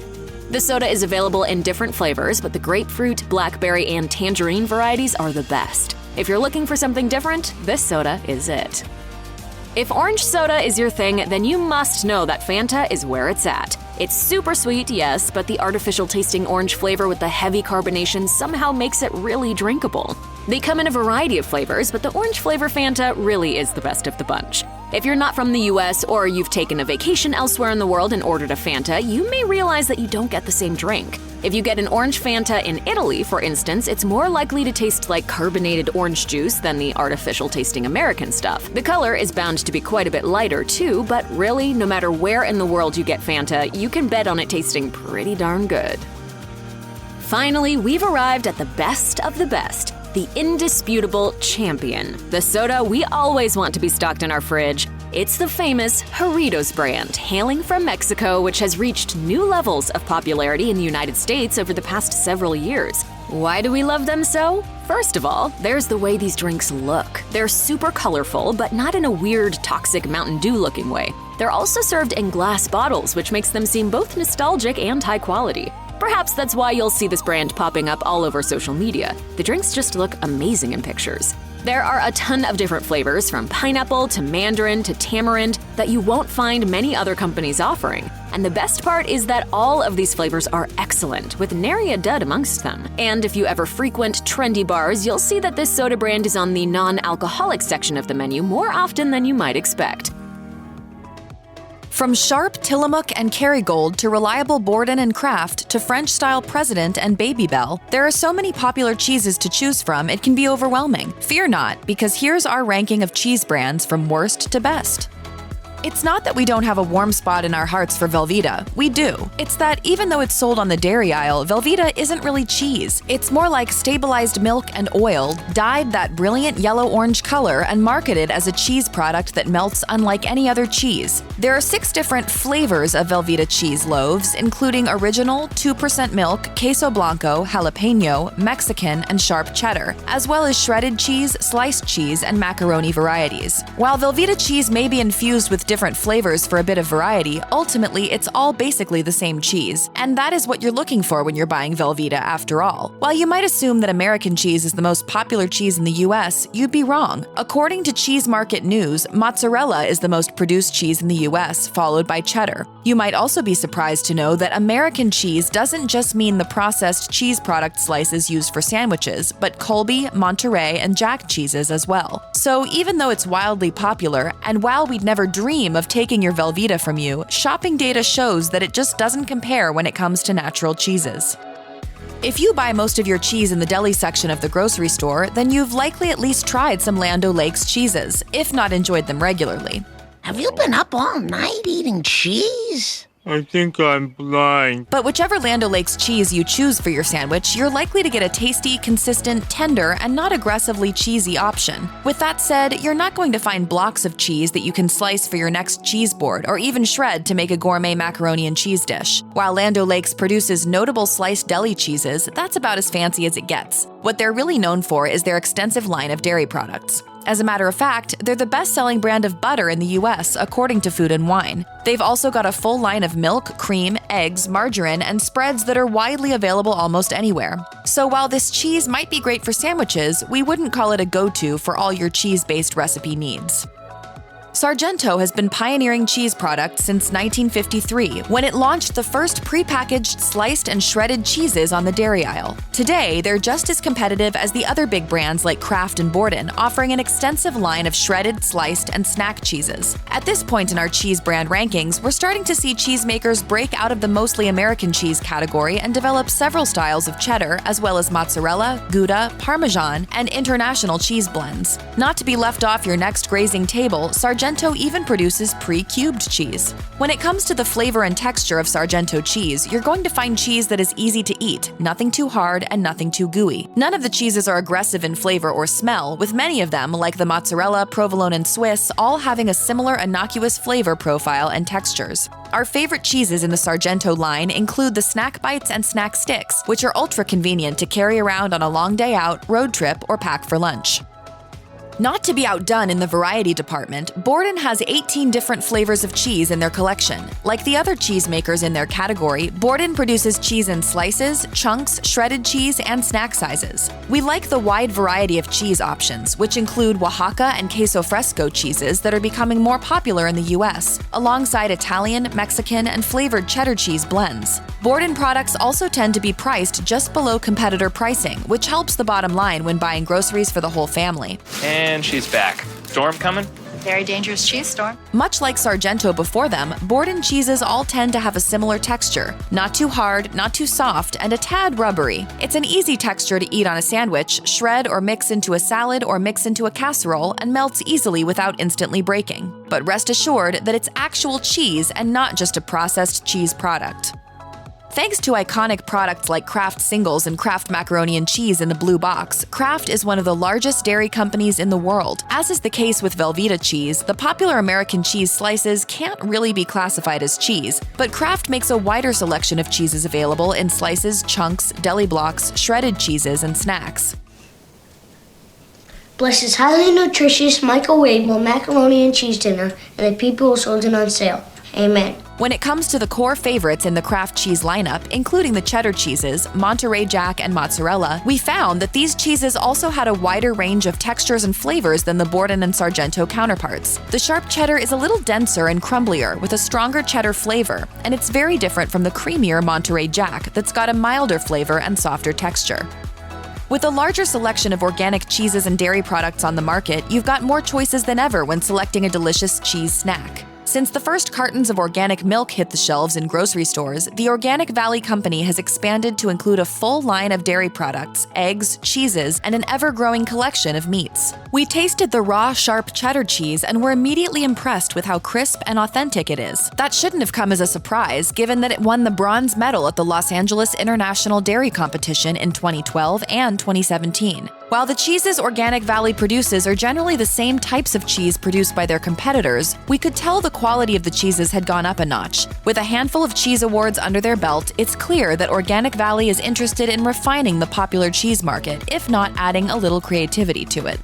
The soda is available in different flavors, but the grapefruit, blackberry, and tangerine varieties are the best. If you're looking for something different, this soda is it. If orange soda is your thing, then you must know that Fanta is where it's at. It's super sweet, yes, but the artificial tasting orange flavor with the heavy carbonation somehow makes it really drinkable. They come in a variety of flavors, but the orange flavor Fanta really is the best of the bunch. If you're not from the US or you've taken a vacation elsewhere in the world and ordered a Fanta, you may realize that you don't get the same drink. If you get an orange Fanta in Italy, for instance, it's more likely to taste like carbonated orange juice than the artificial-tasting American stuff. The color is bound to be quite a bit lighter, too, but really, no matter where in the world you get Fanta, you can bet on it tasting pretty darn good. Finally, we've arrived at the best of the best, the indisputable champion, the soda we always want to be stocked in our fridge. It's the famous Jarritos brand, hailing from Mexico, which has reached new levels of popularity in the United States over the past several years. Why do we love them so? First of all, there's the way these drinks look. They're super colorful, but not in a weird, toxic Mountain Dew-looking way. They're also served in glass bottles, which makes them seem both nostalgic and high quality. Perhaps that's why you'll see this brand popping up all over social media. The drinks just look amazing in pictures. There are a ton of different flavors, from pineapple to mandarin to tamarind, that you won't find many other companies offering. And the best part is that all of these flavors are excellent, with nary a dud amongst them. And if you ever frequent trendy bars, you'll see that this soda brand is on the non-alcoholic section of the menu more often than you might expect. From sharp Tillamook and Kerrygold to reliable Bourbon and Kraft to French-style President and Babybel, there are so many popular cheeses to choose from it can be overwhelming. Fear not, because here's our ranking of cheese brands from worst to best. It's not that we don't have a warm spot in our hearts for Velveeta. We do. It's that even though it's sold on the dairy aisle, Velveeta isn't really cheese. It's more like stabilized milk and oil, dyed that brilliant yellow-orange color, and marketed as a cheese product that melts unlike any other cheese. There are 6 different flavors of Velveeta cheese loaves, including original, 2% milk, queso blanco, jalapeno, Mexican, and sharp cheddar, as well as shredded cheese, sliced cheese, and macaroni varieties. While Velveeta cheese may be infused with different flavors for a bit of variety, ultimately it's all basically the same cheese. And that is what you're looking for when you're buying Velveeta after all. While you might assume that American cheese is the most popular cheese in the US, you'd be wrong. According to Cheese Market News, mozzarella is the most produced cheese in the US, followed by cheddar. You might also be surprised to know that American cheese doesn't just mean the processed cheese product slices used for sandwiches, but Colby, Monterey, and Jack cheeses as well. So even though it's wildly popular, and while we'd never dream of taking your Velveeta from you, shopping data shows that it just doesn't compare when it comes to natural cheeses. If you buy most of your cheese in the deli section of the grocery store, then you've likely at least tried some Land O'Lakes cheeses, if not enjoyed them regularly. Have you been up all night eating cheese? I think I'm blind. But whichever Land O'Lakes cheese you choose for your sandwich, you're likely to get a tasty, consistent, tender, and not aggressively cheesy option. With that said, you're not going to find blocks of cheese that you can slice for your next cheese board or even shred to make a gourmet macaroni and cheese dish. While Land O'Lakes produces notable sliced deli cheeses, that's about as fancy as it gets. What they're really known for is their extensive line of dairy products. As a matter of fact, they're the best-selling brand of butter in the US, according to Food & Wine. They've also got a full line of milk, cream, eggs, margarine, and spreads that are widely available almost anywhere. So while this cheese might be great for sandwiches, we wouldn't call it a go-to for all your cheese-based recipe needs. Sargento has been pioneering cheese products since 1953, when it launched the first prepackaged sliced and shredded cheeses on the dairy aisle. Today, they're just as competitive as the other big brands like Kraft and Bourbon, offering an extensive line of shredded, sliced, and snack cheeses. At this point in our cheese brand rankings, we're starting to see cheesemakers break out of the mostly American cheese category and develop several styles of cheddar, as well as mozzarella, Gouda, Parmesan, and international cheese blends. Not to be left off your next grazing table, Sargento even produces pre-cubed cheese. When it comes to the flavor and texture of Sargento cheese, you're going to find cheese that is easy to eat, nothing too hard and nothing too gooey. None of the cheeses are aggressive in flavor or smell, with many of them, like the mozzarella, provolone, and Swiss, all having a similar innocuous flavor profile and textures. Our favorite cheeses in the Sargento line include the Snack Bites and Snack Sticks, which are ultra convenient to carry around on a long day out, road trip, or pack for lunch. Not to be outdone in the variety department, Bourbon has 18 different flavors of cheese in their collection. Like the other cheesemakers in their category, Bourbon produces cheese in slices, chunks, shredded cheese, and snack sizes. We like the wide variety of cheese options, which include Oaxaca and queso fresco cheeses that are becoming more popular in the US, alongside Italian, Mexican, and flavored cheddar cheese blends. Bourbon products also tend to be priced just below competitor pricing, which helps the bottom line when buying groceries for the whole family. And she's back. Storm coming? Very dangerous cheese storm. Much like Sargento before them, Bourbon cheeses all tend to have a similar texture. Not too hard, not too soft, and a tad rubbery. It's an easy texture to eat on a sandwich, shred or mix into a salad or mix into a casserole, and melts easily without instantly breaking. But rest assured that it's actual cheese and not just a processed cheese product. Thanks to iconic products like Kraft Singles and Kraft Macaroni and Cheese in the blue box, Kraft is one of the largest dairy companies in the world. As is the case with Velveeta cheese, the popular American cheese slices can't really be classified as cheese, but Kraft makes a wider selection of cheeses available in slices, chunks, deli blocks, shredded cheeses, and snacks. Bless this highly nutritious, microwavable macaroni and cheese dinner and the people who sold it on sale. Amen. When it comes to the core favorites in the Kraft cheese lineup, including the cheddar cheeses, Monterey Jack, and mozzarella, we found that these cheeses also had a wider range of textures and flavors than the Bourbon and Sargento counterparts. The sharp cheddar is a little denser and crumblier with a stronger cheddar flavor, and it's very different from the creamier Monterey Jack that's got a milder flavor and softer texture. With a larger selection of organic cheeses and dairy products on the market, you've got more choices than ever when selecting a delicious cheese snack. Since the first cartons of organic milk hit the shelves in grocery stores, the Organic Valley Company has expanded to include a full line of dairy products, eggs, cheeses, and an ever-growing collection of meats. We tasted the raw, sharp cheddar cheese and were immediately impressed with how crisp and authentic it is. That shouldn't have come as a surprise, given that it won the bronze medal at the Los Angeles International Dairy Competition in 2012 and 2017. While the cheeses Organic Valley produces are generally the same types of cheese produced by their competitors, we could tell the quality of the cheeses had gone up a notch. With a handful of cheese awards under their belt, it's clear that Organic Valley is interested in refining the popular cheese market, if not adding a little creativity to it.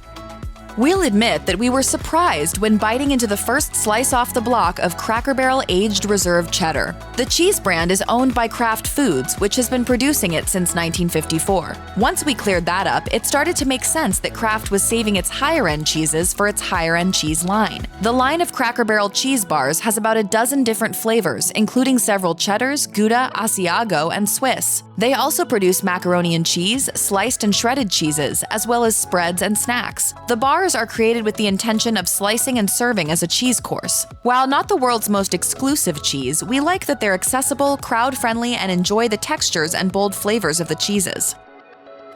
We'll admit that we were surprised when biting into the first slice off the block of Cracker Barrel Aged Reserve Cheddar. The cheese brand is owned by Kraft Foods, which has been producing it since 1954. Once we cleared that up, it started to make sense that Kraft was saving its higher-end cheeses for its higher-end cheese line. The line of Cracker Barrel cheese bars has about a dozen different flavors, including several cheddars, Gouda, Asiago, and Swiss. They also produce macaroni and cheese, sliced and shredded cheeses, as well as spreads and snacks. The bars are created with the intention of slicing and serving as a cheese course. While not the world's most exclusive cheese, we like that they're accessible, crowd-friendly, and enjoy the textures and bold flavors of the cheeses.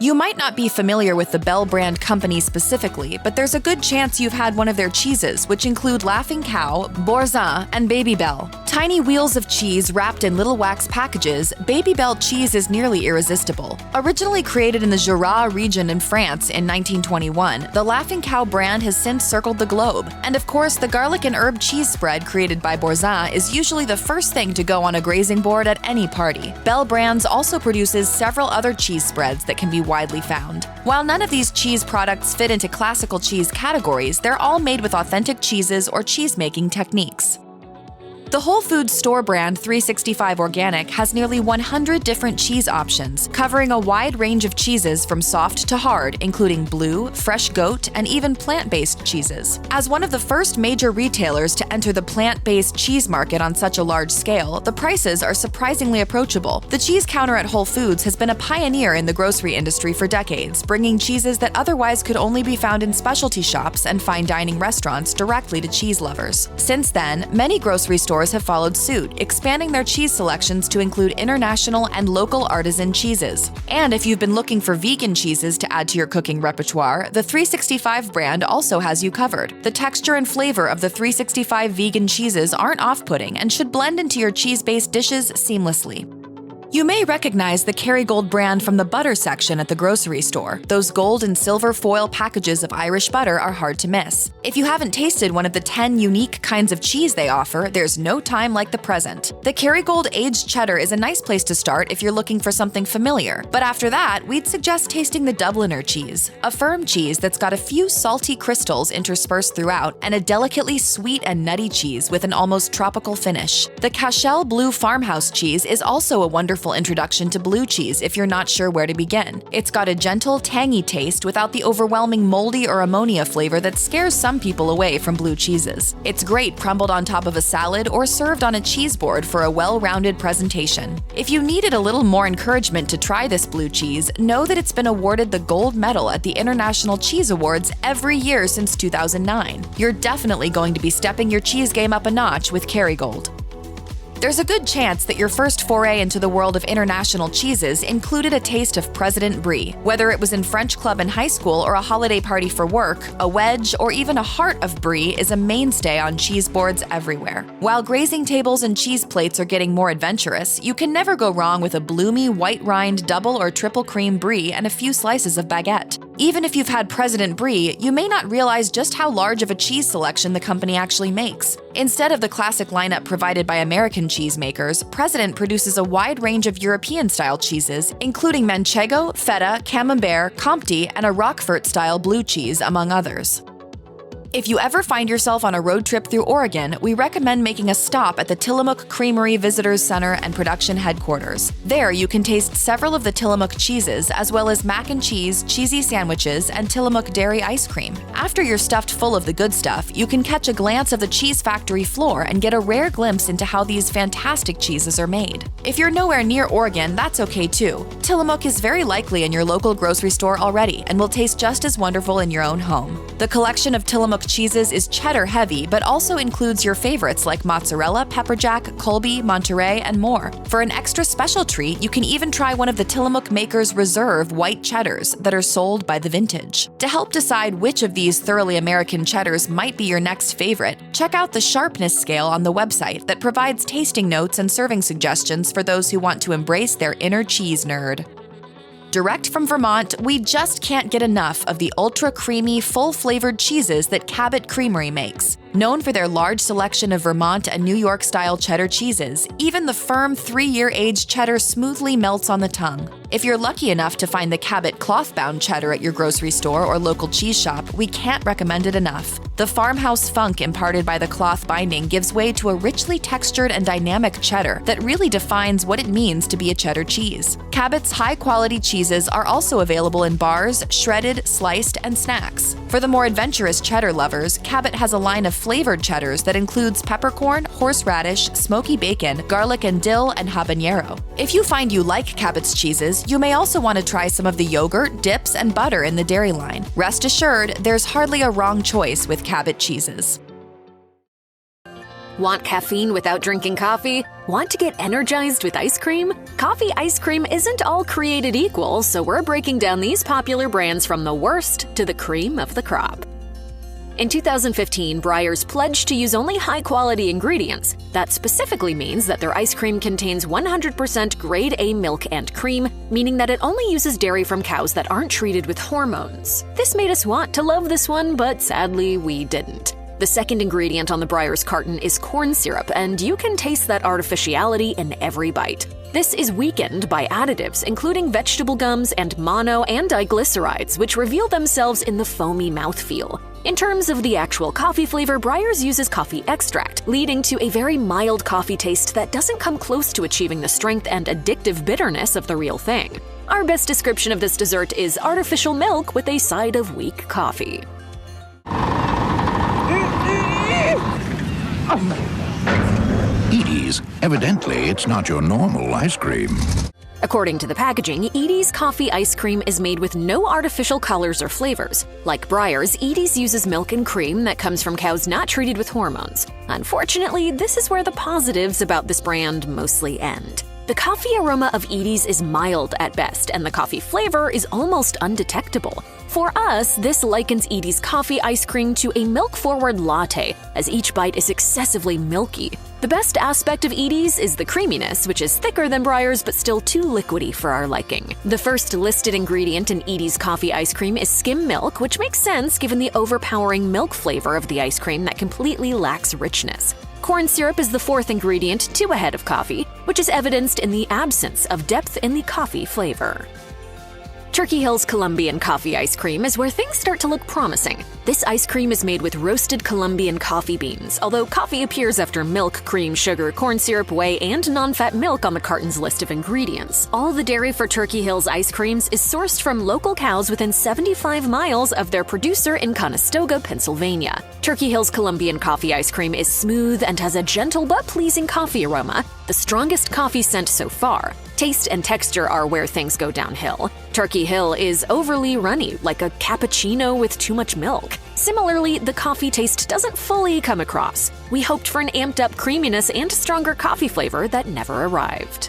You might not be familiar with the Bell brand company specifically, but there's a good chance you've had one of their cheeses, which include Laughing Cow, Bourbon, and Baby Bell. Tiny wheels of cheese wrapped in little wax packages, Baby Bell cheese is nearly irresistible. Originally created in the Jura region in France in 1921, the Laughing Cow brand has since circled the globe. And of course, the garlic and herb cheese spread created by Bourbon is usually the first thing to go on a grazing board at any party. Bell Brands also produces several other cheese spreads that can be widely found. While none of these cheese products fit into classical cheese categories, they're all made with authentic cheeses or cheese-making techniques. The Whole Foods store brand 365 Organic has nearly 100 different cheese options, covering a wide range of cheeses from soft to hard, including blue, fresh goat, and even plant-based cheeses. As one of the first major retailers to enter the plant-based cheese market on such a large scale, the prices are surprisingly approachable. The cheese counter at Whole Foods has been a pioneer in the grocery industry for decades, bringing cheeses that otherwise could only be found in specialty shops and fine dining restaurants directly to cheese lovers. Since then, many grocery stores have followed suit, expanding their cheese selections to include international and local artisan cheeses. And if you've been looking for vegan cheeses to add to your cooking repertoire, the 365 brand also has you covered. The texture and flavor of the 365 vegan cheeses aren't off-putting and should blend into your cheese-based dishes seamlessly. You may recognize the Kerrygold brand from the butter section at the grocery store. Those gold and silver foil packages of Irish butter are hard to miss. If you haven't tasted one of the 10 unique kinds of cheese they offer, there's no time like the present. The Kerrygold aged cheddar is a nice place to start if you're looking for something familiar, but after that, we'd suggest tasting the Dubliner cheese, a firm cheese that's got a few salty crystals interspersed throughout and a delicately sweet and nutty cheese with an almost tropical finish. The Cashel Blue Farmhouse cheese is also a wonderful wonderful introduction to blue cheese if you're not sure where to begin. It's got a gentle, tangy taste without the overwhelming moldy or ammonia flavor that scares some people away from blue cheeses. It's great crumbled on top of a salad or served on a cheese board for a well-rounded presentation. If you needed a little more encouragement to try this blue cheese, know that it's been awarded the gold medal at the International Cheese Awards every year since 2009. You're definitely going to be stepping your cheese game up a notch with Kerrygold. There's a good chance that your first foray into the world of international cheeses included a taste of President Brie. Whether it was in French club in high school or a holiday party for work, a wedge or even a heart of Brie is a mainstay on cheese boards everywhere. While grazing tables and cheese plates are getting more adventurous, you can never go wrong with a bloomy white rind double or triple cream Brie and a few slices of baguette. Even if you've had President Brie, you may not realize just how large of a cheese selection the company actually makes. Instead of the classic lineup provided by American cheesemakers, President produces a wide range of European-style cheeses, including Manchego, Feta, Camembert, Comté, and a Roquefort-style blue cheese, among others. If you ever find yourself on a road trip through Oregon, we recommend making a stop at the Tillamook Creamery Visitors Center and Production Headquarters. There, you can taste several of the Tillamook cheeses, as well as mac and cheese, cheesy sandwiches, and Tillamook dairy ice cream. After you're stuffed full of the good stuff, you can catch a glance of the cheese factory floor and get a rare glimpse into how these fantastic cheeses are made. If you're nowhere near Oregon, that's okay too. Tillamook is very likely in your local grocery store already and will taste just as wonderful in your own home. The collection of Tillamook cheeses is cheddar heavy, but also includes your favorites like mozzarella, pepperjack, Colby, Monterey, and more. For an extra special treat, you can even try one of the Tillamook Maker's Reserve white cheddars that are sold by the vintage. To help decide which of these thoroughly American cheddars might be your next favorite, check out the sharpness scale on the website that provides tasting notes and serving suggestions for those who want to embrace their inner cheese nerd. Direct from Vermont, we just can't get enough of the ultra-creamy, full-flavored cheeses that Cabot Creamery makes. Known for their large selection of Vermont and New York-style cheddar cheeses, even the firm 3-year aged cheddar smoothly melts on the tongue. If you're lucky enough to find the Cabot cloth-bound cheddar at your grocery store or local cheese shop, we can't recommend it enough. The farmhouse funk imparted by the cloth binding gives way to a richly textured and dynamic cheddar that really defines what it means to be a cheddar cheese. Cabot's high-quality cheeses are also available in bars, shredded, sliced, and snacks. For the more adventurous cheddar lovers, Cabot has a line of flavored cheddars that includes peppercorn, horseradish, smoky bacon, garlic and dill, and habanero. If you find you like Cabot's cheeses, you may also want to try some of the yogurt, dips, and butter in the dairy line. Rest assured, there's hardly a wrong choice with Cabot cheeses. Want caffeine without drinking coffee? Want to get energized with ice cream? Coffee ice cream isn't all created equal, so we're breaking down these popular brands from the worst to the cream of the crop. In 2015, Breyers pledged to use only high-quality ingredients. That specifically means that their ice cream contains 100% grade A milk and cream, meaning that it only uses dairy from cows that aren't treated with hormones. This made us want to love this one, but sadly, we didn't. The second ingredient on the Breyers carton is corn syrup, and you can taste that artificiality in every bite. This is weakened by additives, including vegetable gums and mono and diglycerides, which reveal themselves in the foamy mouthfeel. In terms of the actual coffee flavor, Breyers uses coffee extract, leading to a very mild coffee taste that doesn't come close to achieving the strength and addictive bitterness of the real thing. Our best description of this dessert is artificial milk with a side of weak coffee. Edie's. Evidently, it's not your normal ice cream. According to the packaging, Edie's coffee ice cream is made with no artificial colors or flavors. Like Breyers, Edie's uses milk and cream that comes from cows not treated with hormones. Unfortunately, this is where the positives about this brand mostly end. The coffee aroma of Edie's is mild at best, and the coffee flavor is almost undetectable. For us, this likens Edie's coffee ice cream to a milk-forward latte, as each bite is excessively milky. The best aspect of Edie's is the creaminess, which is thicker than Breyers but still too liquidy for our liking. The first listed ingredient in Edie's coffee ice cream is skim milk, which makes sense given the overpowering milk flavor of the ice cream that completely lacks richness. Corn syrup is the fourth ingredient, 2 ahead of coffee, which is evidenced in the absence of depth in the coffee flavor. Turkey Hill's Colombian coffee ice cream is where things start to look promising. This ice cream is made with roasted Colombian coffee beans, although coffee appears after milk, cream, sugar, corn syrup, whey, and non-fat milk on the carton's list of ingredients. All the dairy for Turkey Hill's ice creams is sourced from local cows within 75 miles of their producer in Conestoga, Pennsylvania. Turkey Hill's Colombian coffee ice cream is smooth and has a gentle but pleasing coffee aroma, the strongest coffee scent so far. Taste and texture are where things go downhill. Turkey Hill is overly runny, like a cappuccino with too much milk. Similarly, the coffee taste doesn't fully come across. We hoped for an amped-up creaminess and stronger coffee flavor that never arrived.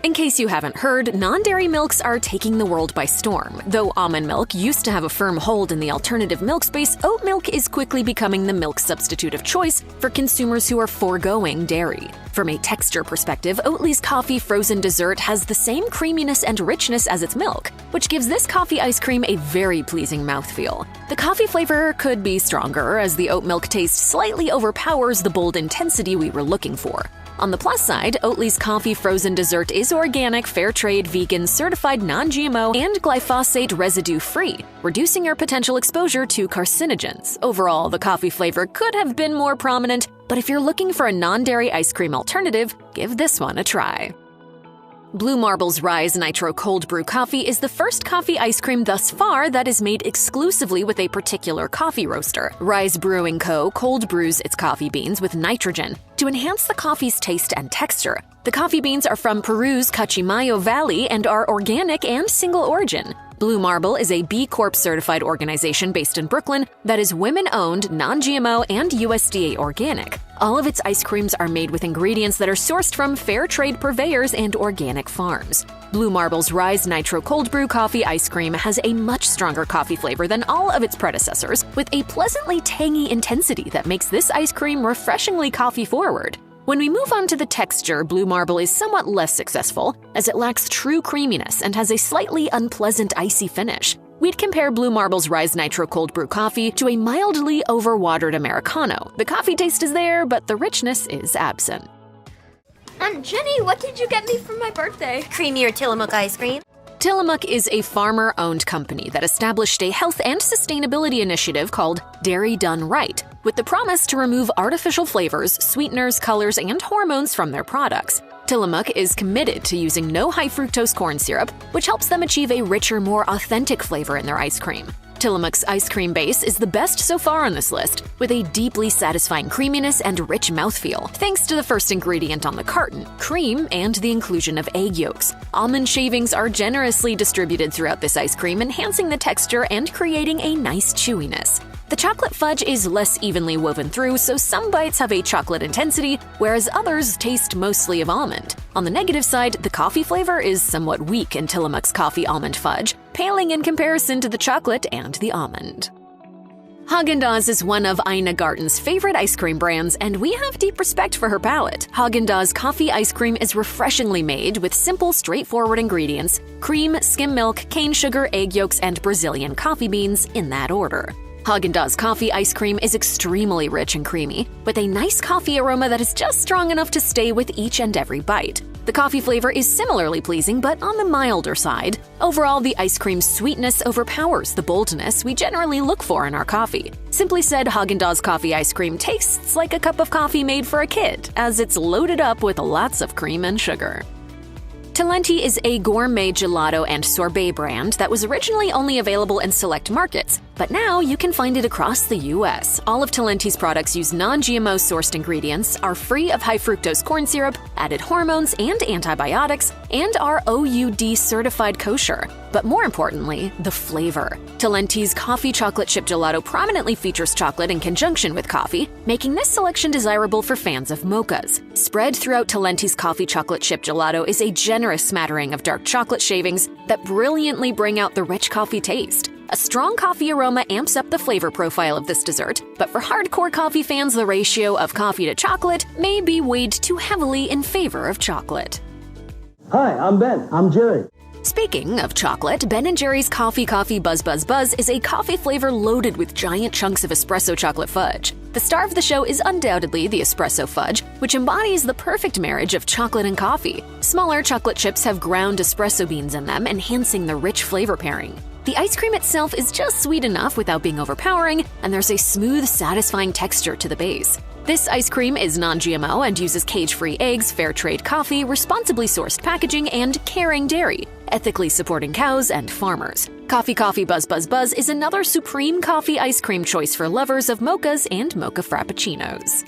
In case you haven't heard, non-dairy milks are taking the world by storm. Though almond milk used to have a firm hold in the alternative milk space, oat milk is quickly becoming the milk substitute of choice for consumers who are foregoing dairy. From a texture perspective, Oatly's coffee frozen dessert has the same creaminess and richness as its milk, which gives this coffee ice cream a very pleasing mouthfeel. The coffee flavor could be stronger, as the oat milk taste slightly overpowers the bold intensity we were looking for. On the plus side, Oatly's coffee frozen dessert is organic, fair trade, vegan, certified non-GMO, and glyphosate residue-free, reducing your potential exposure to carcinogens. Overall, the coffee flavor could have been more prominent, but if you're looking for a non-dairy ice cream alternative, give this one a try. Blue Marble's Rise Nitro Cold Brew Coffee is the first coffee ice cream thus far that is made exclusively with a particular coffee roaster. Rise Brewing Co. cold brews its coffee beans with nitrogen to enhance the coffee's taste and texture. The coffee beans are from Peru's Cachimayo Valley and are organic and single origin. Blue Marble is a B Corp certified organization based in Brooklyn that is women-owned, non-GMO, and USDA organic. All of its ice creams are made with ingredients that are sourced from fair trade purveyors and organic farms. Blue Marble's Rise Nitro Cold Brew Coffee ice cream has a much stronger coffee flavor than all of its predecessors, with a pleasantly tangy intensity that makes this ice cream refreshingly coffee-forward. When we move on to the texture, Blue Marble is somewhat less successful, as it lacks true creaminess and has a slightly unpleasant icy finish. We'd compare Blue Marble's Rise Nitro Cold Brew Coffee to a mildly overwatered Americano. The coffee taste is there, but the richness is absent. Aunt Jenny, what did you get me for my birthday? Creamier Tillamook ice cream. Tillamook is a farmer-owned company that established a health and sustainability initiative called Dairy Done Right, with the promise to remove artificial flavors, sweeteners, colors, and hormones from their products. Tillamook is committed to using no high-fructose corn syrup, which helps them achieve a richer, more authentic flavor in their ice cream. Tillamook's ice cream base is the best so far on this list, with a deeply satisfying creaminess and rich mouthfeel, thanks to the first ingredient on the carton, cream, and the inclusion of egg yolks. Almond shavings are generously distributed throughout this ice cream, enhancing the texture and creating a nice chewiness. The chocolate fudge is less evenly woven through, so some bites have a chocolate intensity, whereas others taste mostly of almond. On the negative side, the coffee flavor is somewhat weak in Tillamook's coffee almond fudge, paling in comparison to the chocolate and the almond. Haagen-Dazs is one of Ina Garten's favorite ice cream brands, and we have deep respect for her palate. Haagen-Dazs coffee ice cream is refreshingly made with simple, straightforward ingredients: cream, skim milk, cane sugar, egg yolks, and Brazilian coffee beans in that order. Haagen-Dazs coffee ice cream is extremely rich and creamy, with a nice coffee aroma that is just strong enough to stay with each and every bite. The coffee flavor is similarly pleasing, but on the milder side. Overall, the ice cream's sweetness overpowers the boldness we generally look for in our coffee. Simply said, Haagen-Dazs coffee ice cream tastes like a cup of coffee made for a kid, as it's loaded up with lots of cream and sugar. Talenti is a gourmet gelato and sorbet brand that was originally only available in select markets, but now you can find it across the U.S. All of Talenti's products use non-GMO sourced ingredients, are free of high-fructose corn syrup, added hormones, and antibiotics, and are OUD certified kosher. But more importantly, the flavor. Talenti's coffee chocolate chip gelato prominently features chocolate in conjunction with coffee, making this selection desirable for fans of mochas. Spread throughout Talenti's coffee chocolate chip gelato is a generous smattering of dark chocolate shavings that brilliantly bring out the rich coffee taste. A strong coffee aroma amps up the flavor profile of this dessert, but for hardcore coffee fans, the ratio of coffee to chocolate may be weighed too heavily in favor of chocolate. Hi, I'm Ben. I'm Jerry. Speaking of chocolate, Ben & Jerry's Coffee Buzz Buzz Buzz is a coffee flavor loaded with giant chunks of espresso chocolate fudge. The star of the show is undoubtedly the espresso fudge, which embodies the perfect marriage of chocolate and coffee. Smaller chocolate chips have ground espresso beans in them, enhancing the rich flavor pairing. The ice cream itself is just sweet enough without being overpowering, and there's a smooth, satisfying texture to the base. This ice cream is non-GMO and uses cage-free eggs, fair trade coffee, responsibly sourced packaging, and caring dairy, ethically supporting cows and farmers. Coffee Coffee Buzz Buzz Buzz is another supreme coffee ice cream choice for lovers of mochas and mocha frappuccinos.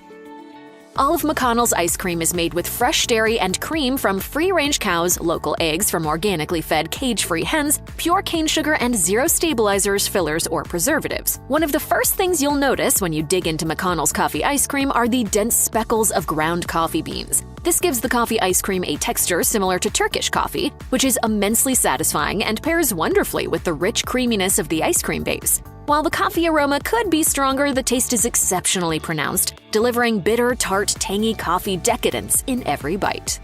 Olive McConnell's ice cream is made with fresh dairy and cream from free-range cows, local eggs from organically fed cage-free hens, pure cane sugar, and zero stabilizers, fillers, or preservatives. One of the first things you'll notice when you dig into McConnell's coffee ice cream are the dense speckles of ground coffee beans. This gives the coffee ice cream a texture similar to Turkish coffee, which is immensely satisfying and pairs wonderfully with the rich creaminess of the ice cream base. While the coffee aroma could be stronger, the taste is exceptionally pronounced, delivering bitter, tart, tangy coffee decadence in every bite.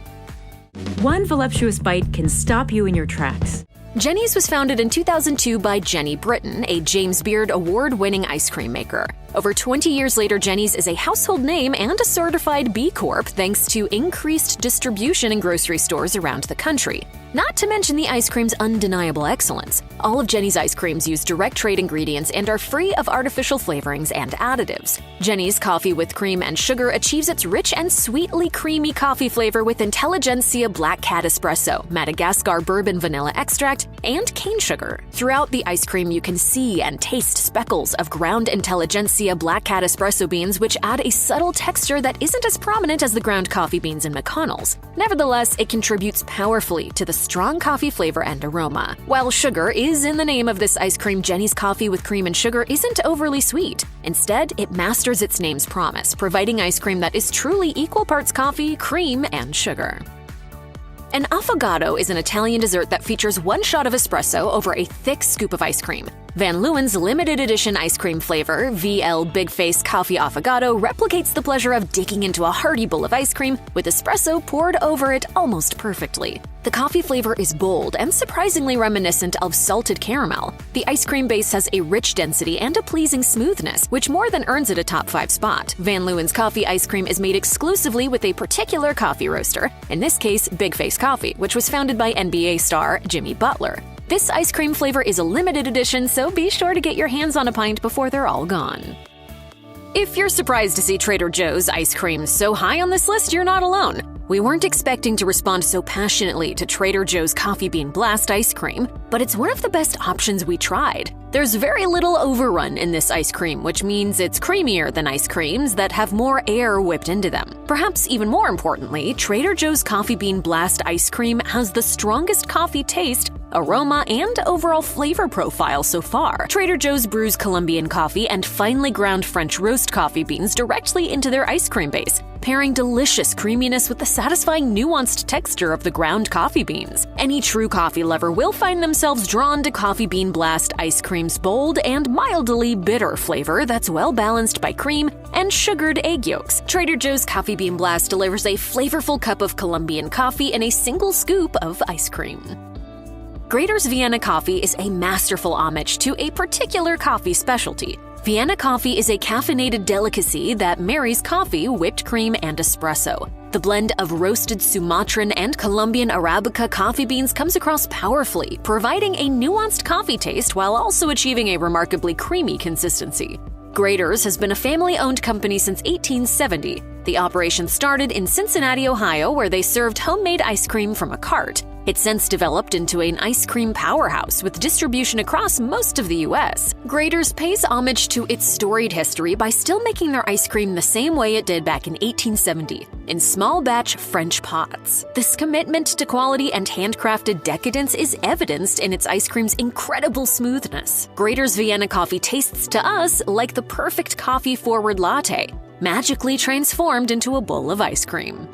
One voluptuous bite can stop you in your tracks. Jenny's was founded in 2002 by Jenny Britton, a James Beard award-winning ice cream maker. Over 20 years later, Jenny's is a household name and a certified B Corp thanks to increased distribution in grocery stores around the country. Not to mention the ice cream's undeniable excellence. All of Jenny's ice creams use direct trade ingredients and are free of artificial flavorings and additives. Jenny's coffee with cream and sugar achieves its rich and sweetly creamy coffee flavor with Intelligentsia Black Cat Espresso, Madagascar Bourbon Vanilla Extract, and cane sugar. Throughout the ice cream, you can see and taste speckles of ground Intelligentsia Black Cat Espresso beans, which add a subtle texture that isn't as prominent as the ground coffee beans in McConnell's. Nevertheless, it contributes powerfully to the strong coffee flavor and aroma. While sugar is in the name of this ice cream, Jenny's coffee with cream and sugar isn't overly sweet. Instead, it masters its name's promise, providing ice cream that is truly equal parts coffee, cream, and sugar. An affogato is an Italian dessert that features one shot of espresso over a thick scoop of ice cream. Van Leeuwen's limited edition ice cream flavor, VL Big Face Coffee Affogato, replicates the pleasure of digging into a hearty bowl of ice cream with espresso poured over it almost perfectly. The coffee flavor is bold and surprisingly reminiscent of salted caramel. The ice cream base has a rich density and a pleasing smoothness, which more than earns it a top 5 spot. Van Leeuwen's coffee ice cream is made exclusively with a particular coffee roaster, in this case, Big Face Coffee, which was founded by NBA star Jimmy Butler. This ice cream flavor is a limited edition, so be sure to get your hands on a pint before they're all gone. If you're surprised to see Trader Joe's ice cream so high on this list, you're not alone. We weren't expecting to respond so passionately to Trader Joe's Coffee Bean Blast ice cream, but it's one of the best options we tried. There's very little overrun in this ice cream, which means it's creamier than ice creams that have more air whipped into them. Perhaps even more importantly, Trader Joe's Coffee Bean Blast ice cream has the strongest coffee taste, aroma, and overall flavor profile so far. Trader Joe's brews Colombian coffee and finely ground French roast coffee beans directly into their ice cream base, pairing delicious creaminess with the satisfying nuanced texture of the ground coffee beans. Any true coffee lover will find themselves drawn to Coffee Bean Blast ice cream's bold and mildly bitter flavor that's well balanced by cream and sugared egg yolks. Trader Joe's Coffee Bean Blast delivers a flavorful cup of Colombian coffee in a single scoop of ice cream. Graeter's Vienna Coffee is a masterful homage to a particular coffee specialty. Vienna coffee is a caffeinated delicacy that marries coffee, whipped cream, and espresso. The blend of roasted Sumatran and Colombian Arabica coffee beans comes across powerfully, providing a nuanced coffee taste while also achieving a remarkably creamy consistency. Graeter's has been a family-owned company since 1870. The operation started in Cincinnati, Ohio, where they served homemade ice cream from a cart. It's since developed into an ice cream powerhouse with distribution across most of the U.S. Graeter's pays homage to its storied history by still making their ice cream the same way it did back in 1870, in small batch French pots. This commitment to quality and handcrafted decadence is evidenced in its ice cream's incredible smoothness. Graeter's Vienna coffee tastes to us like the perfect coffee-forward latte, magically transformed into a bowl of ice cream.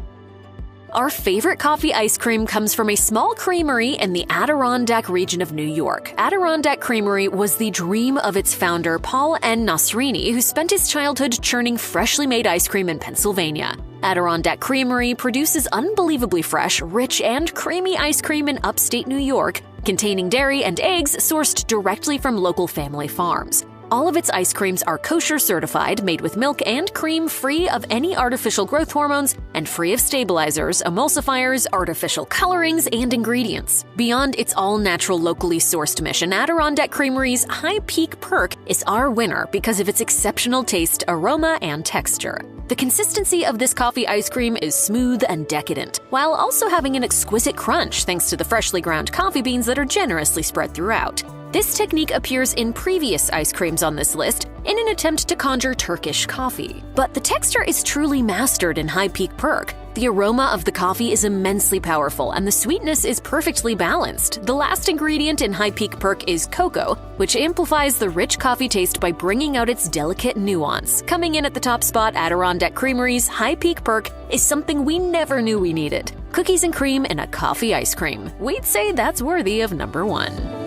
Our favorite coffee ice cream comes from a small creamery in the Adirondack region of New York. Adirondack Creamery was the dream of its founder, Paul N. Nasrini, who spent his childhood churning freshly made ice cream in Pennsylvania. Adirondack Creamery produces unbelievably fresh, rich, and creamy ice cream in upstate New York, containing dairy and eggs sourced directly from local family farms. All of its ice creams are kosher certified, made with milk and cream free of any artificial growth hormones and free of stabilizers, emulsifiers, artificial colorings, and ingredients. Beyond its all-natural, locally sourced mission, Adirondack Creamery's High Peak Perk is our winner because of its exceptional taste, aroma, and texture. The consistency of this coffee ice cream is smooth and decadent, while also having an exquisite crunch thanks to the freshly ground coffee beans that are generously spread throughout. This technique appears in previous ice creams on this list in an attempt to conjure Turkish coffee. But the texture is truly mastered in High Peak Perk. The aroma of the coffee is immensely powerful, and the sweetness is perfectly balanced. The last ingredient in High Peak Perk is cocoa, which amplifies the rich coffee taste by bringing out its delicate nuance. Coming in at the top spot, Adirondack Creamery's High Peak Perk is something we never knew we needed. Cookies and cream in a coffee ice cream. We'd say that's worthy of number 1.